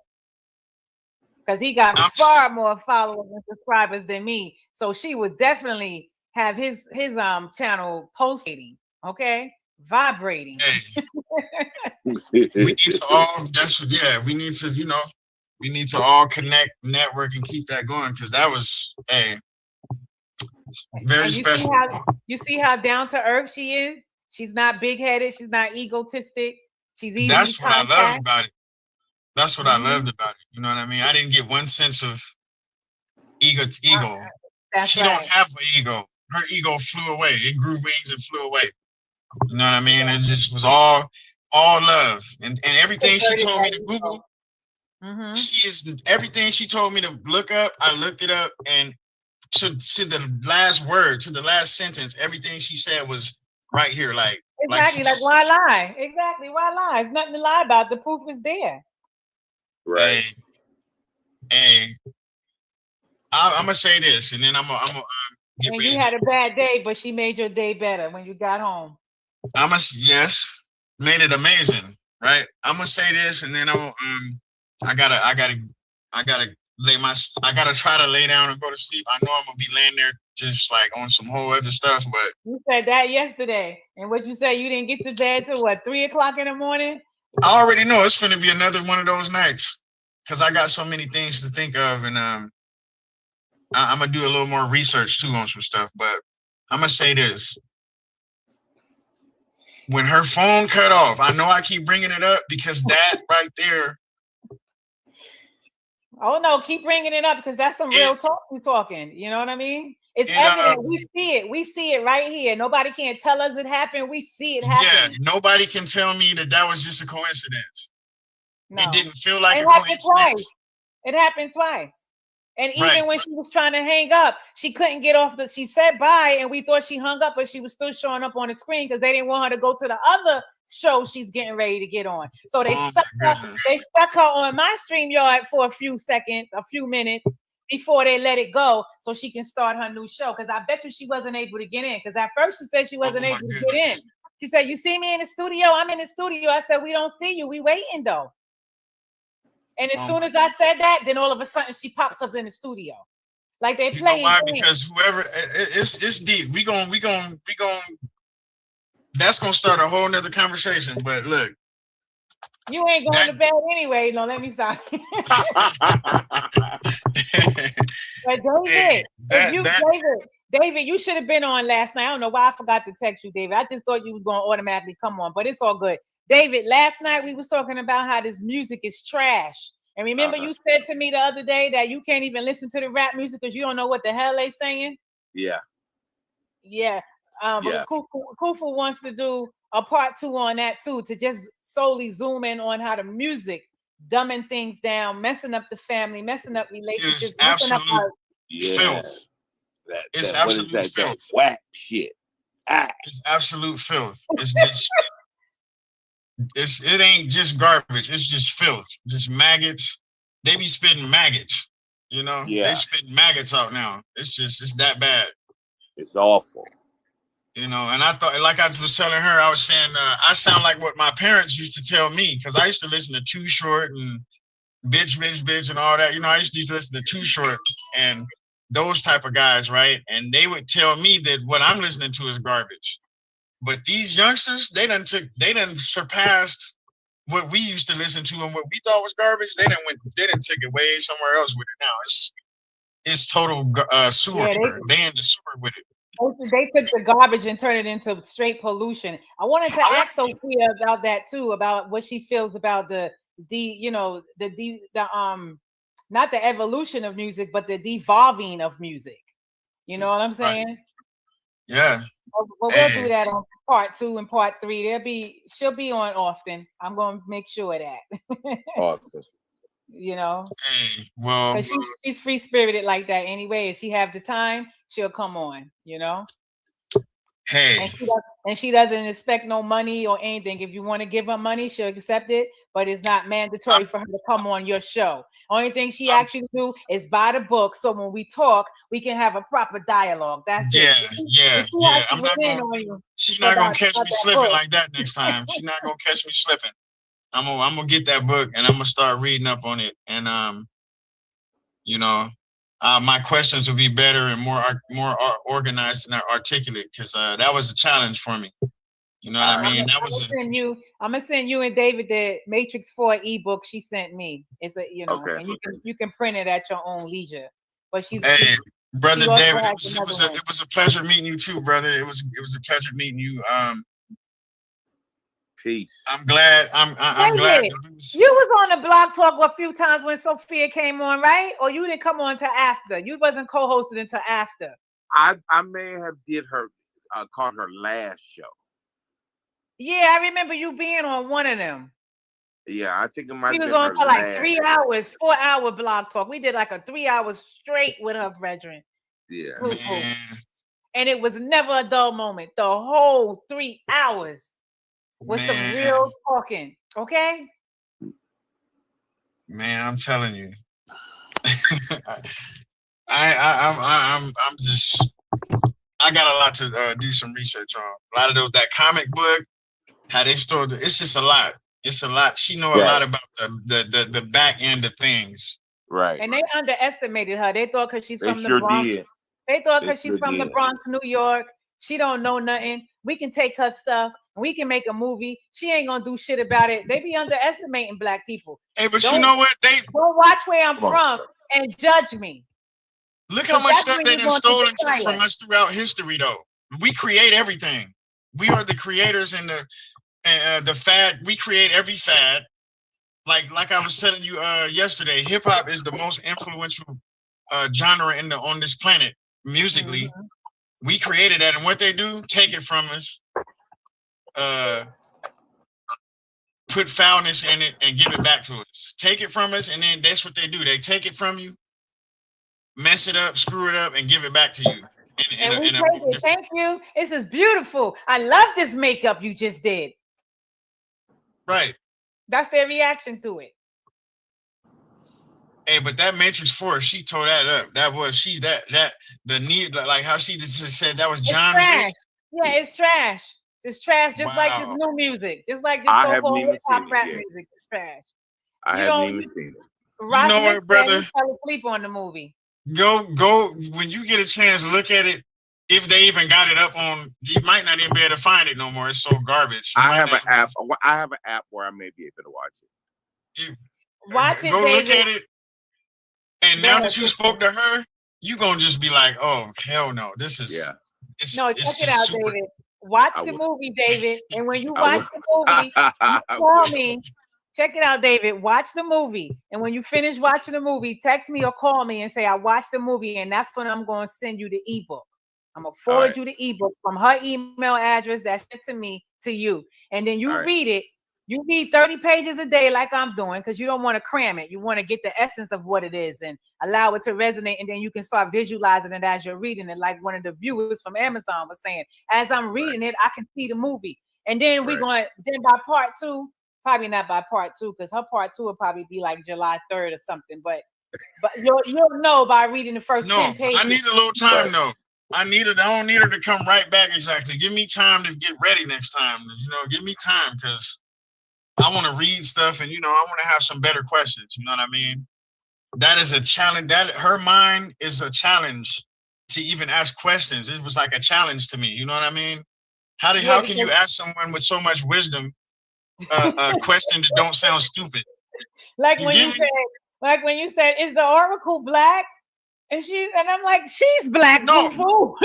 Because he got far more followers and subscribers than me, so she would definitely have his channel pulsating, okay, vibrating. Hey. We need to all. We need to. You know, we need to all connect, network, and keep that going, because that was very special. You see how down to earth she is. She's not big headed. She's not egotistic. She's easy. That's what I loved about it. That's what I loved about it. You know what I mean? I didn't get one sense of ego. She don't have an ego. Her ego flew away. It grew wings and flew away. You know what I mean? It just was all love. And everything she told me to Google, she is everything she told me to look up. I looked it up, and to the last word, to the last sentence, everything she said was right here. Like exactly, like why lie? Exactly, why lie? There's nothing to lie about. The proof is there. Right. Hey, I'm gonna say this, and then I'm gonna get ready. You had a bad day, but she made your day better when you got home. Made it amazing, right? I'm gonna say this, and then I gotta try to lay down and go to sleep. I know I'm gonna be laying there just like on some whole other stuff, but you said that yesterday, and what you say, you didn't get to bed till what, 3 o'clock in the morning? I already know it's gonna be another one of those nights, because I got so many things to think of, and I'm gonna do a little more research too on some stuff. But I'm gonna say this: when her phone cut off, I know I keep bringing it up because that right there. Oh no, keep bringing it up, because that's some real talk we're talking. You know what I mean? It's evident. We see it. We see it right here. Nobody can't tell us it happened. We see it happen. Yeah, nobody can tell me that was just a coincidence. No. It didn't feel like a coincidence. It happened twice. And even when she was trying to hang up, she couldn't get off she said bye, and we thought she hung up, but she was still showing up on the screen because they didn't want her to go to the other show she's getting ready to get on. So they stuck her on my StreamYard for a few minutes before they let it go so she can start her new show. Because I bet you she wasn't able to get in. Because at first she said she wasn't able to get in. She said, "You see me in the studio? I'm in the studio." I said, "We don't see you. We waiting though." And as soon as I said that, then all of a sudden she pops up in the studio, like they playing. You know why? Because whoever it's deep. We gon' that's gonna start a whole nother conversation. But look, you ain't going to bed anyway. No, let me stop. But David, you should have been on last night. I don't know why I forgot to text you, David. I just thought you was going to automatically come on, but it's all good. David, last night we was talking about how this music is trash. And remember you said to me the other day that you can't even listen to the rap music because you don't know what the hell they saying? Yeah. Yeah. Kufu wants to do a part 2 on that too, to just solely zoom in on how the music dumbing things down, messing up the family, messing up relationships. It's absolute filth. It's absolute filth. Whack shit. It's absolute filth. It's just it ain't just garbage. It's just filth. Just maggots. They be spitting maggots. You know, they spitting maggots out now. It's that bad. It's awful. You know, and I thought, like I was telling her, I was saying, I sound like what my parents used to tell me, because I used to listen to Too Short and bitch and all that. You know, I used to listen to Too Short and those type of guys, right? And they would tell me that what I'm listening to is garbage. But these youngsters, they done surpassed what we used to listen to, and what we thought was garbage. They done took it way somewhere else with it now. It's total sewer. They in the sewer with it. They took the garbage and turned it into straight pollution. I wanted to ask Sophia about that too, about what she feels about the not the evolution of music, but the devolving of music. You know what I'm saying? Right. Yeah. We'll do that on part 2 and part 3. She'll be on often. I'm going to make sure of that. Awesome. You know. Hey, well, she's free spirited like that anyway. If she have the time, she'll come on. You know. Hey. And she doesn't expect no money or anything. If you want to give her money, she'll accept it, but it's not mandatory for her to come on your show. Only thing she actually do is buy the book, so when we talk, we can have a proper dialogue. That's it. Yeah. She's not gonna catch me slipping like that next time. She's not gonna catch me slipping. I'm gonna get that book and I'm gonna start reading up on it. And you know, my questions will be better and more organized and articulate, because that was a challenge for me. You know what I mean? I'm gonna send you and David the Matrix 4 ebook she sent me. It's and you can print it at your own leisure. But brother David, it was a pleasure meeting you too, brother. It was a pleasure meeting you. Peace. I'm glad. I'm glad. You was on the Blog Talk a few times when Sophia came on, right? Or you didn't come on to after? You wasn't co-hosted until after. I may have caught her last show. Yeah, I remember you being on one of them. Yeah, I think it might. She was on for like 3 hours, 4-hour Blog Talk. We did like a 3 hours straight with her brethren. Yeah, and it was never a dull moment. The whole 3 hours. With some real talking, okay? Man, I'm telling you, I'm just. I got a lot to do some research on. A lot of that comic book, how they stored. It's just a lot. It's a lot. She know a lot about the back end of things. Right. And they underestimated her. They thought because she's from the Bronx. They thought because she's from the Bronx, New York, she don't know nothing. We can take her stuff. We can make a movie. She ain't gonna do shit about it. They be underestimating Black people. Hey, but you know what? Don't watch where I'm from and judge me. Look how much stuff they done stolen from us throughout history, though. We create everything. We are the creators and the fad. We create every fad. Like I was telling you yesterday, hip hop is the most influential genre on this planet musically. Mm-hmm. We created that, and what they do, take it from us, put foulness in it, and give it back to us. Take it from us, and then that's what they do. They take it from you, mess it up, screw it up, and give it back to you. Thank you. This is beautiful. I love this makeup you just did. Right. That's their reaction to it. Hey, but that Matrix 4, she tore that up. That was the need, like how she just said that was John. Yeah, it's trash. Just trash, just like this new music, just like this so-called hip hop rap music. It's trash. I haven't even seen it. You know what, brother? You fell asleep on the movie. Go when you get a chance, look at it. If they even got it up on, you might not even be able to find it no more. It's so garbage. I have an app. I have an app where I may be able to watch it. Watch it, go David. Look at it. And now that you spoke to her, you gonna just be like, "Oh hell no, this is no." Check it out, David. Watch the movie, David. And when you watch the movie, you call me. Check it out, David. Watch the movie. And when you finish watching the movie, text me or call me and say, I watched the movie. And that's when I'm going to send you the ebook. I'm going to forward you the ebook from her email address that's sent to me to you. And then you read it. You read 30 pages a day like I'm doing because you don't want to cram it. You want to get the essence of what it is and allow it to resonate. And then you can start visualizing it as you're reading it. Like one of the viewers from Amazon was saying, as I'm reading it, I can see the movie. And then we're going, then by part 2, probably not by part 2, because her part 2 will probably be like July 3rd or something. But you'll know by reading the first 10 pages. I need a little time though. I don't need her to come right back exactly. Give me time to get ready next time. Give me time because I want to read stuff and I want to have some better questions. You know what I mean? That is a challenge. That her mind is a challenge to even ask questions. It was like a challenge to me. You know what I mean? How can you ask someone with so much wisdom a question that don't sound stupid? Like when you said, is the Oracle black? And I'm like, she's black. No, no.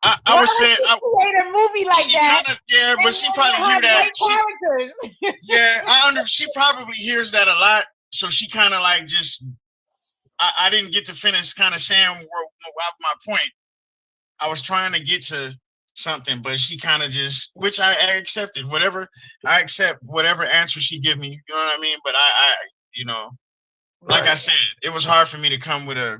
I was saying, made a movie like that. But she probably hear that. She probably hears that a lot. So she kind of like just. I didn't get to finish kind of saying my point. I was trying to get to something, but she kind of just, which I accepted. I accept whatever answer she give me. You know what I mean? But like I said, it was hard for me to come with a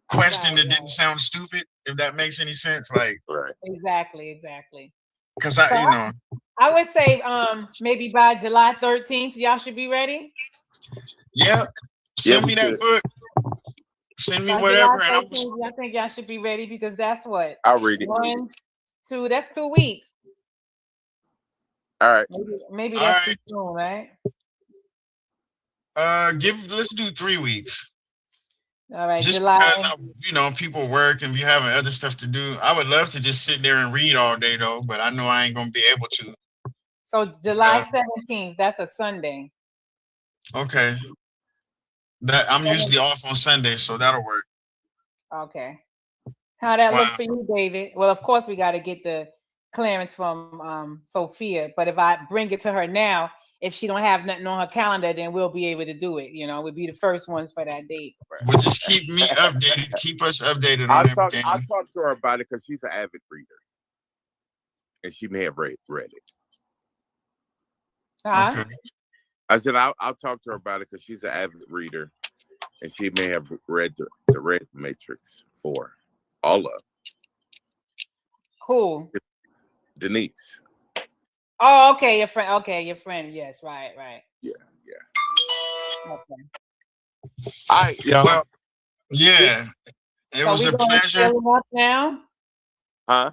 question that didn't sound stupid, if that makes any sense. Like, exactly. Because I would say maybe by July 13th, y'all should be ready. Yeah. Send me that book. Send me whatever. I think y'all should be ready because that's what? I'll read it. 1, 2, that's 2 weeks. All right. Maybe that's too soon, right? Let's do 3 weeks. All right, just July. Because people work and be having other stuff to do. I would love to just sit there and read all day though, but I know I ain't gonna be able to. So July 17th, that's a Sunday. Okay. That I'm usually off on Sunday, so that'll work. Okay. How that look for you, David? Well, of course we got to get the clearance from Sophia, but if I bring it to her now, if she don't have nothing on her calendar, then we'll be able to do it. We'll be the first ones for that date. Well, just keep me updated. Keep us updated on everything. I'll talk to her about it because she's an avid reader, and she may have read it. Okay. I said I'll talk to her about it because she's an avid reader, and she may have read the Red Matrix 4, all of. Who? Denise. Oh, okay, your friend. Okay, your friend. Yes, right. Yeah. Okay. Well, yeah. It was a pleasure. Fill it up now. Huh?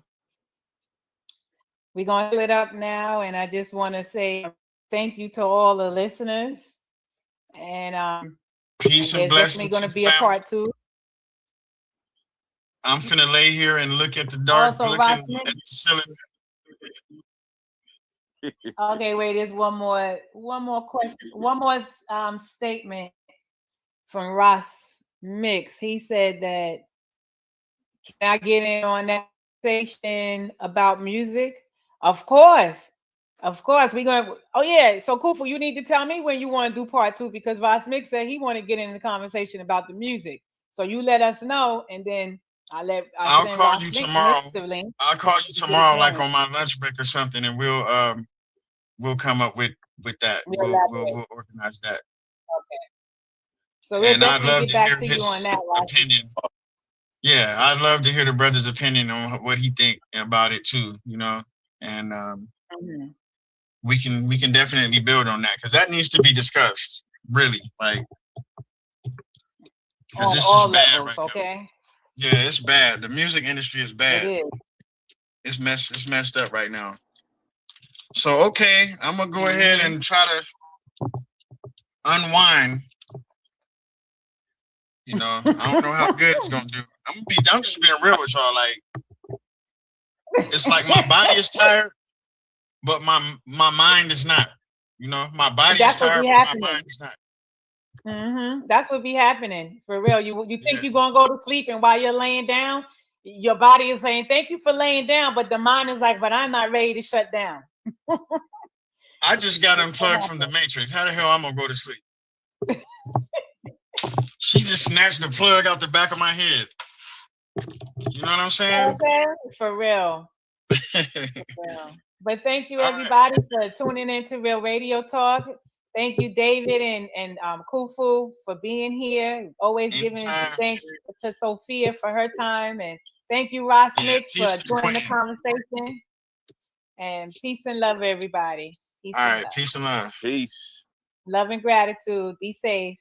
We're gonna fill it up now, and I just want to say thank you to all the listeners. And peace and blessings. There's definitely going to be a part 2. I'm finna lay here and look at the dark, looking at the ceiling. Okay, wait. There's one more question. One more statement from Ross Mix. He said that, can I get in on that station about music? Of course. We're going. Oh yeah. So Kufu, you need to tell me when you want to do part 2 because Ross Mix said he want to get in the conversation about the music. So you let us know, and then I'll call you tomorrow. I'll call you tomorrow, like on my lunch break or something, and we'll come up with that. We'll organize that. Okay. So we'll definitely get back to you on that opinion. Yeah, I'd love to hear the brother's opinion on what he think about it too. And we can definitely build on that because that needs to be discussed. Really, like because this is bad right now. Yeah, it's bad. The music industry is bad. It is. It's messed up right now. So okay, I'm gonna go ahead and try to unwind. You know, I don't know how good it's gonna do. I'm just being real with y'all. Like, it's like my body is tired, but my mind is not. You know, my body is tired, but my mind is not. That's what be happening for real. You think you're gonna go to sleep, and while you're laying down, your body is saying thank you for laying down, but the mind is like, but I'm not ready to shut down. I just got unplugged from the Matrix. How the hell I'm gonna go to sleep? She just snatched the plug out the back of my head. You know what I'm saying? Okay, for real. But thank you everybody for tuning into Real Radio Talk. Thank you, David and Kufu, for being here. Always giving thanks to Sophia for her time, and thank you, Ross Mix, for joining the conversation. And peace and love, everybody. All right, peace and love. Peace. Love and gratitude. Be safe.